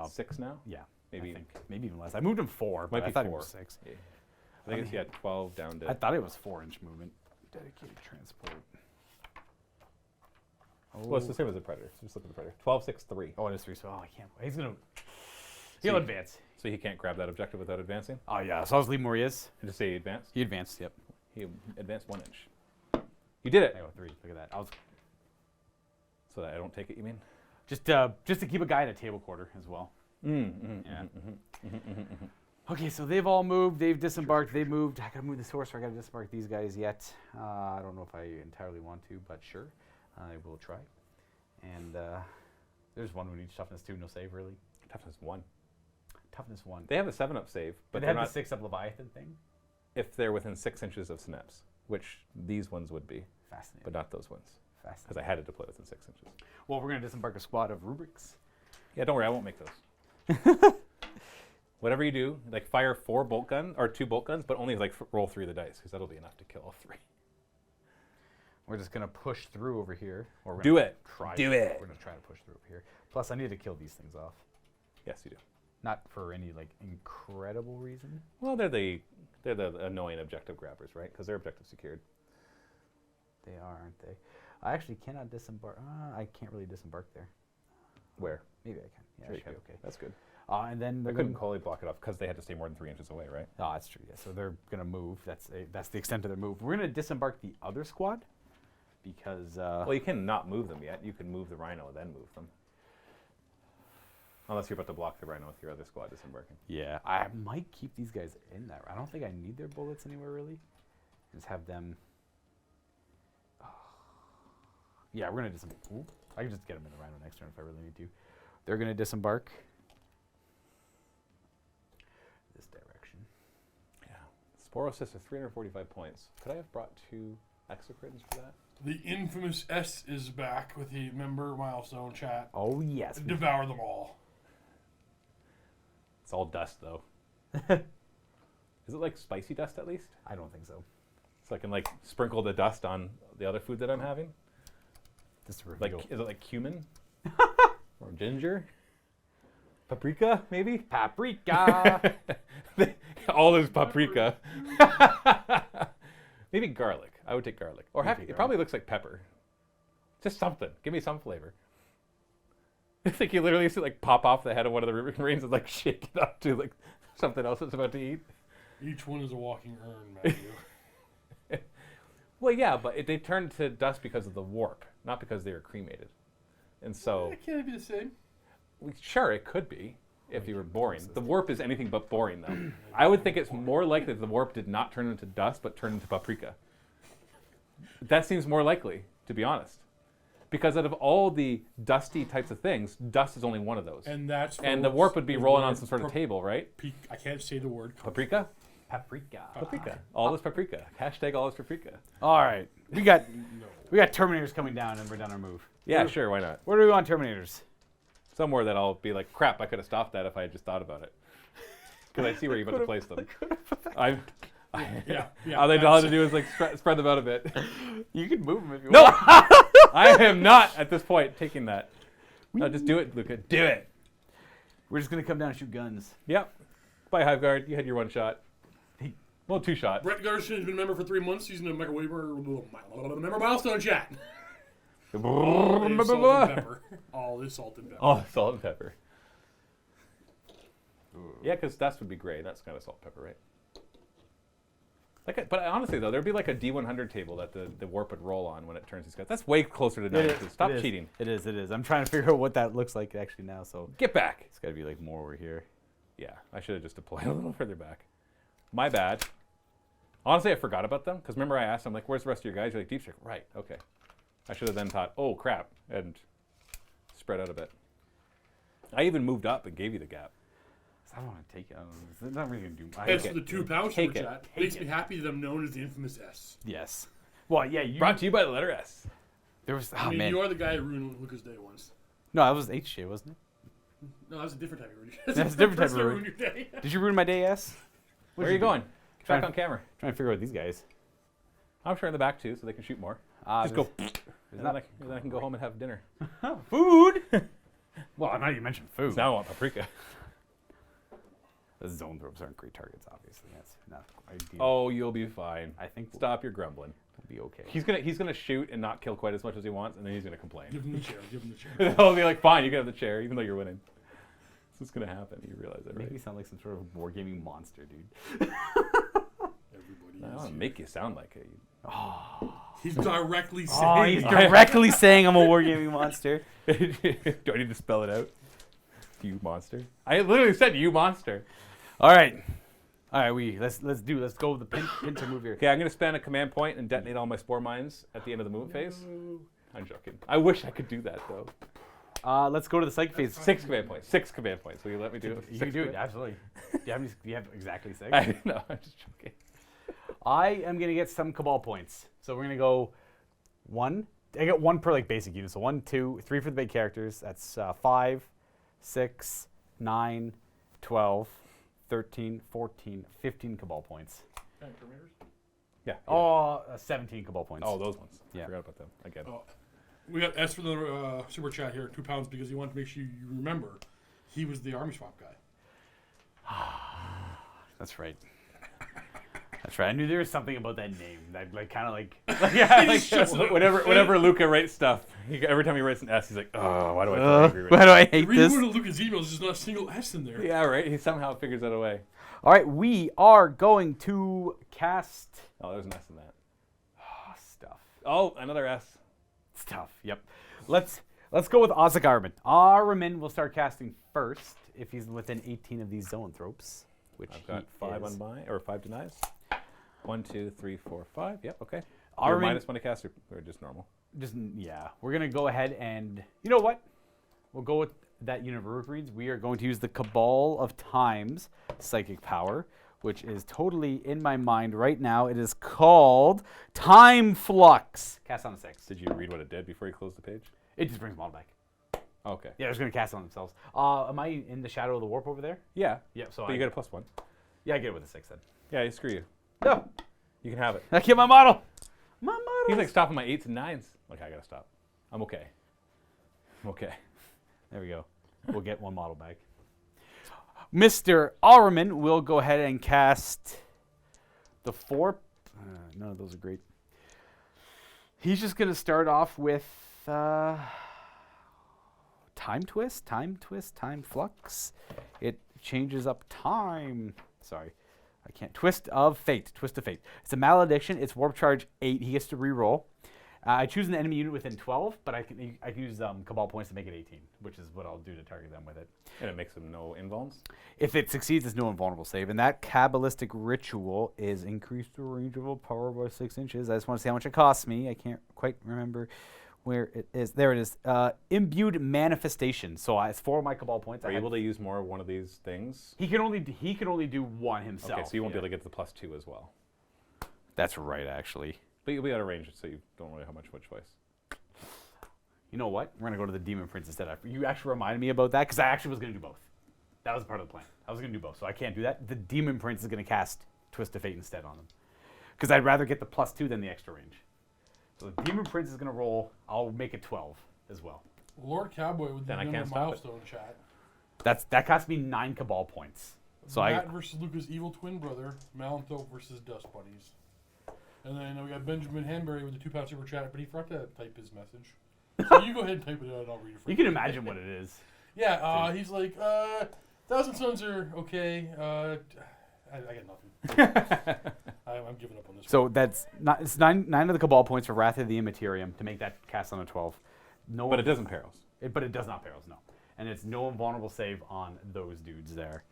6 now? yeah. Maybe. I think. Maybe even less. I moved him 4, but Might I be thought 4. he was 6. Yeah. I think it's, yeah, 12 down to... I thought it was 4-inch movement. Dedicated transport. Oh, Well, it's the same as the Predator. So just look at the Predator. 12, 6, 3. oh, it is 3, so I can't. He's going to... He'll See. advance. So he can't grab that objective without advancing? Oh, yeah. So I was leaving where he is. And just say he advanced? He advanced, yep. He advanced 1 inch. You did it! I go 3. Look at that. I was So that I don't take it, you mean? just to keep a guy in a table quarter as well. Yeah. Okay, so they've all moved. They've disembarked. They moved. I gotta move the sorcerer. I gotta disembark these guys yet. I don't know if I entirely want to, but sure, I will try. And there's one who needs toughness 2, no save really. Toughness 1. Toughness 1. They have a 7-up save, but But they they're have the not 6-up Leviathan thing. if they're within 6 inches of snaps, which these ones would be, Fascinating. but not those ones, because Fascinating. I had to deploy within 6 inches. Well, we're gonna disembark a squad of rubrics. Yeah, don't worry, I won't make those. Whatever you do, like fire 4 bolt guns or 2 bolt guns, but only like roll 3 of the dice, because that'll be enough to kill all 3. We're just gonna push through over here. Or we're Do gonna it. Try Do to. it. We're gonna try to push through over here. Plus, I need to kill these things off. Yes, you do. Not for any like incredible reason. Well, they're the annoying objective grabbers, right? Because they're objective secured. They are, aren't they? I actually cannot disembark. I can't really disembark there. Where? Maybe I can. Yeah, Sure it you should be can. okay. That's good. And then I they're couldn't gonna, wholly block it off because they had to stay more than 3 inches away, right? Oh, that's true. Yeah, so they're gonna move. That's the extent of their move. We're gonna disembark the other squad because Well, you can not move them yet. You can move the rhino and then move them. Unless you're about to block the rhino with your other squad disembarking. yeah, I might keep these guys in there. I don't think I need their bullets anywhere really. Just have them. Yeah, we're gonna disembark. Ooh, I can just get them in the rhino next turn if I really need to. They're gonna disembark this direction. Yeah. Sporocysts are 345 points. Could I have brought 2 exocrines for that? The infamous S is back with the member milestone chat. Oh yes. Devour them all. It's all dust, though. Is it like spicy dust at least? I don't think so. So I can like sprinkle the dust on the other food that I'm having? Just a Like, review. is it like cumin? Or ginger? Paprika, maybe? Paprika. All is paprika. Maybe garlic. I would take garlic. Or it probably looks like pepper. Just something. Give me some flavor. It's like you literally see like pop off the head of one of the Rubric Marines and like shake it up to like something else that's about to eat. Each one is a walking urn, Matthew. Well, yeah, but they turned to dust because of the warp, not because they were cremated. And so, Can't it be the same? sure, it could be if you were boring. The warp is anything but boring, though. I would think it's more likely that the warp did not turn into dust, but turned into paprika. That seems more likely, to be honest. Because out of all the dusty types of things, dust is only one of those. And that's And the warp would be rolling on some sort of table, right? I can't say the word. Paprika? Paprika. Paprika. All is paprika. Hashtag all is paprika. All right. We got Terminators coming down, and we're done our move. Yeah, sure, why not? Where do we want Terminators? Somewhere that I'll be like, crap, I could have stopped that if I had just thought about it. Because I see where you're about to place them. Yeah. All they know how to do is like spread them out a bit. You can move them if you No! want. I am not at this point taking that. No, just do it, Luka. Do it. We're just gonna come down and shoot guns. Yep. Bye, Hive Guard. You had your one shot. Well, two shot. Brett Garson has been a member for 3 months. He's in a microwave member milestone chat. All is salt and pepper. All is salt and pepper. Oh, salt and pepper. Yeah, because dust would be gray. That's kind of salt and pepper, right? But honestly, though, there'd be like a D100 table that the warp would roll on when it turns these guys. That's way closer to 90. Stop cheating. It is. I'm trying to figure out what that looks like actually now. So Get back. it's got to be like more over here. Yeah, I should have just deployed a little further back. My bad. Honestly, I forgot about them. Because remember I asked them, like, where's the rest of your guys? You're like, deep strike. Right, okay. I should have then thought, oh, crap, and spread out a bit. I even moved up and gave you the gap. I don't want to take it. It's not really going to do much. Thanks for the £2 Take super it. chat. Makes me happy that I'm known as the infamous S. Yes. Well, yeah. You, Brought to you by the letter S. there was. Oh, I mean, man. you are the guy who ruined Luca's day once. No, that was HJ, wasn't it? No, that was a different type of ruin. That's a different type of First I ruin. ruined your day. Did you ruin my day, S? Where are you going? Get Trying back on camera. Trying to figure out these guys. I'm sure in the back, too, so they can shoot more. Just go. And then I can go home and have dinner. Food. Well, I'm not even mentioning food. Now I want paprika. The zone throws aren't great targets, obviously. That's not ideal. Oh, you'll be fine. I think Stop your grumbling. we'll be okay. He's gonna shoot and not kill quite as much as he wants, and then he's gonna complain. Give him the chair. Give him the chair. He'll be like, fine, you can have the chair, even though you're winning. This is gonna happen. You realize that, Make right? me sound like some sort of wargaming monster, dude. Everybody I is want to here. make you sound like it. He's directly saying. Oh, he's directly saying I'm a wargaming monster. Do I need to spell it out? You monster. I literally said you monster. All right, let's go with the pincer move here. Okay, I'm gonna spend a command point and detonate all my spore mines at the end of the movement phase. I'm joking. I wish I could do that though. Let's go to the psychic phase. 6 command points. 6 command points. Will you let me do it? You can do it, absolutely. Do you have exactly 6? No, I'm just joking. I am gonna get some cabal points. So we're gonna go 1. I get 1 per like basic unit. So 1, 2, 3 for the big characters. That's 5, 6, 9, 12, 13, 14, 15 cabal points. Yeah. Oh, 17 cabal points. Oh, those ones. Yeah. I forgot about them again. Oh, we got S for the super chat here, £2 because he wanted to make sure you remember he was the army swap guy. That's right. That's right. I knew there was something about that name that like kind of like yeah, like Whenever Luka writes stuff, every time he writes an S, he's like, oh, why do I feel angry right why do I hate Read this? one of Luca's emails, there's not a single S in there. now? Yeah, right. He somehow figures out a way. All right, we are going to cast Oh, there's an S in that. stuff. Oh, another S. Stuff. Yep. Let's go with Ozzy Armin. Armin will start casting first if he's within 18 of these zoanthropes, which I've got he 5 is. on my, or 5 denies. 1, 2, 3, 4, 5. Yep, okay. Armin- You're minus 1 to cast or just normal? Just yeah, we're gonna go ahead and you know what? We'll go with that unit of Rubric Marines. We are going to use the Cabal of Times psychic power, which is totally in my mind right now. It is called Time Flux. Cast on a 6. Did you read what it did before you closed the page? It just brings them all back. Okay. Yeah, I was gonna cast on themselves. Am I in the shadow of the warp over there? Yeah. Yep. So But you get a +1. Yeah, I get it with a 6 then. Yeah, screw you. No. You can have it. I keep my model. My model. He's like stopping my 8s and 9s. Like, I gotta stop. I'm okay. I'm okay. There we go. We'll get one model back. Mr. Alderman will go ahead and cast the 4. None of those are great. He's just going to start off with Time Twist, Time Flux. It changes up time. Sorry. I can't. Twist of Fate. It's a malediction. It's Warp Charge 8. He gets to reroll. I choose an enemy unit within 12, but I can use Cabal points to make it 18, which is what I'll do to target them with it. And it makes them no invulns? If it succeeds, it's no invulnerable save. And that Kabbalistic ritual is increase the range of a power by 6 inches. I just want to see how much it costs me. I can't quite remember where it is. There it is. Imbued Manifestation. So it's 4 of my Cabal points. Are you able to use more of one of these things? He can only do one himself. Okay, so you won't be able to get the +2 as well. That's right, actually. But you'll be able to range it, so you don't really have much choice. You know what? We're going to go to the Demon Prince instead. You actually reminded me about that, because I actually was going to do both. That was part of the plan. I was going to do both, so I can't do that. The Demon Prince is going to cast Twist of Fate instead on them. Because I'd rather get the +2 than the extra range. So the Demon Prince is going to roll. I'll make it 12 as well. Lord Cowboy with the Then I number can't stop it. milestone chat. That costs me 9 Cabal points. So Matt versus Luka's evil twin brother, Malanthrope versus Dust Bunnies. And then we got Benjamin Hanbury with the £2 super chat, but he forgot to type his message. So you go ahead and type it out and I'll read it for you. You can imagine what it is. Yeah, he's like, Thousand Sons are okay. I got nothing. I'm giving up on this. So that's not. It's nine of the Cabal points for Wrath of the Immaterium to make that cast on a 12. No, But it doesn't perils. But it does not perils, no. And it's no invulnerable save on those dudes there.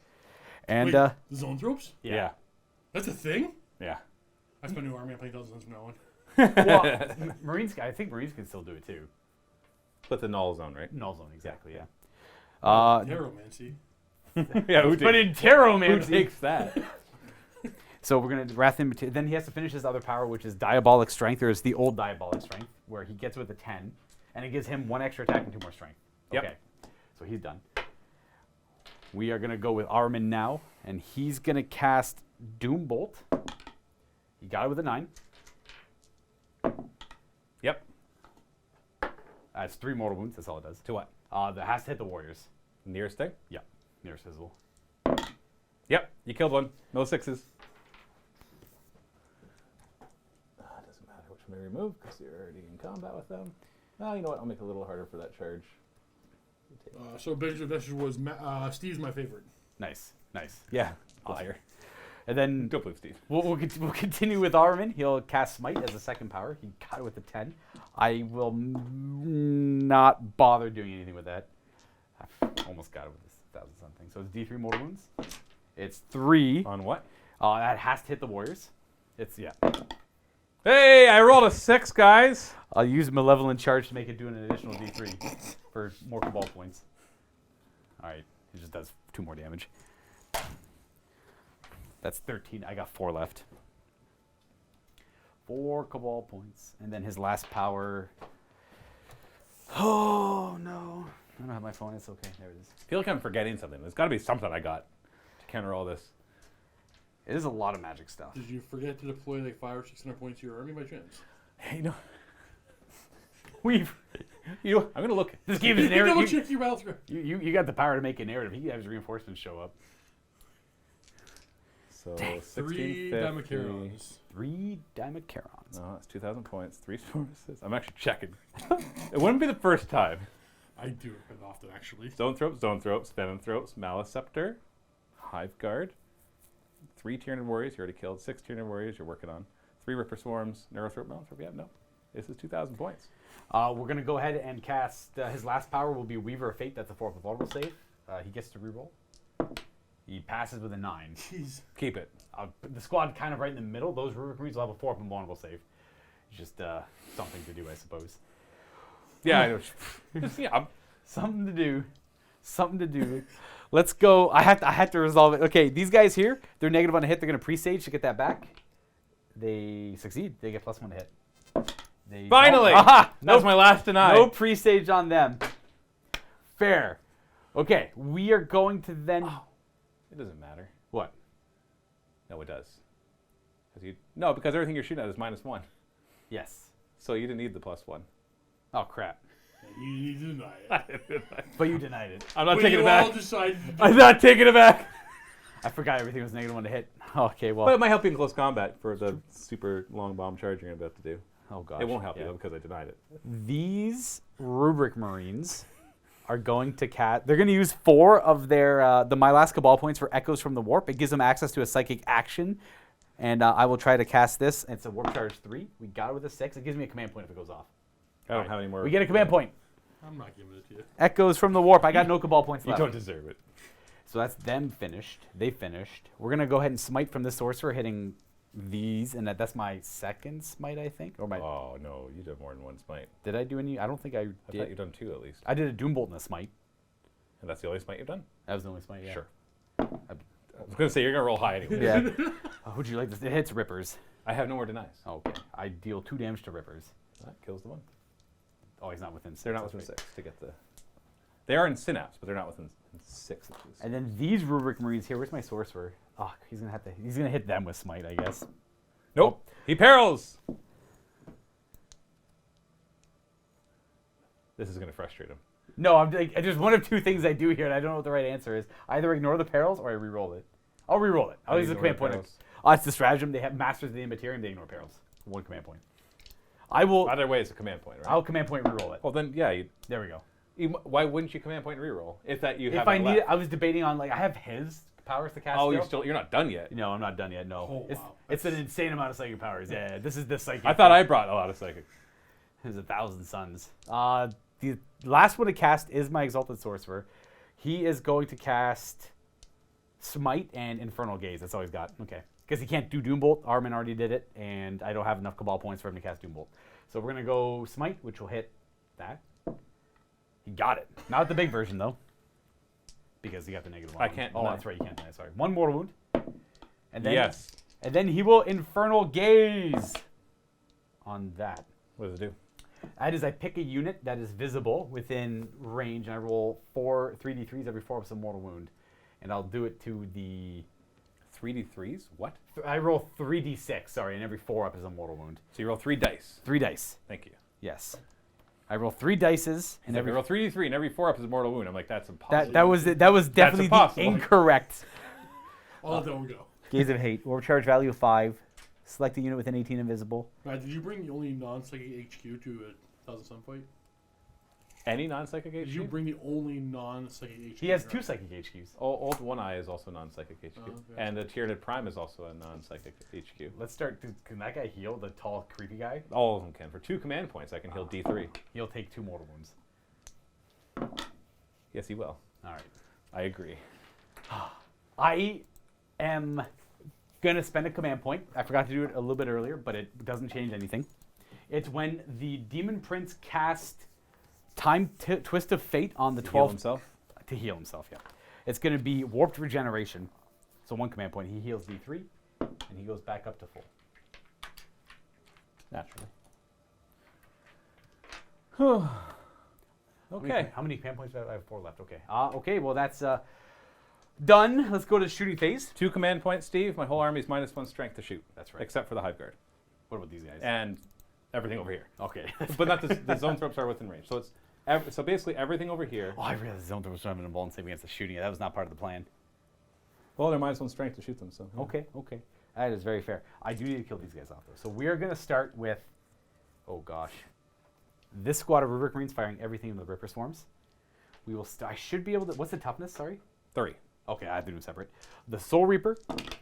And Wait, the Zoanthropes? Yeah. That's a thing? Yeah. That's my new army. I'm playing Thousand Sons from now on. well, Marines. I think Marines can still do it too. But the null zone, right? Null zone, exactly. Yeah. Neuromancy. Yeah, But in Tarot-Mancy. who takes that? So we're gonna Wrath Immaterium. Then he has to finish his other power, which is Diabolic Strength. There's the old Diabolic Strength, where he gets with a 10, and it gives him 1 extra attack and 2 more strength. Yep. Okay. So he's done. We are gonna go with Armin now, and he's gonna cast Doombolt. He got it with a 9. Yep. It's 3 mortal wounds. That's all it does. To what? That has to hit the warriors. Nearest thing? Yeah. Nearest visible. Yep. You killed one. No 6s. Doesn't matter which one they remove because you're already in combat with them. You know what? I'll make it a little harder for that charge. So Benjamin's message was, Steve's my favorite. Nice. Yeah. Awesome. Liar. And then Don't believe Steve. we'll continue with Armin. He'll cast Smite as a second power. He got it with a 10. I will not bother doing anything with that. I almost got it with this 1,000 something. So it's D3 mortal wounds. It's 3. On what? That has to hit the warriors. Yeah. Hey, I rolled a 6, guys. I'll use Malevolent Charge to make it do an additional D3 for more Cabal points. All right. It just does 2 more damage. That's 13. I got 4 left. 4 Cabal points. And then his last power. Oh, no. I don't have my phone. It's okay. There it is. I feel like I'm forgetting something. There's got to be something I got to counter all this. It is a lot of magic stuff. Did you forget to deploy like 500 or 600 points to your army by chance? Hey, no. I'm going to look. This game is Double narrative. check your battle script. You got the power to make a narrative. He has reinforcements show up. So 3 1650. Damacarons. 3 Dimacarons. No, it's 2,000 points. 3 sources. I'm actually checking. It wouldn't be the first time. I do it quite often, actually. Zoanthropes, Venomthropes, Maliceptor, Hive Guard, 3 Tyranid Warriors, you already killed, 6 Tyranid Warriors you're working on, 3 Ripper Swarms, Neurothrope, Malanthrope, yeah, no. This is 2,000 points. We're going to go ahead and cast, his last power will be Weaver of Fate. That's a 4th vulnerable save. He gets to reroll. He passes with a 9. Jeez. Keep it. The squad kind of right in the middle. Those Rubric Marines will have a 4 vulnerable save. It's just something to do, I suppose. Yeah, I know. Yeah, Something to do. Let's go. I had to resolve it. Okay, these guys here, they're negative on a hit. They're going to presage to get that back. They succeed. They get +1 to hit. They finally! Aha! That was my last deny. No presage on them. Fair. Okay, we are going to then... It doesn't matter. What? No, it does. No, because everything you're shooting at is -1. Yes. So you didn't need the +1. Oh, crap. You deny it. But you denied it. I'm not But taking it you all back. decided to do I'm not taking it back. I forgot everything was -1 to hit. Okay, well. But it might help you in close combat for the super long bomb charge you're about to do. Oh, gosh. It won't help yeah. you though because I denied it. These Rubric Marines are going to cast. They're going to use 4 of their My Last Cabal points for Echoes from the Warp. It gives them access to a psychic action. And I will try to cast this. It's a Warp Charge 3. We got it with a 6. It gives me a command point if it goes off. I don't have any more. We get a command point. I'm not giving it to you. Echoes from the Warp. I got no Cabal points You left. don't deserve it. So that's them finished. They finished. We're going to go ahead and smite from the Sorcerer, hitting these. And that's my second smite, I think. Or my. Oh, no. You did more than one smite. Did I do any? I don't think I I thought did. you'd done 2 at least. I did a Doombolt and a smite. And that's the only smite you've done? That was the only smite, yeah. Sure. I was going to say, you're going to roll high anyway. Yeah. Would you like this? It hits Rippers. I have no more denies. Okay. I deal 2 damage to Rippers. That kills the one. Oh, he's not within 6. They're not that's within right. 6 to get the... They are in Synapse, but they're not within 6 of these. And then these Rubric Marines here. Where's my Sorcerer? Oh, he's gonna hit them with smite, I guess. Nope. He perils! This is going to frustrate him. No, I'm like, there's one of 2 things I do here, and I don't know what the right answer is. I either ignore the perils or I re-roll it. I'll re-roll it. I'll use the command point. Oh, it's the stratagem. They have Masters of the Immaterium. They ignore perils. 1 command point. I will. Either way, it's a command point, right? I'll command point re-roll it. Well, then, yeah. There we go. Why wouldn't you command point and reroll? If If I need it, I was debating on like I have his powers to cast. Oh, you're not done yet. No, I'm not done yet. No, Oh, it's, wow. it's an insane amount of psychic powers. Yeah, this is the psychic. I thought I brought a lot of psychic. There's 1,000 Sons. The last one to cast is my Exalted Sorcerer. He is going to cast Smite and Infernal Gaze. That's all he's got. Okay. Because he can't do Doombolt. Armin already did it, and I don't have enough Cabal points for him to cast Doombolt. So we're going to go Smite, which will hit that. He got it. Not the big version, though. Because he got the -1. I can't Oh, deny. that's right. You can't deny. Sorry. 1 mortal wound. And then, Yes. And then he will Infernal Gaze on that. What does it do? That is, I pick a unit that is visible within range, and I roll 4 3d3s every 4 with some mortal wound. And I'll do it to the... 3d3s? What? I roll 3d6, sorry, and every 4 up is a mortal wound. So you roll 3 dice. 3 dice. Thank you. Yes. I roll 3 dices, and And every... you roll 3d3 and every 4 up is a mortal wound. I'm like, that's impossible. That was definitely the impossible. incorrect. I'll let that one go. Gaze of Hate. Overcharge value of 5. Select a unit within 18 invisible. Matt, did you bring the only non-psychic HQ to a 1,000 Sun fight? Any non-psychic HQ? Did you bring the only non-psychic HQ? He has 2 psychic HQs. Old One Eye is also non-psychic HQ. Oh, okay. And the Tyranid Prime is also a non-psychic HQ. Let's start. Can that guy heal, the tall, creepy guy? All of them can. For 2 command points, I can heal D3. He'll take 2 mortal wounds. Yes, he will. All right. I agree. I am going to spend a command point. I forgot to do it a little bit earlier, but it doesn't change anything. It's when the Demon Prince cast Twist of Fate on the 12th. Heal himself? To heal himself, yeah. It's going to be Warped Regeneration. So 1 command point. He heals D3, and he goes back up to full. Naturally. Okay. Okay. How many command points do I have? I have 4 left. Okay. Okay, well, that's done. Let's go to the shooting phase. 2 command points, Steve. My whole army is -1 strength to shoot. That's right. Except for the Hive Guard. What about these guys? And everything over here. Okay. But not the zone throps are within range. So it's so basically everything over here. Oh, I realized Zone was having a ball and save against the shooting. That was not part of the plan. Well, they're -1 strength to shoot them. So Okay, okay. That is very fair. I do need to kill these guys off, though. So we are going to start with, oh gosh, this squad of Rubric Marines firing everything in the Ripper Swarms. We will. I should be able to. What's the toughness? Sorry. 3. Okay, I have to do them separate. The Soul Reaper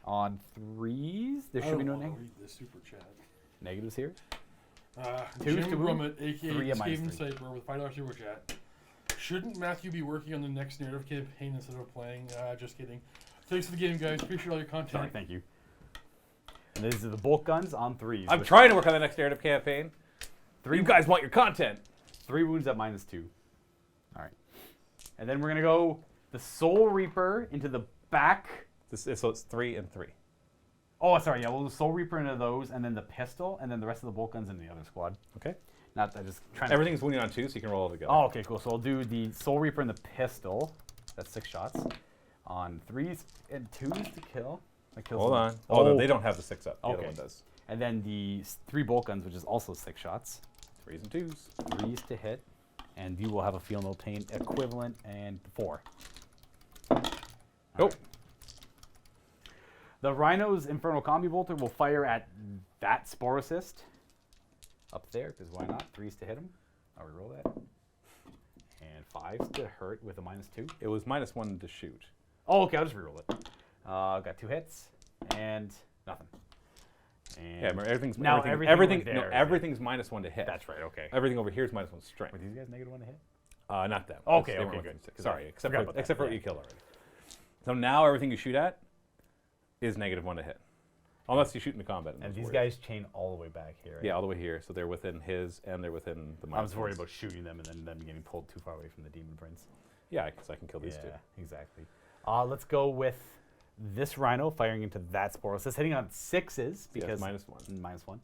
on 3s. There should be no read the super chat. negatives here. Jim to wound, Brummett, aka 3 at Skaven -3. Cypher, with $5 super chat. Shouldn't Matthew be working on the next narrative campaign instead of playing? Just kidding. Thanks for the game, guys. Appreciate all your content. Sorry, thank you. And these are the bolt guns on 3s. I'm with trying to work on the next narrative campaign. You guys want your content. 3 wounds at -2. All right. And then we're going to go the Soul Reaper into the back. So it's 3 and 3. Oh, sorry. Yeah, we'll do Soul Reaper into those, and then the pistol, and then the rest of the bolt guns in the other squad. Okay. Not that just trying Everything's wounded on 2, so you can roll all together. Oh, okay, cool. So I'll do the Soul Reaper and the pistol. That's 6 shots. On 3s and 2s to kill. That kills Hold them. on. Oh, no, they don't have the 6 up. The other Okay. one does. And then the 3 bolt guns, which is also 6 shots. 3s and 2s. 3s to hit. And you will have a feel no pain equivalent and 4. Nope. The Rhino's Infernal Combi Bolter will fire at that Spore Assist up there, because why not? 3s to hit him. I'll reroll that. And 5s to hurt with a -2. It was -1 to shoot. Oh, okay, I'll just reroll it. Got 2 hits and nothing. And Yeah, remember, everything's now everything. over No, there, everything's -1 to hit. That's right. Okay. Everything over here is -1 strength. Were these guys -1 to hit? Not them. Okay, They were okay, on good. 6. Sorry, except Forgot for about except that, for what yeah. you killed already. So now everything you shoot at is -1 to hit, unless you shoot into combat. And these guys chain all the way back here. Right? Yeah, all the way here. So they're within his, and they're within the. I was worried -1s. about shooting them and then them getting pulled too far away from the Demon Prince. Yeah, because I can kill these two. Yeah, exactly. Let's go with this Rhino firing into that Spore Assist, hitting on 6s because -1. -1.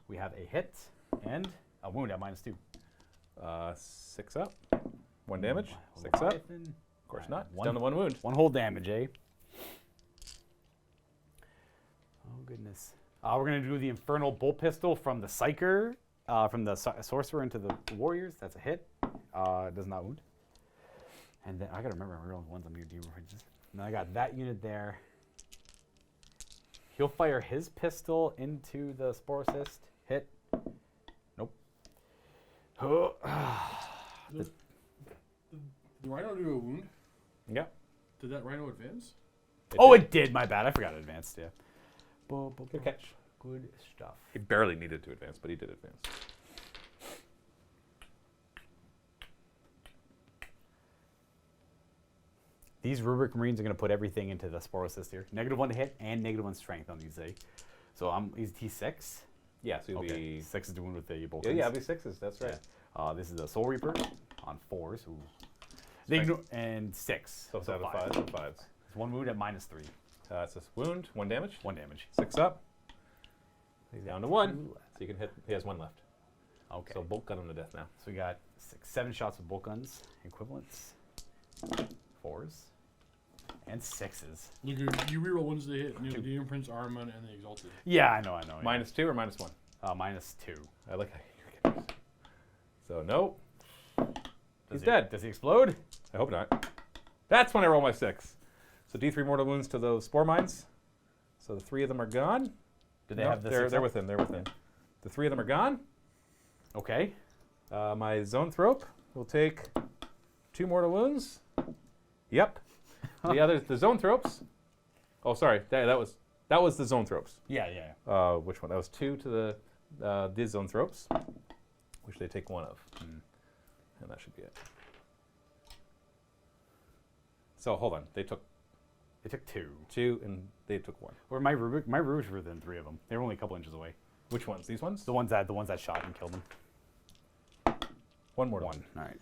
We have a hit and a wound at -2. 6 up, 1 damage. 6 up. Of course not. It's down to 1 wound. 1 whole damage, eh? Oh goodness. We're gonna do the Infernal Bolt Pistol from the Psyker, from the Sorcerer into the Warriors. That's a hit. Does not wound. And then I gotta remember I'm rolling ones on your Demon Princes. And I got that unit there. He'll fire his pistol into the Spore Assist. Hit. Nope. Did the Rhino do a wound? Yeah. Did that Rhino advance? It did. My bad. I forgot it advanced. Yeah. Good catch. Good stuff. He barely needed to advance, but he did advance. These Rubric Marines are going to put everything into the Spore Assist here. -1 to hit and -1 strength on these, eh? So he's T6. Yeah, so he'll be. 6 is doing with the bolt. Yeah, it'll be 6s. That's right. Yeah. This is the Soul Reaper on 4s. Ooh. And 6. So it's out of 5s and 5s. It's 1 wound at -3. It's a wound, 1 damage. 1 damage. 6 up. He's down to 1. So you can hit. He has 1 left. Okay. So bolt gun him to death now. So we got 7 shots with bolt guns, equivalents, 4s, and 6s. Luka, you reroll ones to hit. You know, the Demon Prince, Armand, and the Exalted. Yeah, I know. Yeah. -2 or -1? -2. I like how you're getting. So nope. He's He- dead. Does he explode? I hope not. That's when I roll my 6. So D3 mortal wounds to those spore mines. So the 3 of them are gone. Do they No, have the they're 6 they're up? within. They're within. The 3 of them are gone. Okay. My zone thrope will take 2 mortal wounds. Yep. The zone thropes. Oh, sorry. That was the zone thropes. Yeah. Which one? That was 2 to the zone thropes, which they take 1 of, and that should be it. So hold on. They took They took 2. 2 and they took 1. Or my Rubrics were within 3 of them. They were only a couple inches away. Which ones? These ones? The ones that shot and killed them. 1 mortal. 1. All right.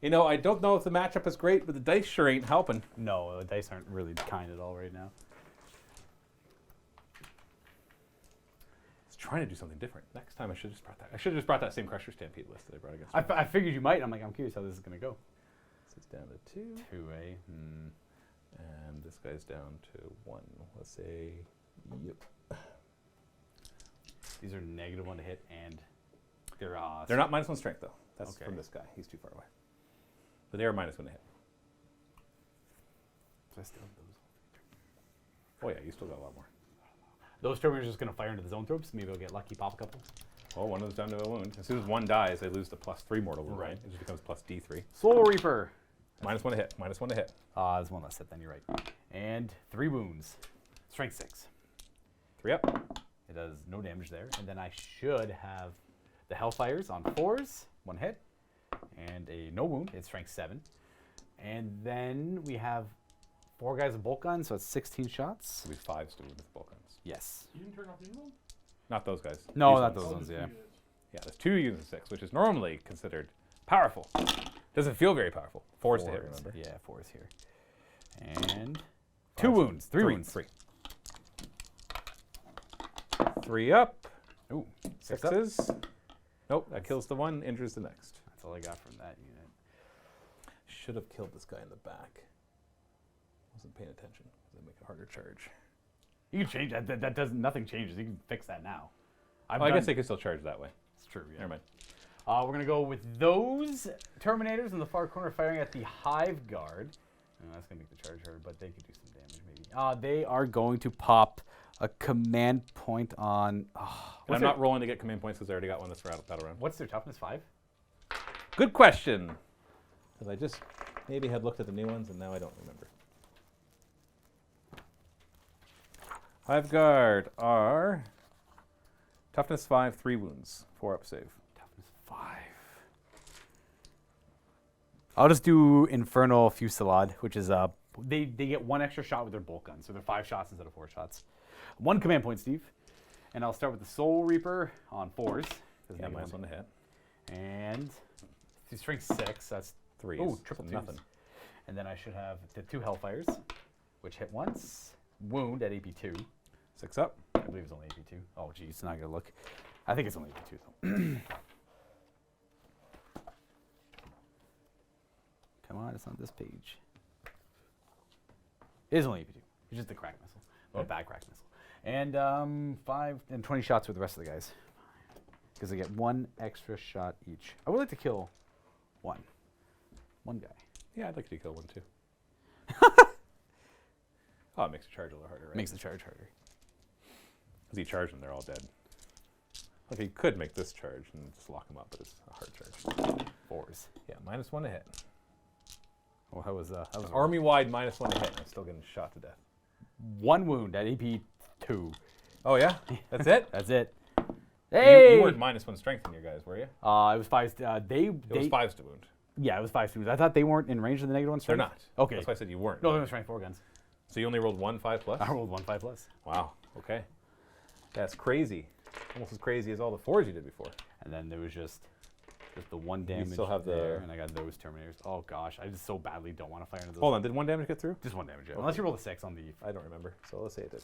You know, I don't know if the matchup is great, but the dice sure ain't helping. No, the dice aren't really kind at all right now. I was trying to do something different. Next time I should have just brought that. I should have just brought that same Crusher Stampede list that I brought against. I figured you might. I'm curious how this is gonna go. So it's down to 2. 2, And this guy's down to 1. Let's say, yep. These are -1 to hit, and they're They're not -1 strength though. That's Okay. from this guy. He's too far away. But they are -1 to hit. So I still have those. Oh yeah, you still got a lot more. Those Terminators are just gonna fire into the zone tropes. Maybe I'll get lucky, pop a couple. Well, one of them's down to a wound. As soon as 1 dies, they lose the +3 mortal wound. Right. It just becomes plus D3. Soul Reaper. -1 to hit. -1 to hit. There's one less hit. Then you're right. And 3 wounds. Strength 6. 3 up. It does no damage there. And then I should have the Hellfires on 4s, 1 hit, and a no wound. It's strength 7. And then we have 4 guys with bolt guns, so it's 16 shots. It'll be 5s to wound with bolt guns. Yes. You didn't turn off the one? Not those guys. No, These not ones. those ones. Yeah. Yeah, there's 2 units of 6, which is normally considered powerful. Doesn't feel very powerful. 4s to hit, remember? Yeah, 4s here. And 2 wounds. 3 wounds. 3. 3 up. Ooh, 6 up. 6s. Nope, that kills the 1, injures the next. That's all I got from that unit. Should have killed this guy in the back. Wasn't paying attention. They make it harder to charge. You can change that. That doesn't. Nothing changes. You can fix that now. I guess they could still charge that way. It's true. Yeah. Never mind. We're gonna go with those Terminators in the far corner firing at the Hive Guard. That's gonna make the charge harder, but they could do some damage maybe. They are going to pop a command point on. I'm not rolling to get command points because I already got one this battle round. What's their toughness 5? Good question. Because I just maybe had looked at the new ones and now I don't remember. Hive Guard are toughness 5, 3 wounds, 4 up save. Toughness 5. I'll just do Infernal Fusillade, which is they get 1 extra shot with their bolt gun, so they're 5 shots instead of 4 shots. 1 command point, Steve. And I'll start with the Soul Reaper on 4s. Yeah, minus 1 to hit. And strength 6, that's 3. Oh, triple twos. Nothing. And then I should have the 2 Hellfires, which hit once. Wound at AP 2. 6 up. I believe it's only AP 2. Oh, geez, it's not gonna look. I think it's only AP 2 though. Come on, it's on this page. It is only AP 2. It's just the crack missile. Or bad crack missile. And 5 and 20 shots with the rest of the guys. Because they get 1 extra shot each. I would like to kill one guy. Yeah, I'd like to kill 1 too. Oh, it makes the charge a little harder, right? Makes the charge harder. Because you charge them, they're all dead. Like, you could make this charge and just lock them up, but it's a hard charge. 4s. Yeah, minus 1 to hit. Well, how was Army-wide minus 1 to hit, and I'm still getting shot to death. 1 wound at AP 2. Oh, yeah? That's it? That's it. Hey! You weren't minus 1 strength in your guys, were you? It was 5. It was 5s to wound. Yeah, it was 5 students. I thought they weren't in range of the -1 strength. They're not. Okay. That's why I said you weren't. No, they're strength 4 guns. So you only rolled 1 5 plus? I rolled 1 5 plus. Wow. Okay. That's crazy. Almost as crazy as all the 4s you did before. And then there was just the 1 damage still have there, the- and I got those Terminators. Oh gosh, I just so badly don't want to fire into those. Hold on. Did 1 damage get through? Just 1 damage. Yeah. Okay. Unless you roll a 6 on the. I don't remember. So let's say it did.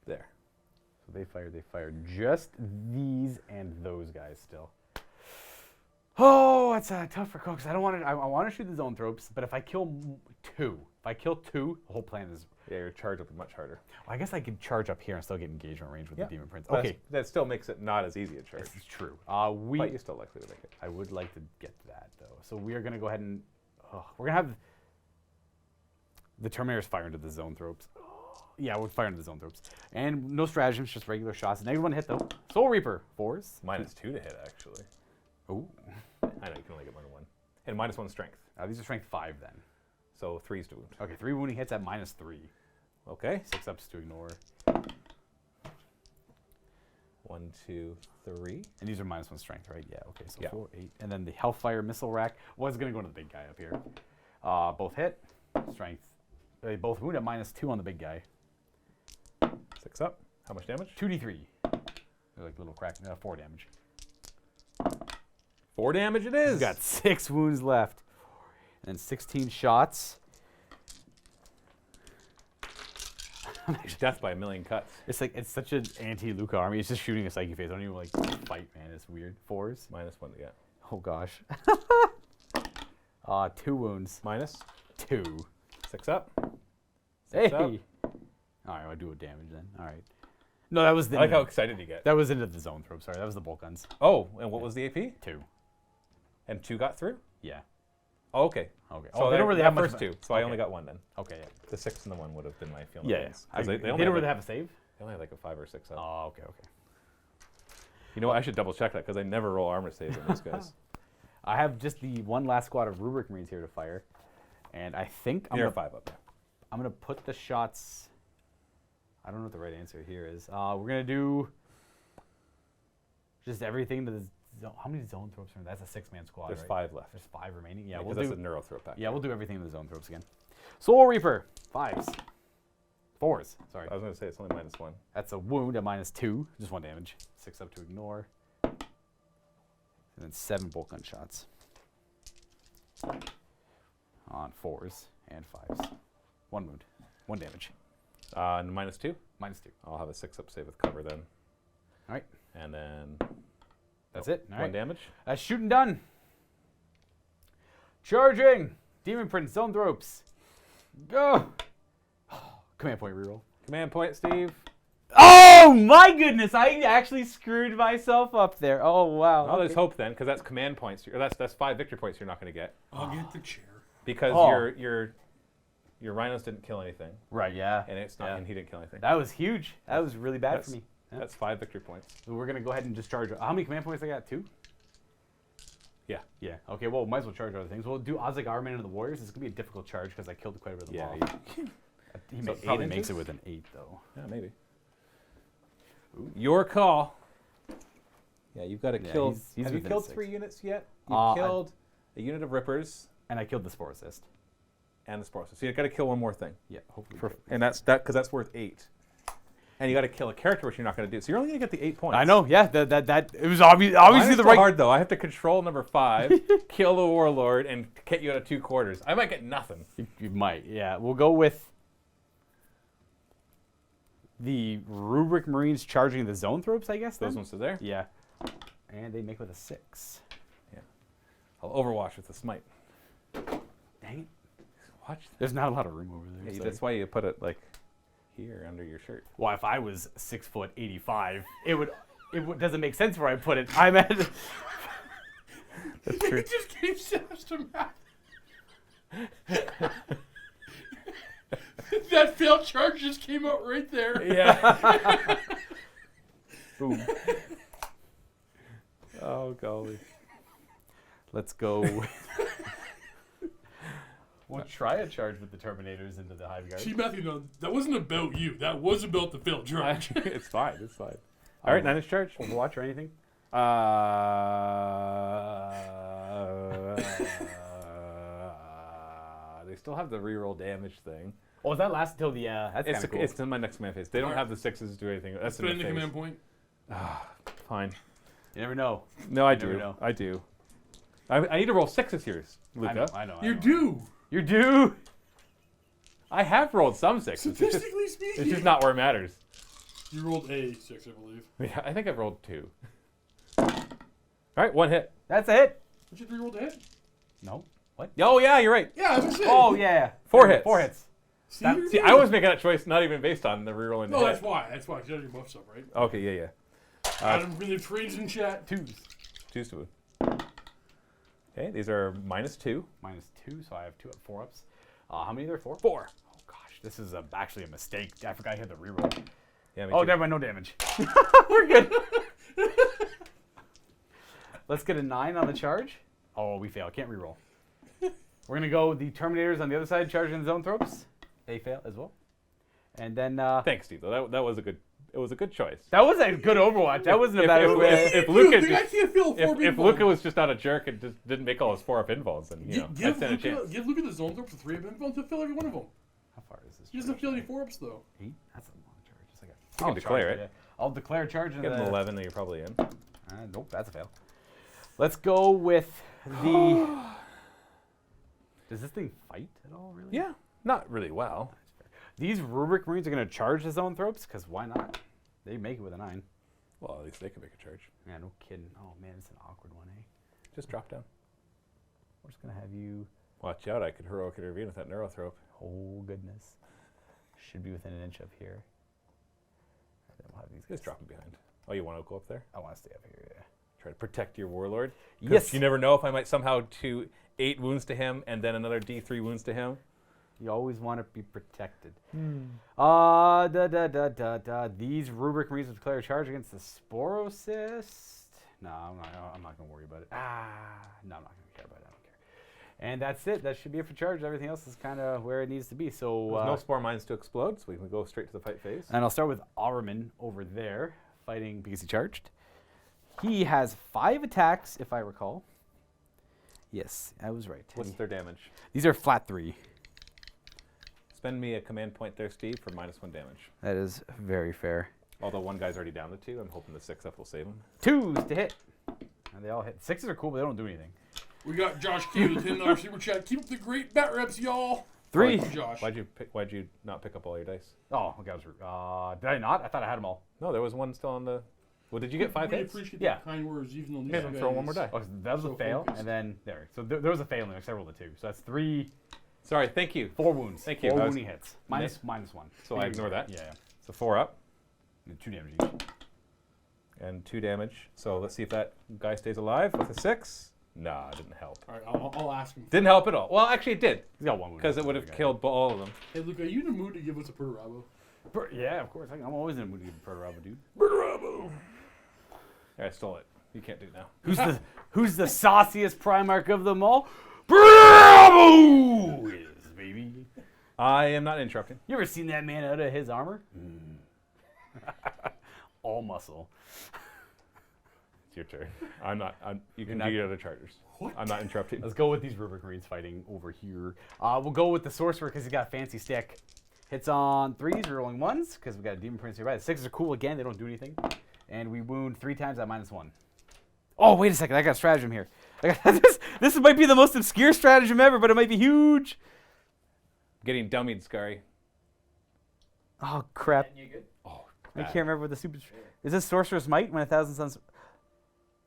There. So they fired just these and those guys still. Oh, that's tough for Cooks. I don't want to. I want to shoot the zone tropes, but if I kill 2, the whole plan is. Yeah, your charge will be much harder. Well, I guess I could charge up here and still get engagement range with the Demon Prince. But Okay, that still makes it not as easy a charge. this is true. But you're still likely to make it. I would like to get to that though. So we are going to go ahead and we're going to have the Terminators fire into the zone tropes. Yeah, we'll fire into the zone tropes. And no stratagems, just regular shots. -1 hit though. Soul Reaper, 4s. Minus 2 to hit, actually. Ooh. I know you can only get 1 to 1. And minus 1 strength. These are strength 5 then. So 3s to wound. Okay, 3 wounding hits at -3. Okay. 6 ups to ignore. 1, 2, 3. And these are -1 strength, right? Yeah, okay, so Yeah. 4, 8. And then the Hellfire Missile Rack was going to go to the big guy up here. Both hit, strength. They both wound at -2 on the big guy. 6 up. How much damage? 2d3. They're like little crack, 4 damage. 4 damage it is. He's got 6 wounds left. And then 16 shots. Death by a million cuts. It's like, it's such an anti-Luka army. It's just shooting a psyche phase. I don't even like fight, man. It's weird. 4s. Minus 1 to get. Oh gosh. 2 wounds. Minus 2. 6 up. Hey. 6 up. All right, I'll do a damage then. All right. No, that was the. I like how excited you get. That was into the zone thrope. Sorry, that was the bolt guns. Oh, and what was the AP? 2. And 2 got through? Yeah. Oh, okay. Okay. So they don't really have much first of a- 2, so I okay. only got 1 then. Okay. Yeah. The 6 and the 1 would have been my feeling. Yeah. Because they They only don't have really have a save. They only have like a 5 or 6 up. Oh, okay. Okay. You know what? I should double check that because I never roll armor saves on these guys. I have just the one last squad of Rubric Marines here to fire, and I think You're a 5 up there. I'm gonna put the shots. I don't know what the right answer here is. We're gonna do just everything to the zone. How many zone thropes are there? That's a 6-man squad. There's right? 5 left. There's 5 remaining. Yeah, Because we'll that's do. a neuro throw pack. Yeah, we'll do everything in the zone thropes again. Soul Reaper, 5s, 4s. Sorry, I was going to say it's only minus 1. that's a wound at -2, just 1 damage. 6 up to ignore, and then 7 bolt gun shots on 4s and 5s. 1 wound, 1 damage. And minus 2. -2. I'll have a 6 up save with cover then. All right, And then that's it. All 1 right. damage. That's shooting done. Charging! Demon Prince, zone thropes. Go. Command point reroll. Command point, Steve. Oh my goodness! I actually screwed myself up there. Oh wow. Oh, there's hope then, because that's command points. Or that's 5 victory points you're not going to get. I'll get the chair. Because Oh. your rhinos didn't kill anything, Right. Yeah. and it's not, and he didn't kill anything. That was huge. That was really bad That's- for me. Yeah. That's 5 victory points. So we're gonna go ahead and just charge. How many command points I got? 2. Yeah. Yeah. Okay. Well, might as well charge other things. We'll do Ozzy Armin and the Warriors. It's gonna be a difficult charge because I killed quite a bit of them Yeah. all. He So probably 8 makes inches? it with an 8 though. Yeah, maybe. Your call. Yeah, you've got to Yeah, kill. he's Have you within killed 6. 3 units yet? You've I- killed a unit of Rippers And I killed the Spore Assist. and the Spores. So you've got to kill one more thing. Yeah. Hopefully. And that's because that's worth 8. And you got to kill a character, which you're not going to do. So you're only going to get the 8 points. I know. Yeah. That it was obviously Mine is the still right. hard though. I have to control number 5, kill the warlord, and get you out of 2 quarters. I might get nothing. You might. Yeah. We'll go with the Rubric Marines charging the Zone Thropes. I guess. Those then? ones are there. Yeah. And they make with a 6. I'll overwatch with the smite. Dang it. Watch. There's not a lot of room over there. Yeah, so- that's why you put it like here under your shirt. Well, if I was 6'85", it doesn't make sense where I put it. I'm at. That's true. It just keeps saps to Matt. That failed charge just came out right there. Yeah. Boom. Oh golly. Let's go. We'll try a charge with the Terminators into the Hive Guard. See, Matthew, no, that wasn't about you. That was about the failed charge. It's fine. It's fine. All right, 9-inch charge. Overwatch or anything? They still have the reroll damage thing. Oh, is that last until the? That's It's kind of cool. it's in my next command phase. They don't have the 6s to do anything. That's in Spend the the phase. command point. Fine. You never know. No, I never do. know. I do. I need to roll 6s here, Luka. I know. You do. You do. I have rolled some 6s. It's just, Statistically it's speaking. just not where it matters. You rolled a 6, I believe. Yeah, I think I've rolled 2. All right, 1 hit. That's a hit. Did you 3 roll to hit? No. What? Oh yeah, you're right. Yeah, that's what I said. Oh yeah. 4 hits. 4 hits. See, that- you're See, good. I was making that choice not even based on the reroll and No, hit. that's why. That's why. Because you have your buffs up, right? Okay, yeah. Adam really trades in chat. 2s. 2s to wound. Okay, these are -2. -2, so I have 4 ups. How many are there? 4? 4. Oh gosh, this is actually a mistake. I forgot I had the reroll. Yeah, me Oh, too. never mind, no damage. We're good. Let's get a 9 on the charge. Oh, we fail. Can't reroll. We're gonna go the Terminators on the other side charging the Zone Thropes. They fail as well. And then Thanks, Steve. Though that was a good. It was a good choice. that was a good Overwatch. That wasn't a bad If Overwatch. Luka Dude, I can't feel if Luka was just not a jerk and just didn't make all his 4-up involves, then you know I'd give stand a chance. Luka the zone throps with 3 of involves to fill every one of them. How far is this? He doesn't kill any 4-ups though. 8? That's a long charge. It's like You can declare it. I'll declare charge. Get an 11, then you're probably in. Nope, that's a fail. Let's go with the. Does this thing fight at all, really? Yeah, not really well. These Rubric Marines are going to charge the Zone Thropes, because why not? They make it with a 9. Well, at least they can make a charge. Yeah, no kidding. Oh, man, it's an awkward one, eh? Just drop down. We're just going to have you. Watch out! I could heroic intervene with that neurothrope. Oh, goodness. Should be within an inch of here. And then we'll have these guys. Just drop him behind. Oh, you want to go up there? I want to stay up here, yeah. Try to protect your warlord. 'Cause Yes. You never know if I might somehow do 8 wounds to him and then another D3 wounds to him. You always want to be protected. Hmm. These Rubric Marines will declare a charge against the Sporocyst. No, I'm not going to worry about it. No, I'm not going to care about it. I don't care. And that's it. That should be it for charge. Everything else is kind of where it needs to be. So There's no spore mines to explode, so we can go straight to the fight phase. And I'll start with Armin over there, fighting because he charged. He has 5 attacks, if I recall. Yes, I was right. What's their damage? These are flat 3. Spend me a command point there, Steve, for -1 damage. That is very fair. Although one guy's already down to 2, I'm hoping the 6-up will save him. 2s to hit. And they all hit. 6s are cool, but they don't do anything. We got Josh K with $10 super chat. Keep up the great bat reps, y'all. 3. Thank you, Josh. Why'd you not pick up all your dice? Oh, okay. Did I not? I thought I had them all. No, there was one still on the. Well, did you get 5 We hits? appreciate Yeah. the kind words, even though these Yeah, guys. throw one more die. Oh, so that was So a fail, focused. and then there. So there was a fail in there. So I rolled a 2. So that's 3 Sorry, thank you. 4 wounds. Thank you. 4 I was- wounding hits. Minus 1. So I ignore that. Yeah. So 4 up And 2 damage each. and 2 damage. So let's see if that guy stays alive with a 6. Nah, it didn't help. All right, I'll ask him. Didn't help at all. Well, actually, it did He's got 1 wound. because it would have killed all of them. Hey, Luke, are you in the mood to give us a Perturabo? Yeah, of course. I'm always in a mood to give a Perturabo, dude. I stole it. You can't do it now. Who's the sauciest Primarch of them all? Bravo! Is, baby. I am not interrupting. You ever seen that man out of his armor? All muscle. It's your turn. I'm not. You can not- do your other charters. What? I'm not interrupting. Let's go with these Rubric Marines fighting over here. We'll go with the Sorcerer because he's got a fancy stick. Hits on 3s, rolling 1s because we got a Demon Prince nearby. The 6s are cool again. They don't do anything. And we wound 3 times at -1. Oh, wait a second. I got a stratagem here. This might be the most obscure stratagem ever, but it might be huge. Getting dummied, Scary. Oh, crap. You good? Oh, I can't remember what the super... Is this Sorcerer's Might when 1,000 Sons...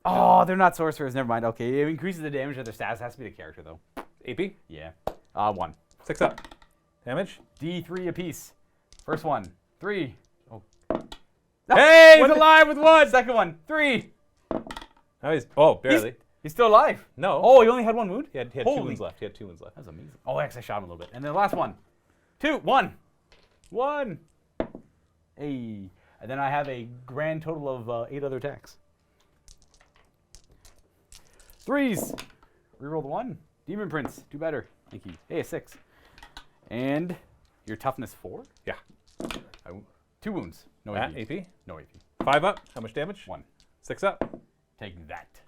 Oh, they're not Sorcerers. Never mind. Okay, it increases the damage of their stats. Has to be the character, though. AP. Yeah. 1. 6 up. Damage. D3 apiece. First one. 3. Oh. Hey, he's What? alive with 1. Second one. 3. Oh, barely. He's still alive. No. Oh, he only had 1 wound? He had 2 Holy- wounds left. He had 2 wounds left. That was amazing. Oh, actually, I shot him a little bit. And then the last one. 2. 1. 1. Hey. And then I have a grand total of 8 other attacks. 3s. Reroll the 1. Demon Prince. Do better. Thank you. Hey, a 6. And your toughness 4. Yeah. 2 wounds. No At AP. AP. No AP. 5 up. How much damage? 1. 6 up. Take that.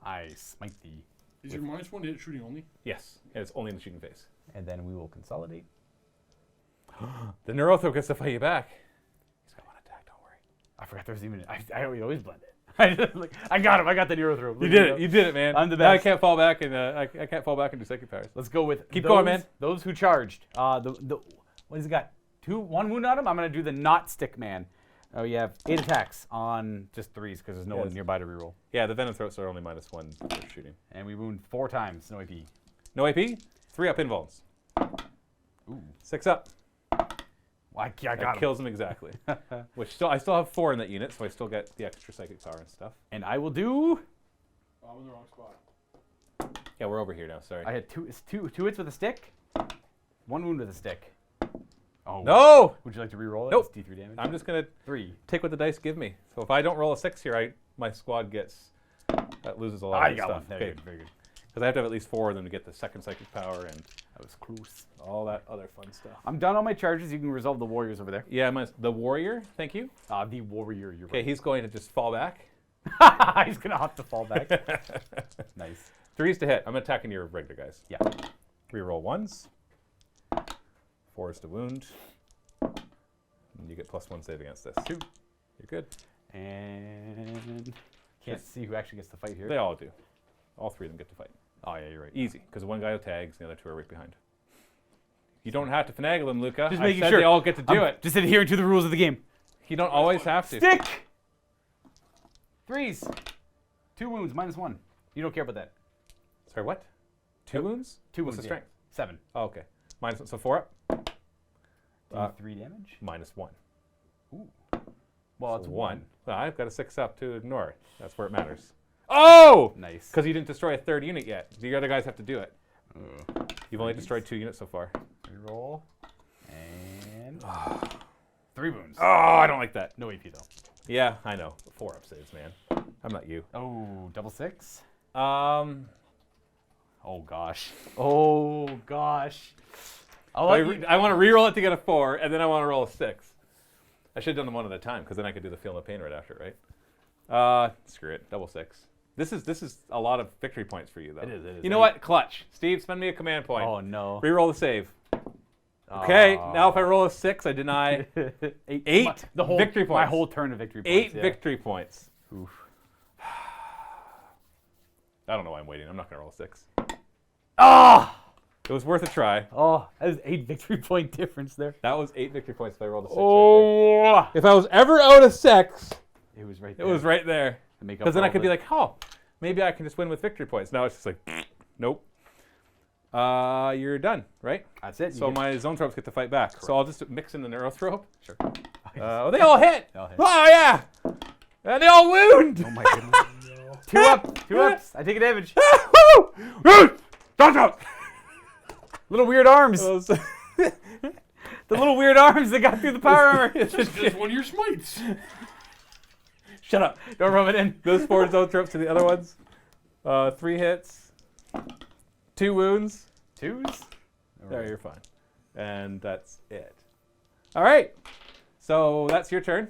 I smite thee. Is your -1 to hit shooting only? Yes. And it's only in the shooting phase. And then we will consolidate. The Neurothro gets to fight you back. He's got 1 attack. Don't worry. I forgot there was even... I always blend it. I got him. I got the Nero throw. You did it. You did it, man. I'm the Now I best. can't fall back and I can't fall back and do psychic powers. Let's go with Keep those, going, man. Those who charged. What has he got? 1 wound on him. I'm gonna do the not stick man. Oh, you have 8 attacks on just 3s because there's no one Yes. nearby to reroll. Yeah, the Venom Throats are only -1 for shooting. And we wound 4 times. No AP. No AP. 3 up invulns. Ooh. 6 up. Well, I That got him. kills him exactly. Which I still have 4 in that unit, so I still get the extra psychic power and stuff. And I will do. Oh, I'm in the wrong spot. Yeah, we're over here now. Sorry. I had 2 hits with a stick. 1 wound with a stick. Oh. No! Would you like to reroll it? Nope. It's D3 damage. I'm just gonna 3. take what the dice give me. So if I don't roll a 6 here, my squad loses a lot Ah, of you stuff. got one. Very good. Very good. Because I have to have at least 4 of them to get the second psychic power and That was close. all that other fun stuff. I'm done on my charges. You can resolve the warriors over there. Yeah, the warrior. Thank you. The warrior, you're Okay, he's going to just fall back. right. He's gonna have to fall back. Nice. 3s to hit. I'm attacking your regular guys. Yeah. Reroll 1s. 4s to wound. And you get +1 save against this. 2. You're good. And can't see who actually gets to fight here. They all do. All 3 of them get to fight. Oh yeah, you're right. Easy, because one guy tags, the other 2 are right behind. You don't have to finagle them, Luka. Just I making said sure. they all get to do I'm it. Just adhering to the rules of the game. You don't always have to. Stick. 3s. 2 wounds, -1. You don't care about that. Sorry, what? 2 wounds? 2 What's wounds. the yeah. strength? 7. Oh, okay. So 4 up. 3 damage. -1. Ooh. Well, it's 1. Well, I've got a 6 up to ignore it. That's where it matters. Oh! Nice. Because you didn't destroy a 3rd unit yet. The other guys have to do it. You've only destroyed 2 units so far. Reroll. And 3 wounds. Oh, I don't like that. No AP though. Yeah, I know. 4 up saves, man. I'm not you. Oh, double 6. Oh, Oh gosh. Oh gosh. I'll I, let you. I want to reroll it to get a 4, and then I want to roll a 6. I should have done them one at a time, because then I could do the feel no pain right after, right? Screw it. Double 6. This is a lot of victory points for you, though. It is. You know what? Clutch. Steve, spend me a command point. Oh no. Reroll the save. Okay, now if I roll a 6, I deny 8 the whole victory points. My whole turn of victory 8 points. yeah. victory points. Oof. I don't know why I'm waiting. I'm not going to roll a 6. Ah! It was worth a try. Oh, that was 8 victory point difference there. That was 8 victory points if I rolled a 6 right Oh! there. If I was ever out of 6, It was right it there. was right there. To make up Because then for I all could be the- like, oh, maybe I can just win with victory points. Now it's just like, nope. You're done, right? That's it. So my zone thropes get to fight back. So I'll just mix in the neurothrope. Sure. They all hit. They all hit. Oh yeah, and they all wound. Oh my goodness. Two ups. I take a damage. Dodge out. Little weird arms. The little weird arms that got through the power armor. Just one of your smites. Shut up. Don't rub it in. Those 4 zone thropes to the other ones. 3 hits, 2 wounds. 2s. There, you're fine. And that's it. All right. So that's your turn.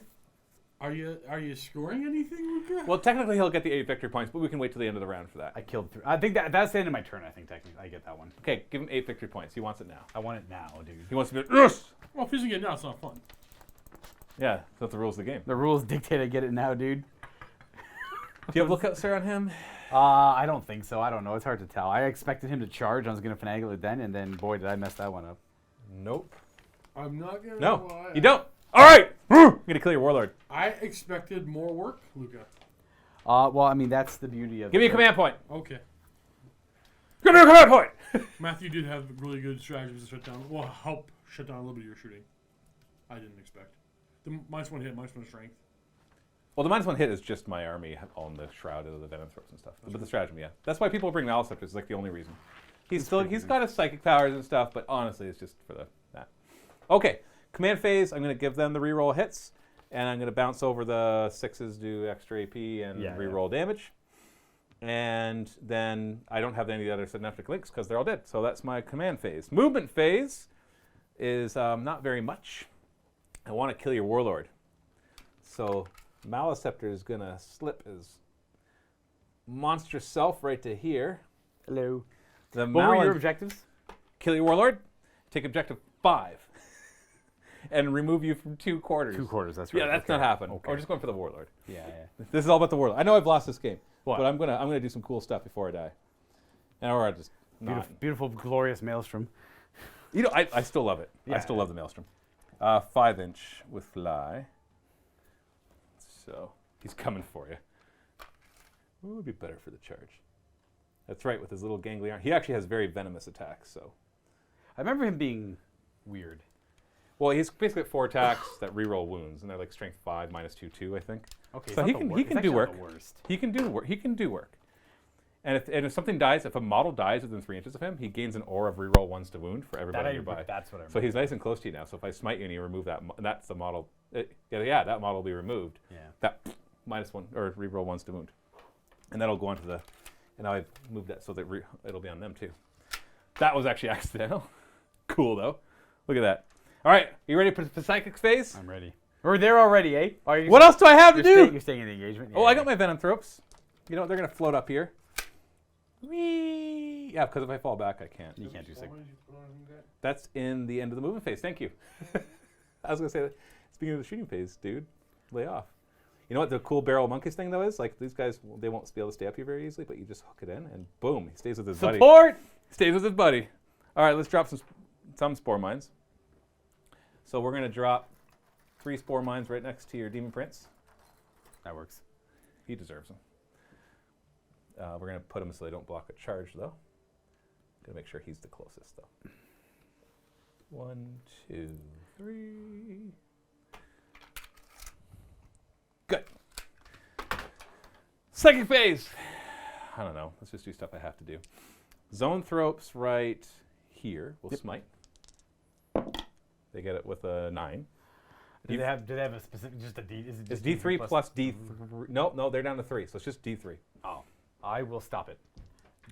Are you scoring anything, Luka? Well, technically he'll get the 8 victory points, but we can wait till the end of the round for that. I killed 3. I think that's the end of my turn. I think technically I get that one. Okay, give him 8 victory points. He wants it now. I want it now, dude. He wants to be yes. Well, if he's getting it now, it's not fun. Yeah, that's the rules of the game. The rules dictate I get it now, dude. Do you have lookout, sir, on him? I don't think so. I don't know. It's hard to tell. I expected him to charge. I was going to finagle it then, and then, boy, did I mess that one up. Nope. I'm not gonna No, lie. you don't. All right. I'm gonna kill your warlord. I expected more work, Luka. Well, I mean, that's the beauty of Give me a command point. Okay. Give me a command point. Matthew did have really good strategies to shut down. Well, help shut down a little bit of your shooting. I didn't expect. The -1 hit, -1 strength. Well, the -1 hit is just my army on the shroud of the venom throats and stuff. But the stratagem, yeah. That's why people bring Malice Scepter. It's like the only reason. He's got his psychic powers and stuff, but honestly, it's just for that. Okay, command phase. I'm going to give them the reroll hits, and I'm going to bounce over the 6s, do extra AP, and reroll damage. And then I don't have any of the other synaptic links because they're all dead. So that's my command phase. Movement phase is not very much. I want to kill your warlord. So Malice Scepter is going to slip his monstrous self right to here. Hello. The What were your objectives? Kill your warlord, take objective 5, and remove you from 2 quarters. 2 quarters, that's right. Yeah, that's okay. not happening. Okay. We're just going for the warlord. Yeah. This is all about the warlord. I know I've lost this game, What? but I'm gonna do some cool stuff before I die. And or I just not. Beautiful, glorious maelstrom. You know, I still love it. I Yeah. still love the maelstrom. 5-inch with fly. So he's coming for you. What would be better for the charge? That's right, with his little gangly arm. He actually has very venomous attacks. So I remember him being weird. well, he's basically got 4 attacks that reroll wounds, and they're like strength 5 -2/2, I think. Okay, So he can do work. The worst. He can do work. He can do work. And if something dies, if a model dies within 3 inches of him, he gains an aura of reroll 1s to wound for everybody nearby. That's what I remember. So he's nice and close to you now. So if I smite you and you remove that, that's the model. That model will be removed. Yeah. That -1 or reroll 1s to wound, and that'll go onto the. And now I've moved that so that it'll be on them too. That was actually accidental. Cool though. Look at that. All right, you ready for the psychic phase? I'm ready. We're there already, eh? What else do I have to do? You're staying in the engagement. Oh, I got my venom thropes. You know what? They're gonna float up here. Whee! Yeah, because if I fall back, I can't. You can't do sig. That's in the end of the movement phase. Thank you. I was gonna say, speaking of the shooting phase, dude, lay off. You know what the cool barrel monkeys thing though is? Like these guys, they won't be able to stay up here very easily, but you just hook it in and boom, he stays with his buddy. Support! Stays with his buddy. All right, let's drop some spore mines. So we're gonna drop 3 spore mines right next to your demon prince. That works. He deserves them. We're gonna put them so they don't block a charge though. Gonna make sure he's the closest though. 1, 2, 3. Good. Second phase. I don't know. Let's just do stuff I have to do. Zone thropes right here. We'll smite. They get it with a 9. Do they have a specific, just a D? Is it It's just D3 plus D3. No, they're down to 3, so it's just D3. Oh, I will stop it.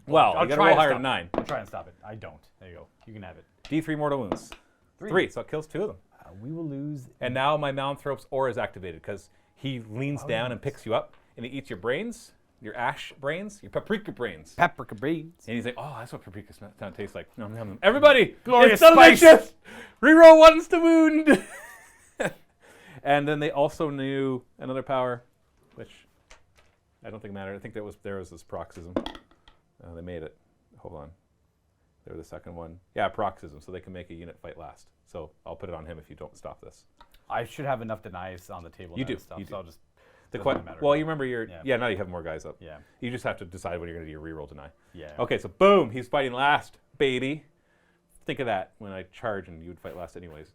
Well, I'll you gotta try roll and higher stop than 9. it. I'll try and stop it. I don't. There you go. You can have it. D3 mortal wounds. 3, so it kills 2 of them. We will lose. And now my Malanthrope's aura is activated because he leans down and picks you up, and he eats your brains, your ash brains, your paprika brains. Paprika beans. And he's like, oh, that's what paprika sound tastes like. Nom, nom, nom. Everybody, Glorious it's so spice. delicious! Reroll 1s to wound! And then they also knew another power, which I don't think mattered. I think there was this paroxysm. They made it. Hold on. They were the second one. Yeah, paroxysm, so they can make a unit fight last. So I'll put it on him if you don't stop this. I should have enough denies on the table. You now do. to stop, You so do. I'll just. The doesn't matter. well, you remember your Yeah. yeah. Now you have more guys up. Yeah. You just have to decide when you're going to do your reroll deny. Yeah. Okay, so boom, he's fighting last. baby. Think of that when I charge and you would fight last anyways.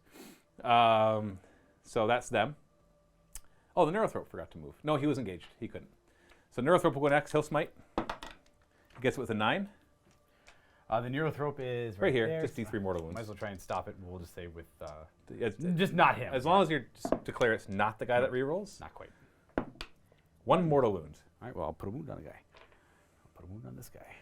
So that's them. Oh, the Neurothrope forgot to move. No, he was engaged. He couldn't. So Neurothrope will go next. He'll smite. He gets it with a 9. The Neurothrope is Right here. there. Just D3 mortal wounds. Might as well try and stop it. We'll just say with It's- just not him. As long as you just declare it's not the guy that rerolls. Not quite. 1 mortal wound. All right. Well, I'll put a wound on the guy. I'll put a wound on this guy.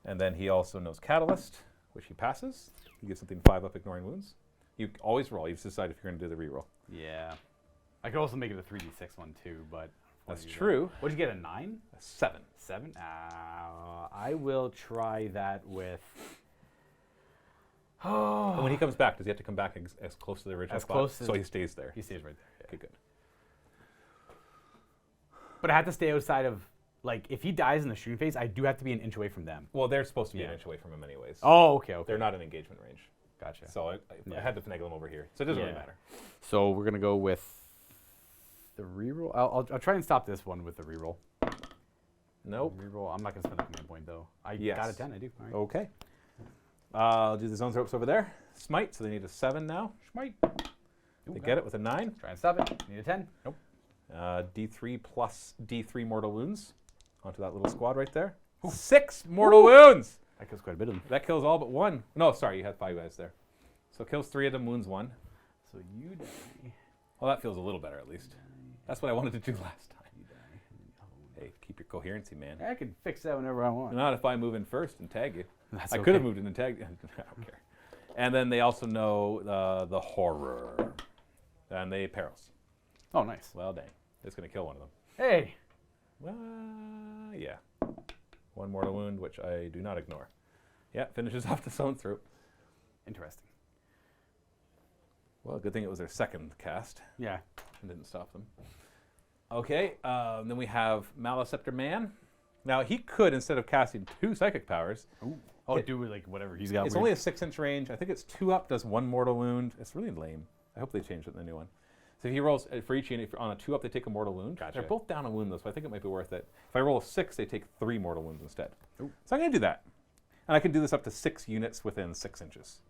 And then he also knows Catalyst, which he passes. You get something 5 up ignoring wounds. You always roll. You just decide if you're going to do the reroll. Yeah. I could also make it a 3d6 one too, but That's true. What'd you get? A 9? A 7. 7? I will try that with. Oh. And when he comes back, does he have to come back as close to the original As spot? close as- So he stays there. He stays right there. Yeah. Okay, good. But I have to stay outside of, like, if he dies in the shooting phase, I do have to be an inch away from them. Well, they're supposed to be Yeah. an inch away from him anyways. Oh, okay, okay. They're not in engagement range. Gotcha. So I had to finagle them over here. So it doesn't really Yeah. matter. So we're gonna go with the reroll. I'll try and stop this one with the reroll. Nope. Reroll. I'm not gonna spend a command point though. I Yes. got a 10. I do. All right. Okay. I'll do the zones ropes over there. Smite, so they need a 7 now. Smite. They get it with a 9. Try and stop it. Need a 10. Nope. D3 plus D3 mortal wounds onto that little squad right there. 6 mortal wounds! That kills quite a bit of them. That kills all but 1. No, sorry, you had 5 guys there. So kills 3 of them, wounds 1. So you die. Well, that feels a little better at least. That's what I wanted to do last time. Hey, keep your coherency, man. I can fix that whenever I want. Not if I move in first and tag you. That's I okay. could have moved in and tagged you. I don't care. And then they also know the horror. And they perils. Oh, nice. Well, dang. It's going to kill one of them. Hey. Well, yeah. 1 mortal wound, which I do not ignore. Yeah, finishes off the zone through. Interesting. Well, good thing it was their second cast Yeah. and didn't stop them. Okay, then we have Maleceptor Man. Now, he could, instead of casting 2 psychic powers, Ooh. Oh, do like whatever he's got. it's only a 6-inch range. I think it's 2 up, does 1 mortal wound. It's really lame. I hope they changed it in the new one. So if he rolls, for each unit, on a 2 up, they take a mortal wound. Gotcha. They're both down a wound, though, so I think it might be worth it. If I roll a 6, they take 3 mortal wounds instead. Ooh. So I'm going to do that. And I can do this up to 6 units within 6 inches,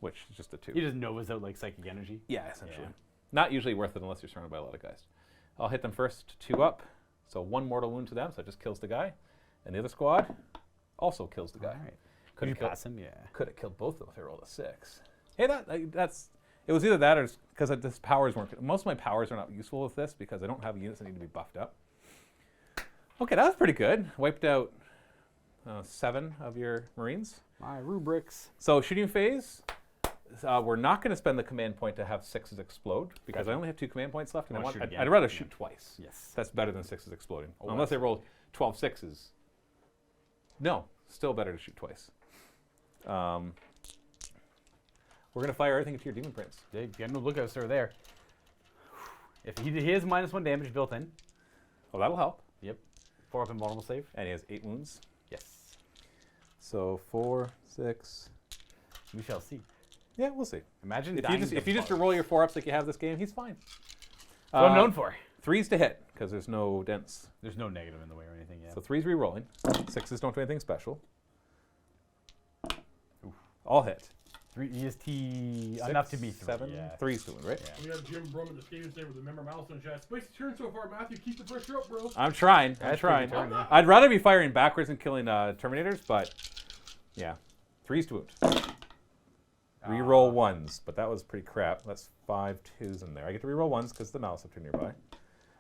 which is just a 2. He just knows out like psychic energy. Yeah, essentially. Yeah. Not usually worth it unless you're surrounded by a lot of guys. I'll hit them first, 2 up. So 1 mortal wound to them, so it just kills the guy. And the other squad also kills the guy. All right. Could Could you have killed, pass him? Yeah. could have killed both of them if I rolled a 6. Hey, that's... It was either that or because this powers weren't... Most of my powers are not useful with this because I don't have units that need to be buffed up. Okay, that was pretty good. Wiped out 7 of your Marines. My rubrics. So shooting phase, we're not going to spend the command point to have 6s explode because Gotcha. I only have 2 command points left, and Wanna shoot again. I'd rather shoot twice. Yes. That's better than 6s exploding. Oh, Unless I roll 12 6s. No, still better to shoot twice. We're going to fire everything into your Demon Prince. Yeah, get no lookouts over there. If he has -1 damage built in. Oh, that'll help. Yep. 4 up and vulnerable save. And he has 8 wounds. Yes. So 4, 6. We shall see. Yeah, we'll see. Imagine If dying you just roll your 4-ups like you have this game, he's fine. That's what I'm known for. 3s to hit because there's no dents. There's no negative in the way or anything yet. So 3's re-rolling. 6s don't do anything special. All hit. 3 EST enough to be 3. 7, Yeah. 3's doing, right? Yeah. We have Jim Brumman, the skating today with the member milestone chat. Spicy turn so far, Matthew. Keep the pressure up, bro. I'm trying. I'm That's trying. pretty turn, yeah. I'd rather be firing backwards and killing Terminators, but yeah. 3's to wound. Reroll 1s, but that was pretty crap. That's 5 2s in there. I get to reroll 1s because the Maleceptor nearby.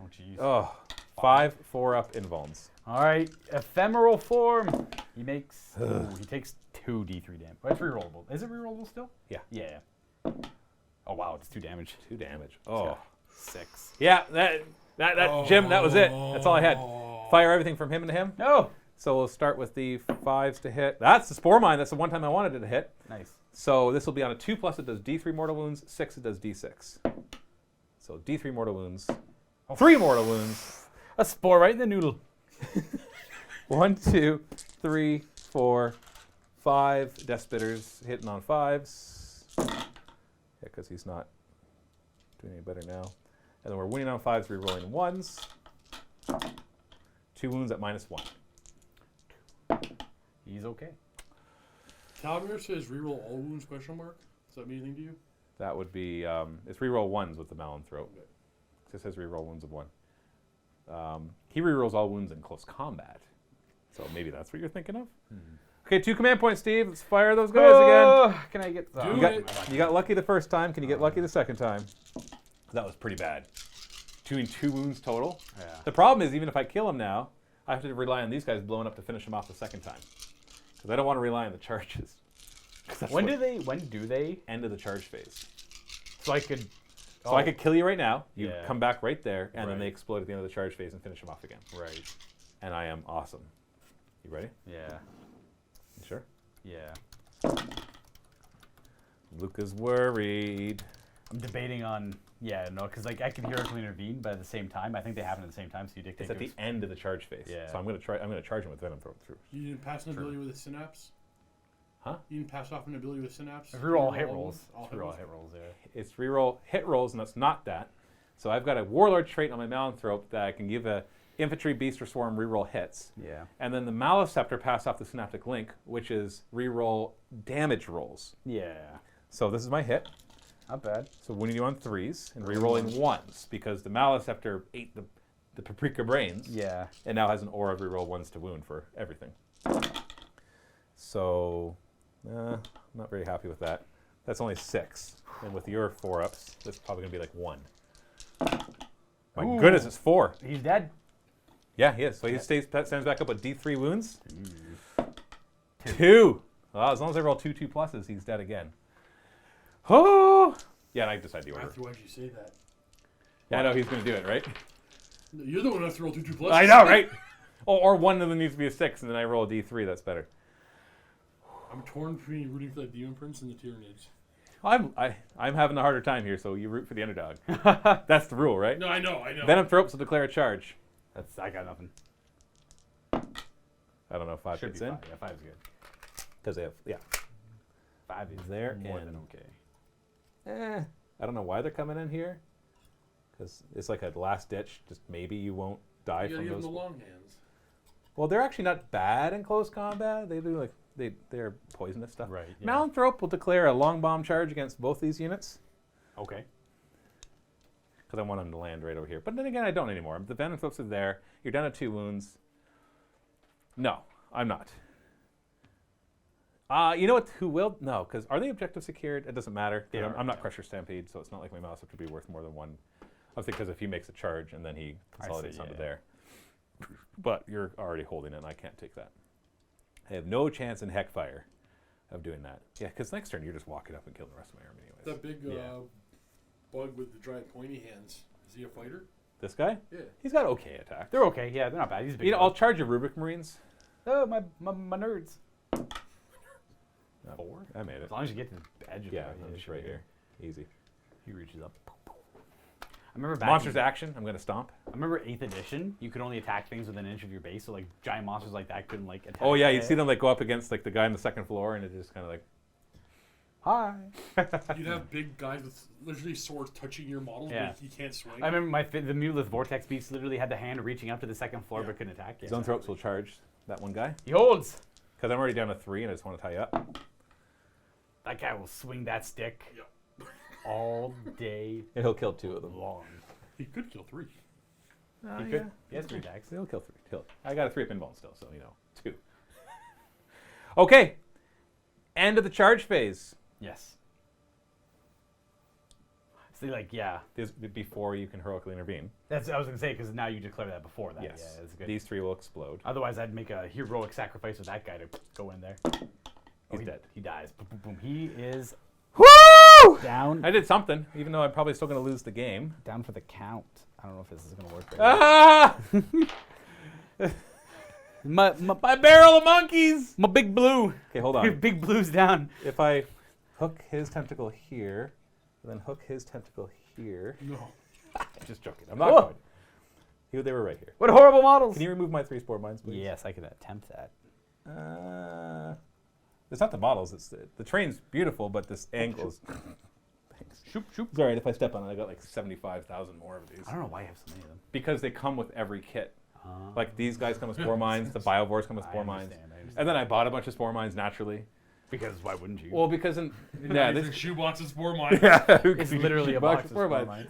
Oh, jeez. Oh, 5 4-up invulns. All right. Ephemeral form. He makes... he takes 2 D3 damage. Oh, it's rerollable. Is it rerollable still? Yeah. Yeah. Oh, wow. It's 2 damage. 2 damage. Oh. 6. Yeah, that Jim, that was it. That's all I had. Fire everything from him into him. No. So we'll start with the 5s to hit. That's the Spore Mine. That's the one time I wanted it to hit. Nice. So this will be on a 2+, it does D3 mortal wounds, 6 it does D6. So D3 mortal wounds, 3 mortal wounds. A spore right in the noodle. 1, 2, 3, 4, 5 Death Spitters hitting on 5s. Yeah, because he's not doing any better now. And then we're winning on 5s, re-rolling 1s. 2 wounds at -1. He's okay. Talmir says reroll all wounds, question mark. Does that mean anything to you? That would be, it's reroll ones with the Malanthrope. It says reroll wounds of 1. He rerolls all wounds in close combat. So maybe that's what you're thinking of? Okay, 2 command points, Steve. Let's fire those guys again. Can I get You got lucky the first time. Can you get lucky the second time? That was pretty bad. Doing 2 wounds total. Yeah. The problem is, even if I kill him now, I have to rely on these guys blowing up to finish him off the second time. Because I don't want to rely on the charges. When do they? End of the charge phase. So I could. So I could kill you right now. You Yeah. come back right there, and then Right. they explode at the end of the charge phase and finish him off again. Right. And I am awesome. You ready? Yeah. You sure? Yeah. Luka's worried. I'm debating on. Yeah, no, because like I can heroically intervene, but at the same time, I think they happen at the same time. So you dictate. It's at the end of the charge phase. Yeah. So I'm gonna charge him with Venom through. You didn't pass an ability with a synapse? Huh? You didn't pass off an ability with synapse? Reroll all Reroll hit all rolls. wounds? All hit Reroll rolls? hit rolls. Yeah. It's reroll hit rolls, and that's not that. So I've got a Warlord trait on my Malanthrope that I can give a Infantry, Beast, or Swarm reroll hits. Yeah. And then the Maliceptor pass off the Synaptic Link, which is reroll damage rolls. Yeah. So this is my hit. Not bad. So winning you on 3s and rerolling 1s because the Maliceptor ate the Paprika Brains. Yeah. And now has an aura of reroll 1s to wound for everything. So, I'm not very happy with that. That's only 6. And with your 4-ups, that's probably going to be like 1. My Ooh. goodness, it's 4. He's dead. Yeah, he is. So he stands back up with D3 wounds. 2. Well, as long as I roll 2 2+, he's dead again. Oh! Yeah, and I decide the order. Matthew, why'd you say that? Yeah, I know he's going to do it, right? You're the one who has to roll 2 2+. I know, right? Or one of them needs to be a 6, and then I roll a D3. That's better. I'm torn between rooting for the Demon Prince and the Tyranids. I'm having a harder time here, so you root for the underdog. That's the rule, right? No, I know. Venom Thropes will declare a charge. I got nothing. I don't know if 5 Should fits be in. 5. Yeah, 5 is good. Because they have, 5 is there more and than okay. I don't know why they're coming in here. Because it's like a last ditch. Just maybe you won't die You gotta from give them those. the long hands. Well, they're actually not bad in close combat. They do like they're poisonous stuff. Right. Yeah. Malanthrope will declare a long bomb charge against both these units. Okay. Because I want them to land right over here. But then again, I don't anymore. The Venom Thropes are there. You're down to 2 wounds. No, I'm not. You know what? Who will? No, because are they objective secured? It doesn't matter. They are, I'm not yeah. Crusher Stampede, so it's not like my mouse have to be worth more than 1. I think because if he makes a charge and then he consolidates onto yeah. there. But you're already holding it, and I can't take that. I have no chance in Heckfire of doing that. Yeah, because next turn you're just walking up and killing the rest of my army anyways. That big Yeah. bug with the giant pointy hands. Is he a fighter? This guy? Yeah. He's got okay attack. They're okay. Yeah, they're not bad. He's a big. You know, I'll charge your Rubric Marines. Oh, my nerds. 4? I made it. As long as you get to the edge of Yeah, it. I'm just right here. Easy. He reaches up. I remember back Monsters in, action. I'm going to stomp. I remember 8th edition. You could only attack things within an inch of your base, so like giant monsters like that couldn't like attack. Oh yeah, you'd it. see them like go up against like the guy on the second floor, and it just kind of like. Hi. You'd have big guys with literally swords touching your model, Yeah. but you can't swing. I remember the Mulith Vortex Beast literally had the hand reaching up to the second floor but couldn't attack. Yeah. Zone Thropes will charge that one guy He holds. because I'm already down to 3, and I just want to tie you up. That guy will swing that stick Yep. all day And he'll kill 2 of them. long. He could kill 3. He could. He has 3 attacks. He'll kill 3. I got a 3-up invuln still, so 2. Okay. End of the charge phase. Yes. So like yeah, This before you can heroically intervene. that's I was gonna say because now you declare that before that. Yes. Yeah, that's good. These 3 will explode. Otherwise, I'd make a heroic sacrifice with that guy to go in there. He's he, dead. He dies. Boom, boom, boom. He is Woo! down. I did something, even though I'm probably still going to lose the game. Down for the count. I don't know if this is gonna work. Right Ah! my My barrel of monkeys! my big blue. Okay, hold on. Big blue's down. If I hook his tentacle here, and then hook his tentacle here. No. Just joking. I'm not Whoa. going. They were right here. What horrible models. Can you remove my 3 spore mines, please? Yes, I can attempt that. It's not the models. It's the train's beautiful, but this angle is. Thanks. Shoop, shoop. It's all right if I step on it. I got like 75,000 more of these. I don't know why you have so many of them. Because they come with every kit. Like these guys come with spore mines. The biovores come with spore mines. I understand. And then I bought a bunch of spore mines naturally. Because why wouldn't you? Well, because in These are shoeboxes for mine. It's literally a box of for spore mine. mines.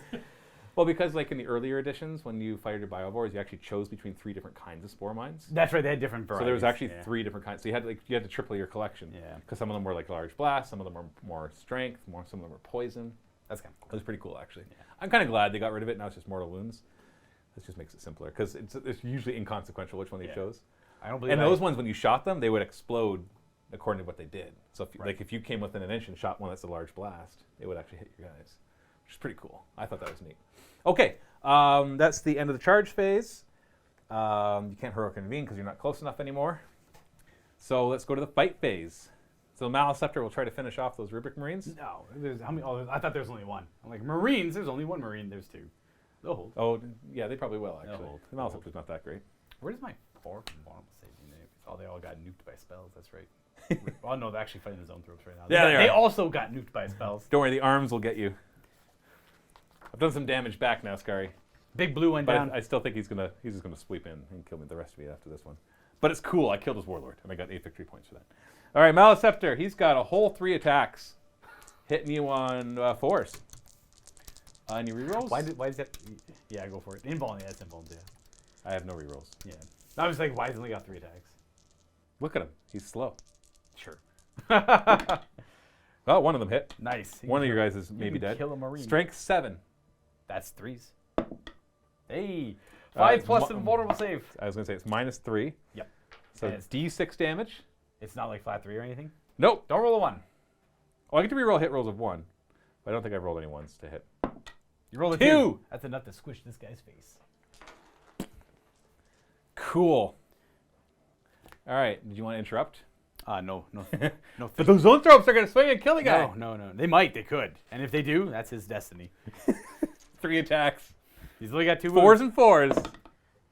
Well, because like in the earlier editions, when you fired your biovores, you actually chose between 3 different kinds of spore mines. That's right. They had different varieties. So there was actually 3 different kinds. So you had to triple your collection. Yeah. Because some of them were like large blast, some of them were more strength, some of them were poison. That's kind of It cool. was pretty cool, actually. Yeah. I'm kind of glad they got rid of it. Now it's just mortal wounds. This just makes it simpler because it's usually inconsequential which one they chose. I don't believe. And those ones, when you shot them, they would explode according to what they did. So if you came within an inch and shot one that's a large blast, it would actually hit your guys, which is pretty cool. I thought that was neat. Okay, that's the end of the charge phase. You can't heroic intervene because you're not close enough anymore. So let's go to the fight phase. So Maliceptor will try to finish off those Rubric Marines. No, there's how many? Oh, I thought there was only one. I'm like Marines. There's only one Marine. There's 2. They'll hold. Oh, yeah, they probably will, actually. hold. The Maliceptor's not that great. Where does my 4 from Warhammer save? Oh, they all got nuked by spells. That's right. Oh no, they're actually fighting the zone throats right now. Yeah, they are. also got nuked by spells. Don't worry, the arms will get you. I've done some damage back now, Scary. Big blue went But down. I still think he's just gonna sweep in and kill me the rest of me after this one. But it's cool. I killed his warlord, and I got 8 victory points for that. All right, Maliceptor. He's got a whole 3 attacks, hitting you on 4s. Any rerolls? Why does that? Yeah, go for it. Invuln, yeah, it's invuln, yeah. I have no rerolls. Yeah. I was like, why has he only got 3 attacks? Look at him. He's slow. Sure. Well, one of them hit. Nice. One of your guys is You maybe can dead. kill a Marine. Strength 7. That's 3s. Hey, 5 plus invulnerable save. I was gonna say it's -3. Yep. So And it's D6 damage. It's not like flat 3 or anything. Nope. Don't roll a 1. Oh, I get to reroll hit rolls of 1, but I don't think I've rolled any 1s to hit. You roll a 2. 2. That's enough to squish this guy's face. Cool. All right. Did you want to interrupt? No. But those zone tropes are gonna swing and kill the guy. No. They might. They could. And if they do, that's his destiny. 3 attacks. He's only got 2 4s and 4s.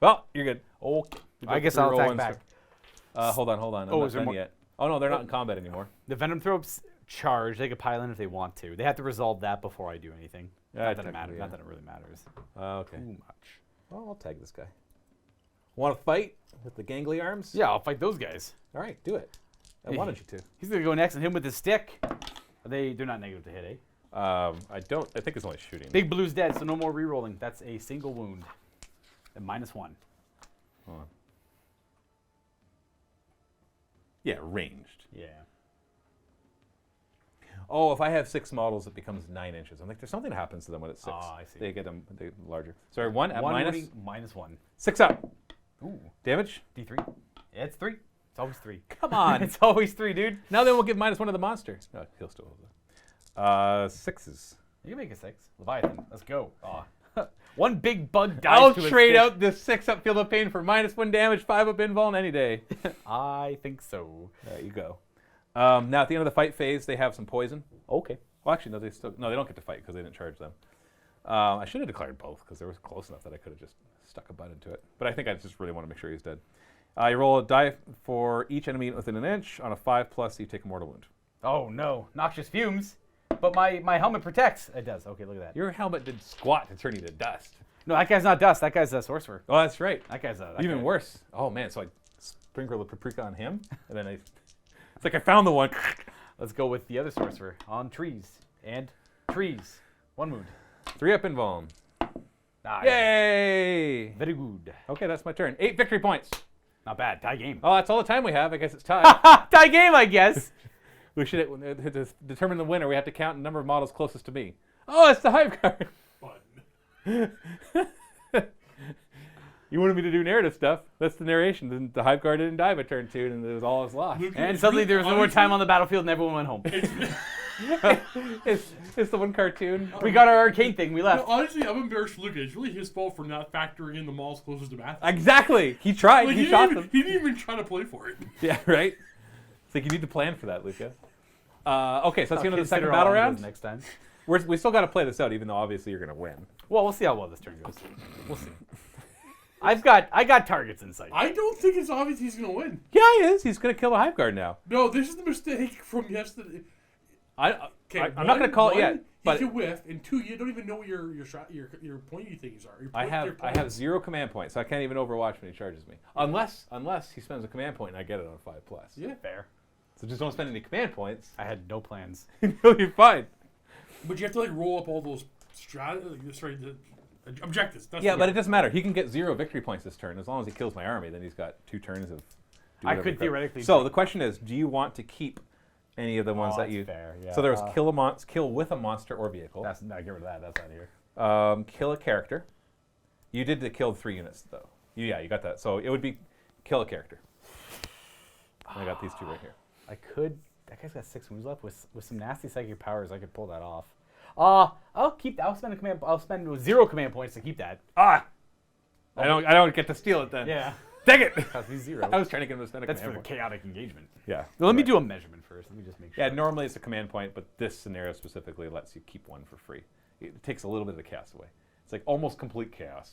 Well, you're good. Okay. You I got guess to I'll reroll attack ones back. Hold on. I'm Oh, not is there done more? yet. Oh no, they're not in combat anymore. The Venom Thropes charge. They could pile in if they want to. They have to resolve that before I do anything. Yeah, Not that it matters. technically, yeah. Not that it really matters. Okay. Too much. Well, I'll tag this guy. Want to fight with the gangly arms? Yeah, I'll fight those guys. All right, do it. I wanted you to. He's gonna go next and hit him with his stick. They're not negative to hit, eh? I think it's only shooting. Big Blue's dead, so no more re-rolling. That's a single wound. And -1. Hold on. Yeah, ranged. Yeah. Oh, if I have 6 models, it becomes 9 inches. I'm like, there's something that happens to them when it's 6. Oh, I see. They get them larger. Sorry, 1 at One minus wounding, -1. 6 up. Ooh. Damage? D3. Yeah, it's 3. It's always 3. Come on. It's always 3, dude. Now then we'll give -1 to the monster. No, he'll still hold it. 6s. You can make a 6. Leviathan. Let's go. Aw. One big bug dies I'll to its trade stick. out the 6 up Field of Pain for -1 damage, 5 up invuln any day. I think so. There you go. Now at the end of the fight phase, they have some poison. Okay. Well, actually, no, they don't get to fight because they didn't charge them. I should have declared both because they were close enough that I could have just stuck a butt into it. But I think I just really want to make sure he's dead. You roll a die for each enemy within an inch. On a 5+, you take a mortal wound. Oh no, noxious fumes. But my helmet protects. It does. Okay, look at that. Your helmet did squat to turn you to dust. No, that guy's not dust. That guy's a sorcerer. Oh, that's right. That guy's a Even worse. Oh man, so I sprinkle the paprika on him, and then it's like I found the one. Let's go with the other sorcerer on trees and trees. 1 wound. 3 up invuln. Ah, Yay! Very good. Okay, that's my turn. 8 victory points. Not bad. Tie game. Oh, that's all the time we have. I guess it's time. Tie game, I guess. We should to determine the winner. We have to count the number of models closest to me. Oh, it's the Hive card. Fun. You wanted me to do narrative stuff. That's the narration. Then the Hive guard didn't die by turn 2, and it was all is lost. Luka, And suddenly there was no more time on the battlefield and everyone went home. It's the one cartoon. We got our arcane thing. We No, left. honestly, I'm embarrassed for Luka. It's really his fault for not factoring in the malls closest to Matthew. Exactly. He tried. Like, he shot didn't them. even, he didn't even try to play for it. Yeah, right? It's like you need to plan for that, Luka. Okay, so that's the end of the second Consider battle all round. those next time. We still got to play this out, even though obviously you're going to win. Well, we'll see how well this turn goes. We'll see. I got targets in sight. I don't think it's obvious he's going to win. Yeah, he is. He's going to kill the Hive guard now. No, this is the mistake from yesterday. I'm not going to call it yet. You But can whiff, and 2, you don't even know what your pointy things are. I have 0 command points, so I can't even Overwatch when he charges me. Unless he spends a command point and I get it on a 5+. Yeah, Fair. So just don't spend any command points. I had no plans. You'll be fine. But you have to like roll up all those the objectives. That's Yeah, the but word. it doesn't matter. He can get 0 victory points this turn. As long as he kills my army, then he's got 2 turns of... do I whatever could he- theoretically So do- the question is, do you want to keep any of the ones that that's you... fair, yeah. So there was kill with a monster or vehicle. That's no, get rid of that. That's out of here. Kill a character. You did the kill 3 units, though. Yeah, you got that. So it would be kill a character. I got these 2 right here. I could. That guy's got 6 moves left. With some nasty psychic powers, I could pull that off. I'll keep that. I'll spend 0 command points to keep that. I don't get to steal it then. Yeah. Dang it! Cost me 0. I was trying to get him to spend a That's for command the point. chaotic engagement. Yeah. Well, let me Right. do a measurement first. Let me just make sure. Yeah, normally it's a command point, but this scenario specifically lets you keep 1 for free. It takes a little bit of the chaos away. It's like almost complete chaos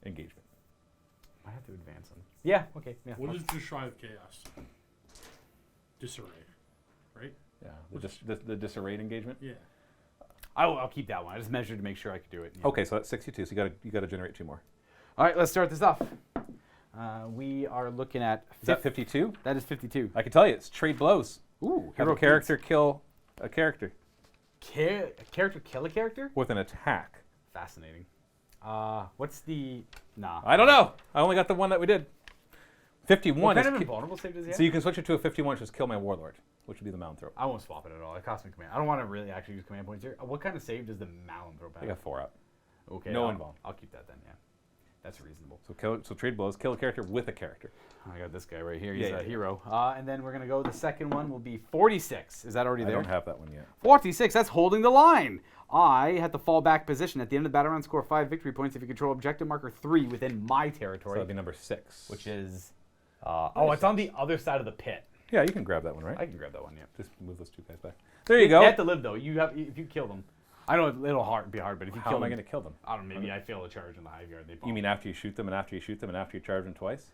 engagement. I have to advance them. Yeah. Okay. Yeah. What is Destroy of Chaos? Disarray, right? Yeah, the disarrayed engagement. Yeah. I'll keep that one. I just measured to make sure I could do it. Yeah. Okay, so that's 62. So you got to generate 2 more. All right. Let's start this off. We are looking at. Is that 52? That is 52. I can tell you, it's trade blows. Ooh. Have a character kill a character A character kill a character? with an attack. Fascinating. What's the? Nah. I don't know. I only got the one that we did. 51 What kind is of invulnerable save does he have? so you can switch it to a 51, which is kill my warlord, which would be the mound throw. I won't swap it at all. It costs me command. I don't want to really actually use command points here. What kind of save does the Malin throw back? I got 4 up. Okay. no I'll- invuln. I'll keep that then. Yeah. That's reasonable. So trade blows, kill a character with a character. I got this guy right here. He's Yeah, a yeah. hero. And then we're gonna go. The second one will be 46. Is that already I there? don't have that one yet. 46. That's holding the line. I had the fallback position at the end of the battle round. Score 5 victory points if you control objective marker 3 within my So territory, that'd be number 6. which is. It's on the other side of the pit. Yeah, you can grab that one, right? I can grab that one. Yeah. Just move those 2 guys back. There you go. They have to live though. You have if you kill them. I know it'll be hard, but if you How kill am I them, going to kill them? I don't know. Maybe I fail a charge in the hive yard. They You bomb. mean after you shoot them and after you shoot them and after you charge them twice?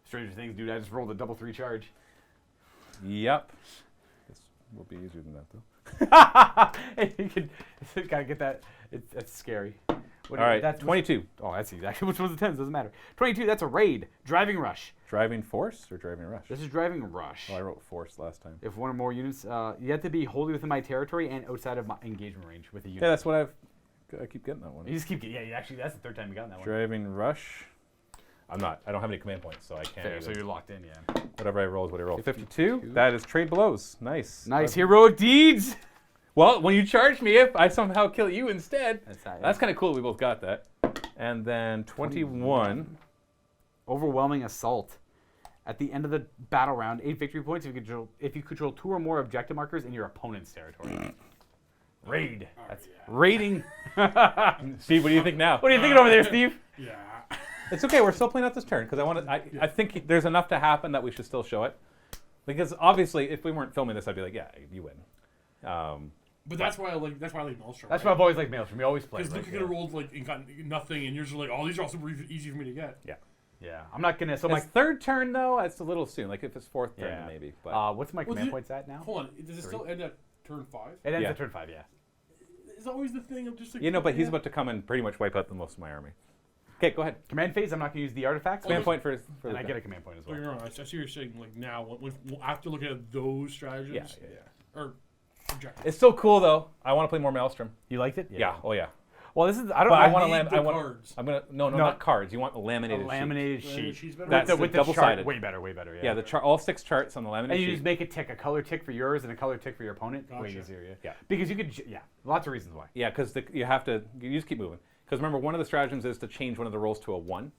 Stranger Things, dude? I just rolled a double 3 charge. Yep. This will be easier than that, though. You can gotta get that. That's scary. What All right, that's 22. Oh, that's exactly which one's the 10s. Doesn't matter. 22. That's a raid. Driving rush. Driving force or driving rush? This is driving rush. Oh, I wrote force last time. If 1 or more units, you have to be wholly within my territory and outside of my engagement range with a unit. Yeah, that's what I keep getting that one. You just keep. Yeah, actually, that's the 3rd time you got that one. Driving rush. I don't have any command points, so I can't. Fair, so even- you're locked in. Yeah. Whatever I roll is what I roll. 52. 52. That is trade blows. Nice. Nice heroic deeds. Well, when you charge me, if I somehow kill you instead, That's that's kind of cool. We both got that. And then 21. Overwhelming assault. At the end of the battle round, 8 victory points if you control 2 or more objective markers in your opponent's territory. Raid. That's raiding. Steve, what do you think now? What are you thinking over there, Steve? Yeah. It's okay. We're still playing out this turn because I think there's enough to happen that we should still show it. Because obviously, if we weren't filming this, I'd be like, yeah, you win. But that's why I like Maelstrom. That's why I've always liked Maelstrom. We always play. Because Luka could have rolled like and got nothing, and yours are like, oh, these are all super easy for me to get. Yeah. Yeah, I'm not gonna. So My my third turn though, it's a little soon. Like if it's 4th turn, Yeah. maybe. But what's my Well, command did- points at now? Hold on, does it still end at turn 5? It ends Yeah. at turn 5. Yeah. It's always the thing of just like. but he's about to come and pretty much wipe out the most of my army. Okay, go ahead. Command phase. I'm not gonna use the artifacts. Command point for and the I get a command point as Don't well. get me wrong. I see what you're saying. Like now, after looking at those stratagems, Yeah. or objectives. It's still cool though. I want to play more Maelstrom. You liked it? Yeah. Oh yeah. Well, this is. I don't. But I I want need to the I want. cards. I'm gonna no, No. not cards. You want the a laminated. sheet. laminated Sheet. sheet. Sheet's better. That's with the the chart. double-sided. Way better. Way better. Yeah, all 6 charts on the laminated And you sheet. just make a tick, a color tick for yours and a color tick for your opponent. Way Gotcha. easier. Yeah. Yeah. Because you could. Yeah. Lots of reasons why. Yeah, because you have to. You just keep moving. Because remember, one of the stratagems is to change one of the rolls to a 1.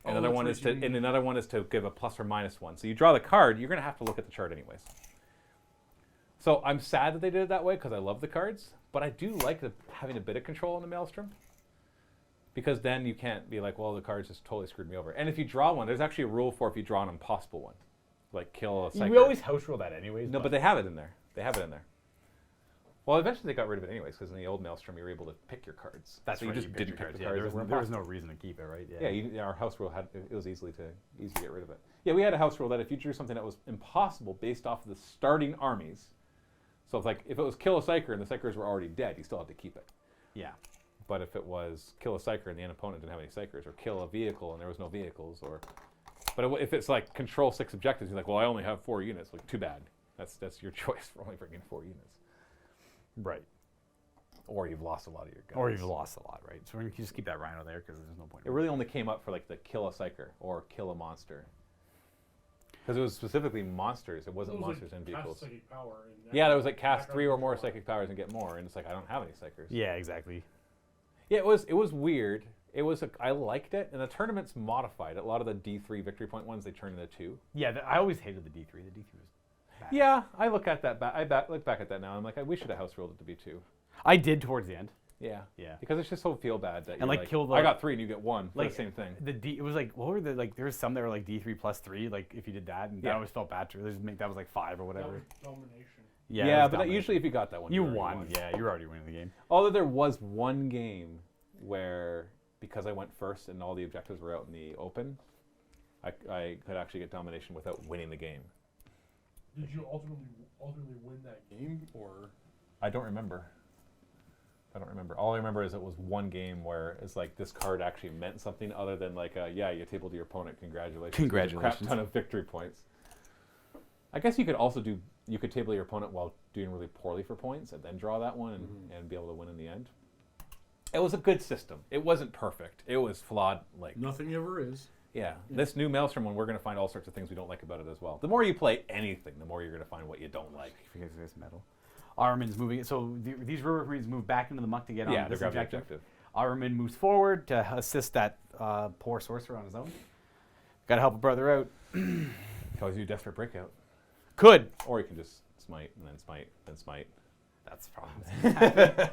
Another that's one right, is to, you- and another one is to give a plus or minus 1. So you draw the card. You're gonna have to look at the chart anyways. So I'm sad that they did it that way because I love the cards, but I do like having a bit of control in the Maelstrom. Because then you can't be like, well, the cards just totally screwed me over. And if you draw one, there's actually a rule for if you draw an impossible one, like kill a psyker. We always house rule that anyways. No, but they have it in there. They have it in there. Well, eventually they got rid of it anyways, because in the old Maelstrom you were able to pick your cards. that's so right, you just picked didn't your pick cards. the Yeah, cards. there that were was no impossible. reason to keep it, right? Yeah, our house rule it was easy to get rid of it. Yeah, we had a house rule that if you drew something that was impossible based off of the starting armies, so if it was kill a psyker and the psykers were already dead, you still had to keep it. Yeah. But if it was kill a psyker and the opponent didn't have any psykers, or kill a vehicle and there was no vehicles, if it's like control 6 objectives, you're like, well, I only have 4 units. Like, too bad. That's your choice for only bringing 4 units. Right. Or you've lost a lot of your guns. Or you've lost a lot, right? So we're going to just keep that rhino there because there's no point. It really only came up for like the kill a psyker or kill a monster. Because it was specifically monsters. It wasn't monsters and vehicles. Psychic power Yeah, there was like cast 3 or more psychic powers and get more, and it's like I don't have any psychers. Yeah, exactly. Yeah, it was weird. I liked it, and the tournament's modified. A lot of the D3 victory point ones they turned into 2. Yeah, I always hated the D3. The D3 was bad. Yeah, I look at that. Look back at that now. I'm like, we should have house ruled it to be 2. I did towards the end. Yeah. Yeah. Because it's just so feel bad that And like kill the. I got 3 and you get 1. Like the same thing. It was like what were the like? There was some that were like D3 plus 3. Like if you did that, and that always felt bad. That was like 5 or whatever. Domination. Yeah, but usually if you got that one, you already won. Yeah, you're already winning the game. Although there was one game where, because I went first and all the objectives were out in the open, I could actually get domination without winning the game. Did you ultimately win that game, or? I don't remember. All I remember is it was one game where it's like this card actually meant something other than like, yeah, you tabled your opponent, congratulations. Congratulations. With a crap ton of victory points. I guess you could also you could table your opponent while doing really poorly for points and then draw that one and be able to win in the end. It was a good system. It wasn't perfect. It was flawed. Like Nothing ever is. Yeah. This new Maelstrom one, we're going to find all sorts of things we don't like about it as well. The more you play anything, the more you're going to find what you don't like. Because there's metal. Armin's moving it. So these Rubric Marines move back into the muck to get on this objective. Armin moves forward to assist that poor sorcerer on his own. Got to help a brother out. Tells you desperate breakout. Could. Or you can just smite and then smite, then smite. That's the problem.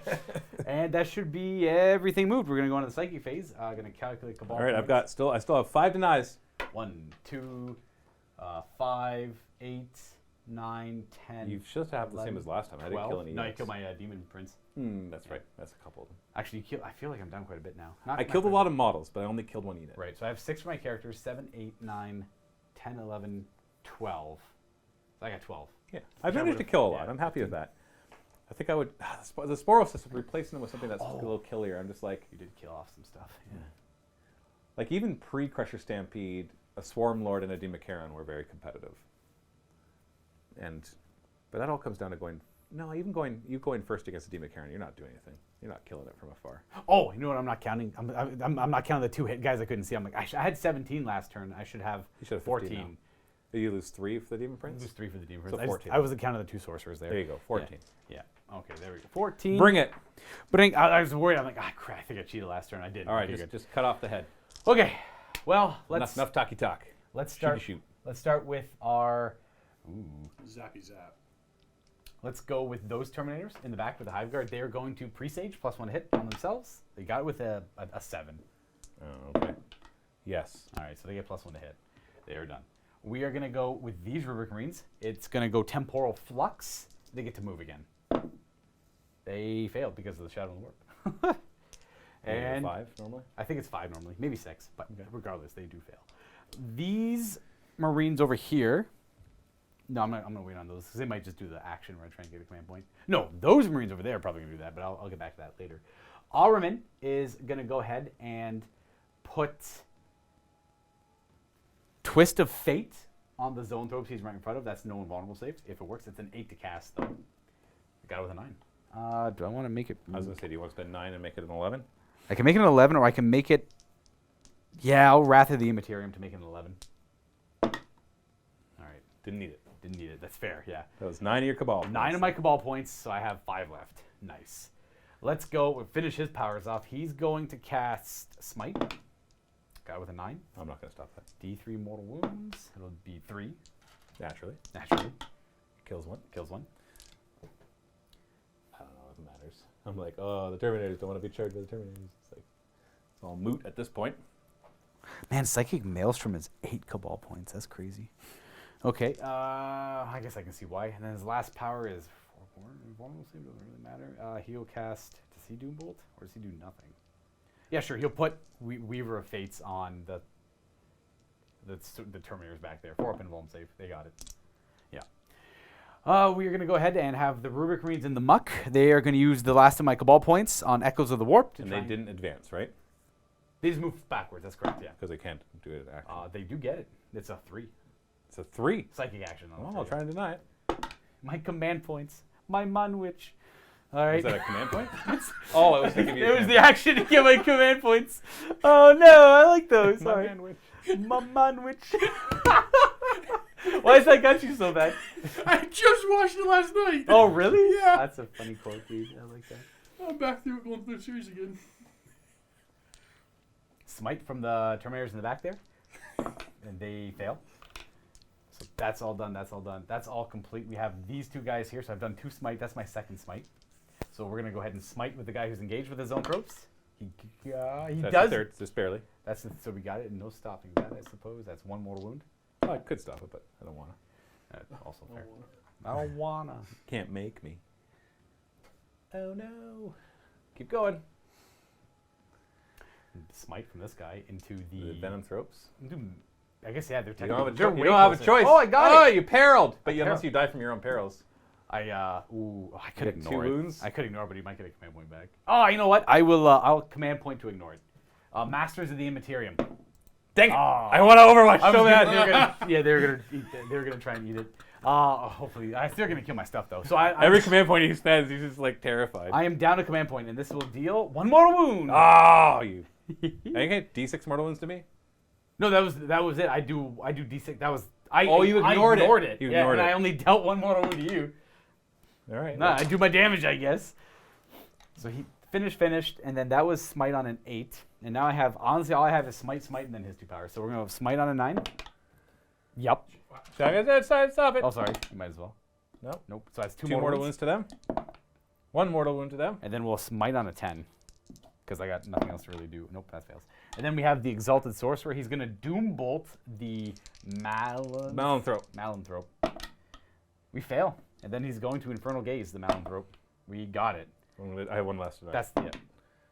And that should be everything moved. We're going to go into the psychic phase. Going to calculate Cabal. All right, I still have 5 denies. 1, 2, 5, 8, 9, 10. You should have the same as last time. I didn't kill any. No, you killed my demon prince. That's right. That's a couple of them. Actually, I feel like I'm down quite a bit now. I killed a lot of models, but I only killed 1 unit. Right, so I have 6 for my characters, 7, 8, 9, 10, 11, 12. So I got 12. Yeah, I've managed to kill a lot. I'm happy with that. I think I would. The Sporos system, replacing them with something that's a little killier. I'm just like. You did kill off some stuff. Yeah. Like even pre-Crusher Stampede, a Swarm Lord and a Demakaron were very competitive. But that all comes down to going. No, you going first against a Demakaron, you're not doing anything. You're not killing it from afar. Oh, you know what? I'm not counting. I'm not counting the 2 hit guys I couldn't see. I'm like, I had 17 last turn. I should have. You should have 14. Now. Did you lose 3 for the Demon Prince? Lose 3 for the Demon Prince. So 14. I wasn't counting the 2 sorcerers there. There you go, 14. Yeah. Okay, there we go. 14. Bring it. I was worried. I'm like, crap, I think I cheated last turn. I did. All right, just cut off the head. Okay. Well, let's enough talky talk. Let's start. Shoot. Let's start with our. Zappy zap. Let's go with those Terminators in the back with the Hive Guard. They are going to presage +1 hit on themselves. They got it with a 7. Oh, okay. Yes. All right, so they get +1 to hit. They are done. We are going to go with these Rubric Marines. It's going to go Temporal Flux. They get to move again. They failed because of the Shadow and the Warp. And 5 normally? I think it's 5 normally, maybe 6, but regardless, they do fail. These Marines over here. No, I'm going to wait on those because they might just do the action where I try and get a command point. No, those Marines over there are probably going to do that, but I'll get back to that later. Aramin is going to go ahead and put Twist of Fate on the zone throws he's right in front of. That's no invulnerable saves. If it works, it's an 8 to cast, though. Got it with a 9. Do I want to make it? I was going to say, do you want to spend 9 and make it an 11? I can make it an 11, or I can make it. Yeah, I'll Wrath of the Immaterium to make it an 11. All right. Didn't need it. Didn't need it. That's fair, yeah. That was 9 of your Cabal. 9 of my Cabal points, so I have 5 left. Nice. Let's go. We'll finish his powers off. He's going to cast Smite. Got it with a 9. I'm not going to stop that. D3 mortal wounds. It'll be 3. Naturally. Kills 1. Kills 1. I don't know if it matters. I'm like, oh, the Terminators don't want to be charged by the Terminators. It's like, it's all moot at this point. Man, Psychic Maelstrom is 8 Cabal points. That's crazy. Okay, I guess I can see why. And then his last power is 4. Invulnerable save doesn't really matter. He'll cast. Does he do Bolt or does he do nothing? Yeah, sure. He'll put Weaver of Fates on the Terminators back there. 4 up invulnerable save. They got it. Yeah. We are going to go ahead and have the Rubric Marines in the muck. They are going to use the last of my Cabal points on Echoes of the Warp. And they didn't advance, right? They just moved backwards. That's correct. Yeah. Because they can't do it at action. They do get it. It's a 3. It's a 3. Psychic action. Oh, I'll try and deny it. My command points. My Manwich. All right. Is that a command point? Oh, I was thinking It was the action to get my command points. Oh no, I like those. Sorry. My Manwich. Why has that got you so bad? I just watched it last night. Oh really? Yeah. That's a funny quote, dude. I like that. I'm back through going through the series again. Smite from the Terminators in the back there, and they fail. So that's all done. That's all done. That's all complete. We have these two guys here. So I've done 2 smite. That's my second smite. So we're gonna go ahead and smite with the guy who's engaged with his own tropes. He That's does. the third, just barely. So we got it. And no stopping that, I suppose. That's 1 mortal wound. Oh, I could stop it, but I don't want to. That's also fair. I don't wanna. Can't make me. Oh no. Keep going. Smite from this guy into The the. venom thropes. I guess yeah, they're You don't have a, technically. you don't have a choice. Oh, I got it. You perilled. But I unless perilled. you die from your own perils. I could get ignore 2 it. wounds? I could ignore, but he might get a command point back. Oh, you know what? I will. I'll command point to ignore it. Masters of the Immaterium. Dang it. Oh. I want to Overwatch so bad. They were gonna try and eat it. Hopefully, I'm still gonna kill my stuff though. So Every command point he spends, he's just like terrified. I am down to command point, and this will deal 1 mortal wound. Oh, you. Okay, D6 mortal wounds to me. No, that was it. I do D6. That was You ignored it. ignored it. You Yeah, ignored and it. I only dealt 1 mortal wound to you. All right. No, I do my damage, I guess. So he finished, and then that was smite on an 8. And now I have, honestly, all I have is smite, and then his 2 powers. So we're going to have smite on a 9. Yep. Stop it. Oh, sorry. You might as well. Nope. So that's 2 2 mortal wounds to them. 1 mortal wound to them. And then we'll smite on a 10. Because I got nothing else to really do. Nope, that fails. And then we have the Exalted Sorcerer. He's going to Doom Bolt the Malanthrope. We fail. And then he's going to Infernal Gaze the Malanthrope. We got it. I have 1 last tonight. That's it.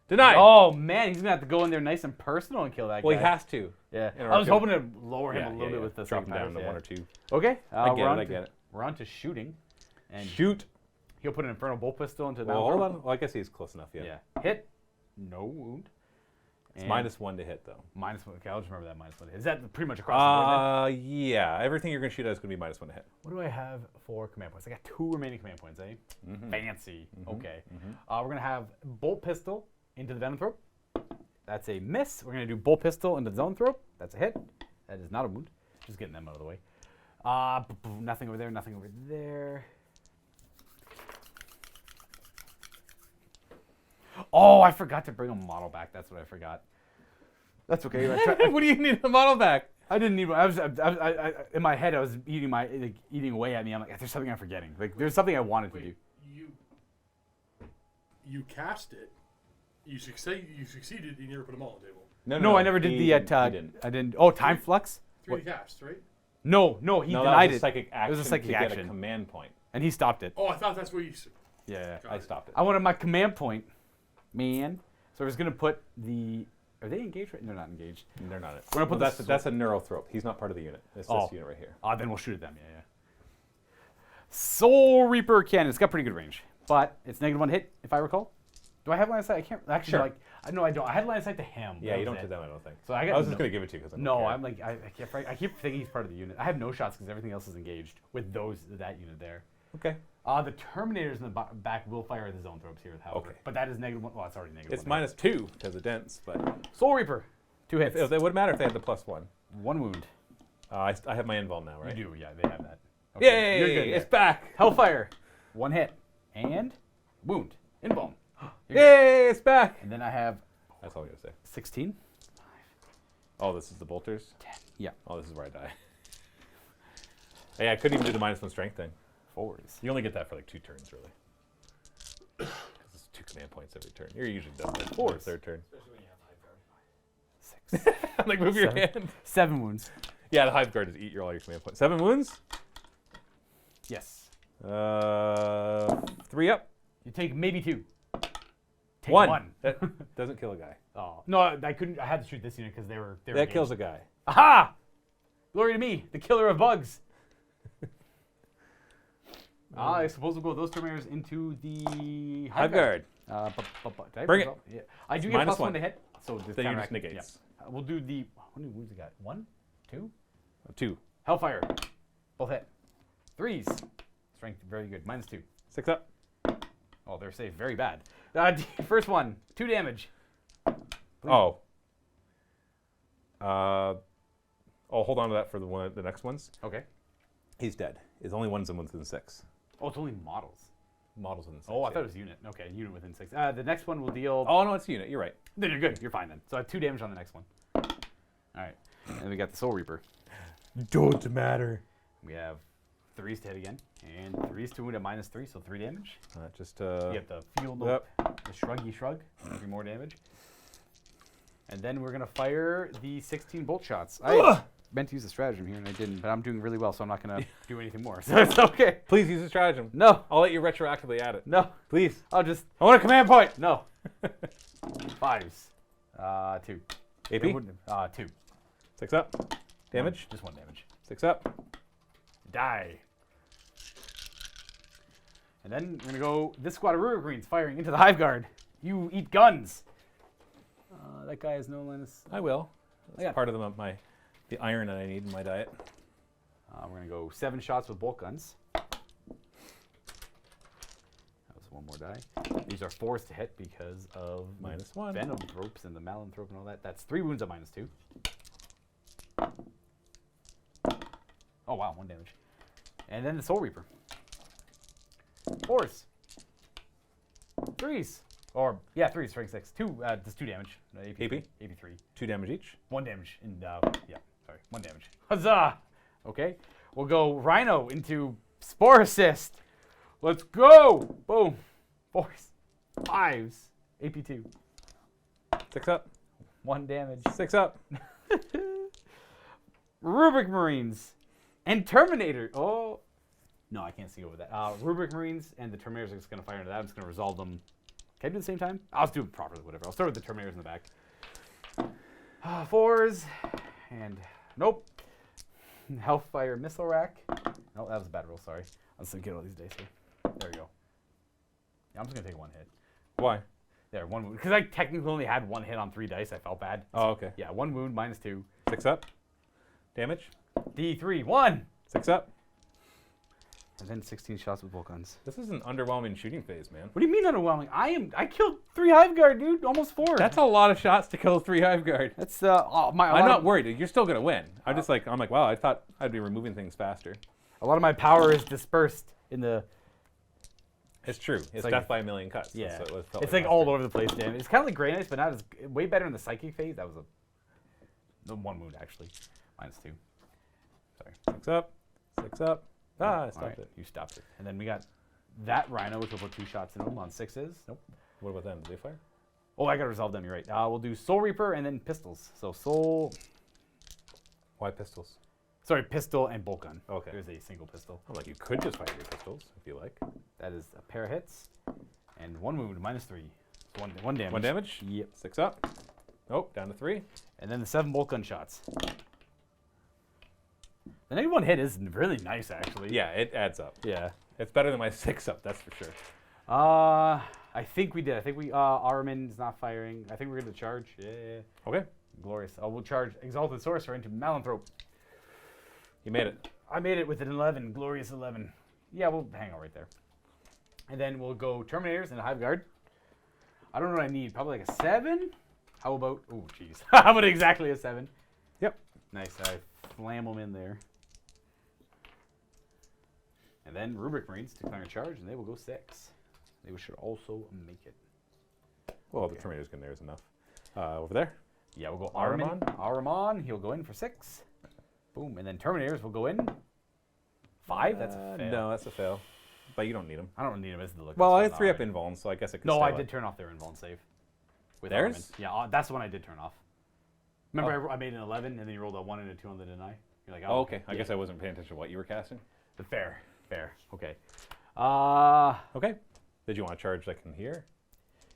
Denied. Oh, man. He's going to have to go in there nice and personal and kill that Well, guy. he has to. Yeah. In I was order hoping to lower him a little bit with the drop him second down to powers, 1 or 2. Okay. I get it. We're on to shooting. And Shoot. he'll put an Infernal Bolt Pistol into the Well, Malanthrope. hold on. Well, I guess he's close enough. Yeah. Yeah. Hit. No wound. It's And -1 to hit though. -1. Okay, I'll just remember that -1. Is that pretty much across the board then? Yeah. Everything you're gonna shoot at is gonna be -1 to hit. What do I have for command points? I got 2 remaining command points, eh? Fancy. Okay. We're going to have Bolt Pistol into the Venom Throat. That's a miss. We're going to do Bolt Pistol into the Zone Throat. That's a hit. That is not a wound. Just getting them out of the way. Nothing over there, nothing over there. Oh, I forgot to bring a model back. That's what I forgot. That's okay. What do you need a model back? I didn't need one. I in my head, I was eating away at me. I'm like, there's something I'm forgetting. Like, there's something I wanted to do. You cast it. You succeeded. You never put them all on the table. No, I never did the. he didn't. I didn't. Oh, Time Flux. 3 casts, right? No, he No, denied that was a it. psychic action. It was a psychic to action. get a command point. And he stopped it. Oh, I thought that's what you. Yeah. I stopped it. I wanted my command point, man. So I was gonna put the. Are they engaged? Right? They're not engaged. They're not it. We're gonna put that's a Neurothrope. He's not part of the unit. It's this unit right here. Then we'll shoot at them. Yeah. Soul Reaper cannon. It's got pretty good range, but it's -1 hit if I recall. Do I have line of sight? I can't actually. Sure. No, I don't. I had line of sight to him. Yeah, you don't do them. I don't think. So I was just gonna give it to you because I'm like I keep thinking he's part of the unit. I have no shots because everything else is engaged with that unit there. Okay. The Terminators in the back will fire at the Zone Thropes here, however. Okay. But that is -1. Well, it's already -1. It's -2 because of dense, but Soul Reaper, 2 hits. it would matter if they had the +1. 1 wound. I have my invuln now, right? You do, yeah. They have that. Yay! You're good. It's back. Hellfire, 1 hit and wound. Invuln. Yay! It's back. And then I have That's all I gotta say. 16. Oh, this is the bolters. 10. Yeah. Oh, this is where I die. Hey, I couldn't even do the -1 strength thing. 4s. You only get that for like 2 turns, really. Because it's 2 command points every turn. You're usually done by the 4s. 3rd turn. Especially when you have high guard. 6. Like move your 7. hand. 7 wounds. Yeah, the hive guard is eat all your command points. 7 wounds. Yes. 3 up. You take maybe 2. Take 1. That doesn't kill a guy. Oh no, I couldn't. I had to shoot this unit because they were. That kills a guy. Aha! Glory to me, the killer of bugs. I suppose we'll go with those Terminators into the Hive guard. Bring it. Yeah. I do It's get -1 +1 to hit, so this Then you counteract- just negates. Yeah. We'll do the. How many wounds we got? 1, 2. 2. Hellfire. Both hit. 3s. Strength, very good. -2. 6 up. Oh, they're safe. Very bad. First one, 2 damage. Oh. Hold on to that for the next ones. Okay. He's dead. It's only ones within 6. Oh, it's only models. Models within 6. Oh, I thought it was unit. Okay, unit within 6. The next one will deal... Oh, no, it's unit. You're right. Then you're good. You're fine then. So I have 2 damage on the next one. All right. And we got the Soul Reaper. Don't matter. We have 3s to hit again. And 3s to wound at -3, so 3 damage. Just, You get the field Yep. the shruggy shrug. 3 more damage. And then we're going to fire the 16 bolt shots. I meant to use a stratagem here, and I didn't, but I'm doing really well, so I'm not going to do anything more. So it's okay. Please use a stratagem. No. I'll let you retroactively add it. No. Please. I'll just... I want a command point. No. 5s. 2. AP? 2. 6 up. Damage? Just 1 damage. 6 up. Die. And then we're going to go this squad of Rubric Marines firing into the Hive Guard. You eat guns. That guy has no Linus. I will. I That's got- part of the iron that I need in my diet. We're going to go 7 shots with bolt guns. That was 1 more die. These are 4s to hit because of -1. Venomthropes and the Malanthrope and all that. That's 3 wounds at -2. Oh, wow, 1 damage. And then the Soul Reaper. 4s. 3s. Or, yeah, 3s, strength 6. 2, does 2 damage. AP? AP 3. 2 damage each. 1 damage. And, yeah, sorry, 1 damage. Huzzah! Okay, we'll go Rhino into Spore Assist. Let's go! Boom. 4s. 5s. AP 2. 6 up. 1 damage. 6 up. Rubric Marines and Terminator. Oh, no, I can't see over that. Rubric Marines and the Terminators are just going to fire into that. I'm just going to resolve them. Can I do it at the same time? I'll just do it properly, whatever. I'll start with the Terminators in the back. 4s. And nope. Hellfire Missile Rack. Oh, that was a bad roll, sorry. I was going to get all these dice here. There we go. Yeah, I'm just going to take 1 hit. Why? There, 1 wound. Because I technically only had 1 hit on 3 dice. I felt bad. Oh, okay. Yeah, 1 wound, -2. 6 up. Damage? D3, 1. 6 up. And then 16 shots with bolt guns. This is an underwhelming shooting phase, man. What do you mean underwhelming? I killed 3 Hive Guard, dude. Almost 4. That's a lot of shots to kill 3 Hive Guard. That's I'm not worried. You're still gonna win. I'm like, wow, I thought I'd be removing things faster. A lot of my power is dispersed in the. It's true. It's like- death by a million cuts. Yeah. That's what it felt It's like last all turn. over the place, damn. It's kind of like Grey Knights, but not as way better in the psychic phase. That was the 1 wound actually, -2. Sorry. 6 up. 6 up. I All stopped right, it. you stopped it. And then we got that Rhino, which will put 2 shots in him on 6s. Nope. What about them? Do they fire? Oh, I gotta resolve them. You're right. We'll do Soul Reaper and then pistols. So Soul. Why pistols? Sorry, pistol and bolt gun. Okay. There's a single pistol. I'm like, you could just fire your pistols if you like. That is a pair of hits and 1 wound, -3. So 1 damage. 1 damage? Yep. 6 up. Nope, down to 3. And then the 7 bolt gun shots. The -1 hit is really nice, actually. Yeah, it adds up. Yeah. It's better than my 6 up, that's for sure. I think we did. I think we, Armin's not firing. I think we're going to charge. Yeah. Okay, Glorious. We'll charge Exalted Sorcerer into Malanthrope. you made it. I made it with an 11. Glorious 11. Yeah, we'll hang out right there. And then we'll go Terminators and Hive Guard. I don't know what I need. Probably like a 7? How about, oh, jeez. How about exactly a 7? Yep. Nice. I slam them in there. And then Rubric Marines declare a charge, and they will go 6. They should also make it. Well, the Terminator's getting there is enough. Over there. Yeah, we'll go Ahriman? Ahriman, he'll go in for 6. Boom. And then Terminators will go in. 5? That's a fail. No, that's a fail. But you don't need them. I don't need them as the look. Well, I That's had 3 up alright. invulns, so I guess it could No, stay I alive. did turn off their invuln save. With Theirs? Ahriman. Yeah, that's the one I did turn off. Remember, I made an 11, and then you rolled a 1 and a 2 on the deny? You're like, Oh, okay. I yeah. guess I wasn't paying attention to what you were casting. Fair. Okay. Okay. Did you want to charge like in here?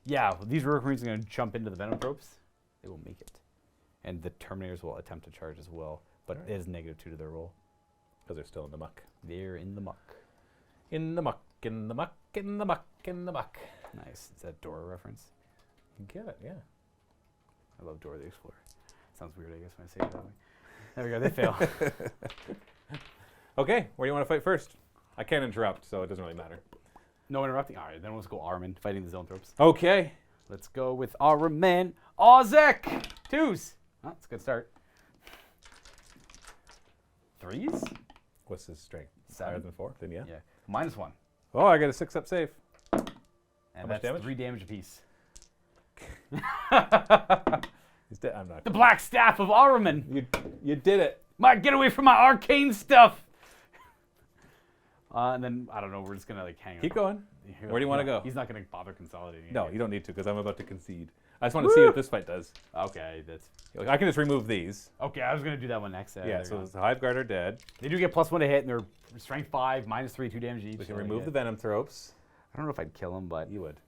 Yeah, well, these Rubric Marines are going to jump into the Venomthropes. They will make it. And the Terminators will attempt to charge as well, but it is -2 to their roll. Because they're still in the muck. They're in the muck. In the muck, in the muck, in the muck, in the muck. Nice. Is that Dora reference? You get it, yeah. I love Dora the Explorer. Sounds weird, I guess, when I say it that way. There we go. They fail. Okay, where do you want to fight first? I can't interrupt, so it doesn't really matter. No interrupting. All right, then let's go Armin fighting the Zoanthropes. Okay. Let's go with Armin. Ozek! 2s. Oh, that's a good start. 3s? What's his strength? 7. Higher than 4? Then yeah. Yeah. -1. Oh, I got a 6-up save. And much that's damage? 3 damage apiece. He's dead. I'm not. The Black Staff of Armin. You did it. Get away from my arcane stuff. And then, I don't know, we're just going to like hang Keep out. going. Where do you want to go? He's not going to bother consolidating. No, it. you don't need to because I'm about to concede. I just want to see what this fight does. Okay, that's... I can just remove these. Okay, I was going to do that one next. Yeah, so the Hive Guard are dead. They do get +1 to hit, and they're strength 5, -3, 2 damage each. We can so remove yeah. the Venom Thropes. I don't know if I'd kill him, but... You would.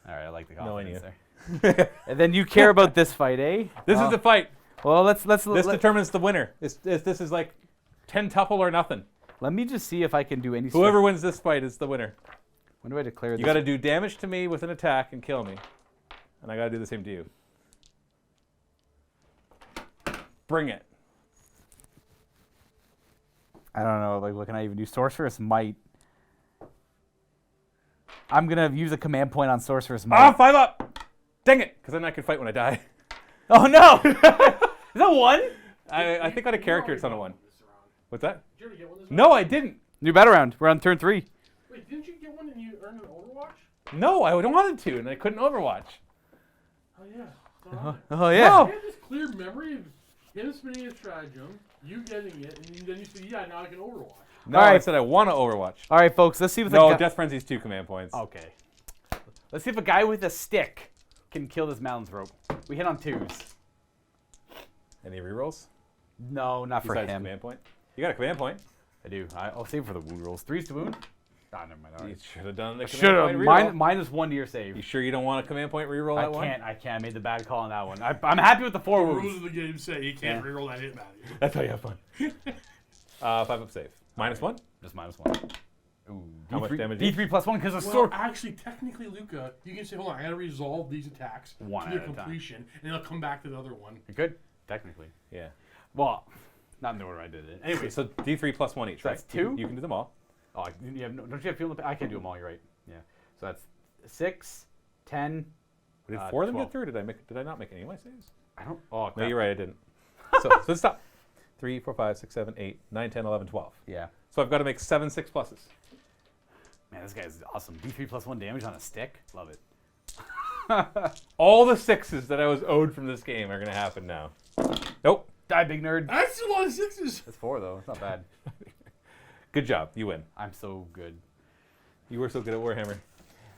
All right, I like the Knowing confidence you. there. And then you care about this fight, eh? This is the fight. Well, This determines the winner. This is like 10 tuple or nothing. Let me just see if I can do any... Whoever wins this fight is the winner. When do I declare this? You got to do damage to me with an attack and kill me. And I got to do the same to you. Bring it. I don't know. Like, what can I even do? Sorceress Might. I'm going to use a command point on Sorceress Might. Ah, 5 up! Dang it! Because then I can fight when I die. Oh, no! Is that 1? I think on a character it's on a 1. What's that? Did you ever get one this No, I didn't. New battle round. We're on turn 3. Wait, didn't you get one and you earned an Overwatch? No, I wanted to, and I couldn't Overwatch. Oh, yeah. So Oh, yeah. No. I have this clear memory of him spinning a stratagem, you getting it, and then you say, yeah, now I can Overwatch. No, All I right. said I want to Overwatch. All right, folks. Let's see if No, Death Frenzy's 2 command points. Okay. Let's see if a guy with a stick can kill this Mountainthrope. We hit on 2s. Any rerolls? No, not for Besides him. command point? You got a command point. I do. I'll save it for the wound rolls. 3s to wound? Ah, never mind. All You right. should have done the command Should have. point reroll. -1 to your save. You sure you don't want a command point reroll that one? I can't. I made the bad call on that one. I'm happy with the 4 The rules wounds. of the game say you can't reroll that hit value. That's how you have fun. 5 up save. -1? Just -1. Ooh, How much D3 damage? D3 +1 because of Well, sword. actually, technically, Luka, you can say, hold on, I gotta resolve these attacks One to at their a time. completion, and it'll come back to the other one. You could, technically. Yeah. Well, not in the order I did it. Anyway, So D3 +1 each, right? that's 2? You can do them all. Oh, don't you have feel? I can't do them all. You're right. Yeah. So that's 6, 10. Did 4 of them 12. get through? Did I not make any of my saves? I don't. Oh, crap. No, you're right. I didn't. So let's stop. 3, 4, 5, 6, 7, 8, 9, 10, 11, 12. Yeah. So I've got to make 7 6 pluses. Man, this guy's awesome. D3 +1 damage on a stick. Love it. All the 6s that I was owed from this game are going to happen now. Nope. Die, big nerd. That's a lot of 6s! That's 4 though. It's not bad. Good job. You win. I'm so good. You were so good at Warhammer.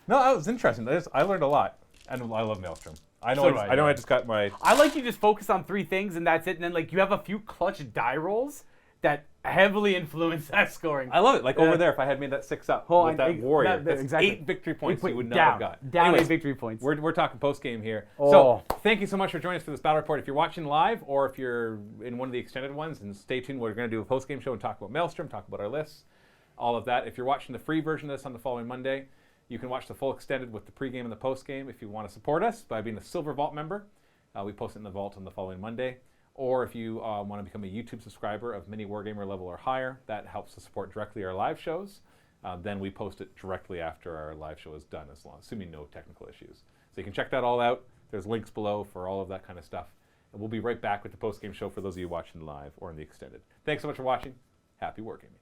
No, that was interesting. I learned a lot. And I love Maelstrom. I know. So do I, I know. yeah. I just got my. I like you just focus on 3 things and that's it. And then like you have a few clutch die rolls that heavily influence that scoring. I love it. Like Yeah. over there, if I had made that 6 up Oh, with that warrior, that's exactly. 8 victory points Wait, you would not down, have got. Down Anyways, 8 victory points. We're talking post game here. Oh. So thank you so much for joining us for this battle report. If you're watching live or if you're in one of the extended ones, and stay tuned. We're going to do a post game show and talk about Maelstrom, talk about our lists, all of that. If you're watching the free version of this on the following Monday, you can watch the full extended with the pregame and the postgame if you want to support us by being a Silver Vault member. We post it in the vault on the following Monday. Or if you want to become a YouTube subscriber of MiniWarGamer level or higher, that helps to support directly our live shows. Then we post it directly after our live show is done, assuming no technical issues. So you can check that all out. There's links below for all of that kind of stuff. And we'll be right back with the post-game show for those of you watching live or in the extended. Thanks so much for watching. Happy wargaming.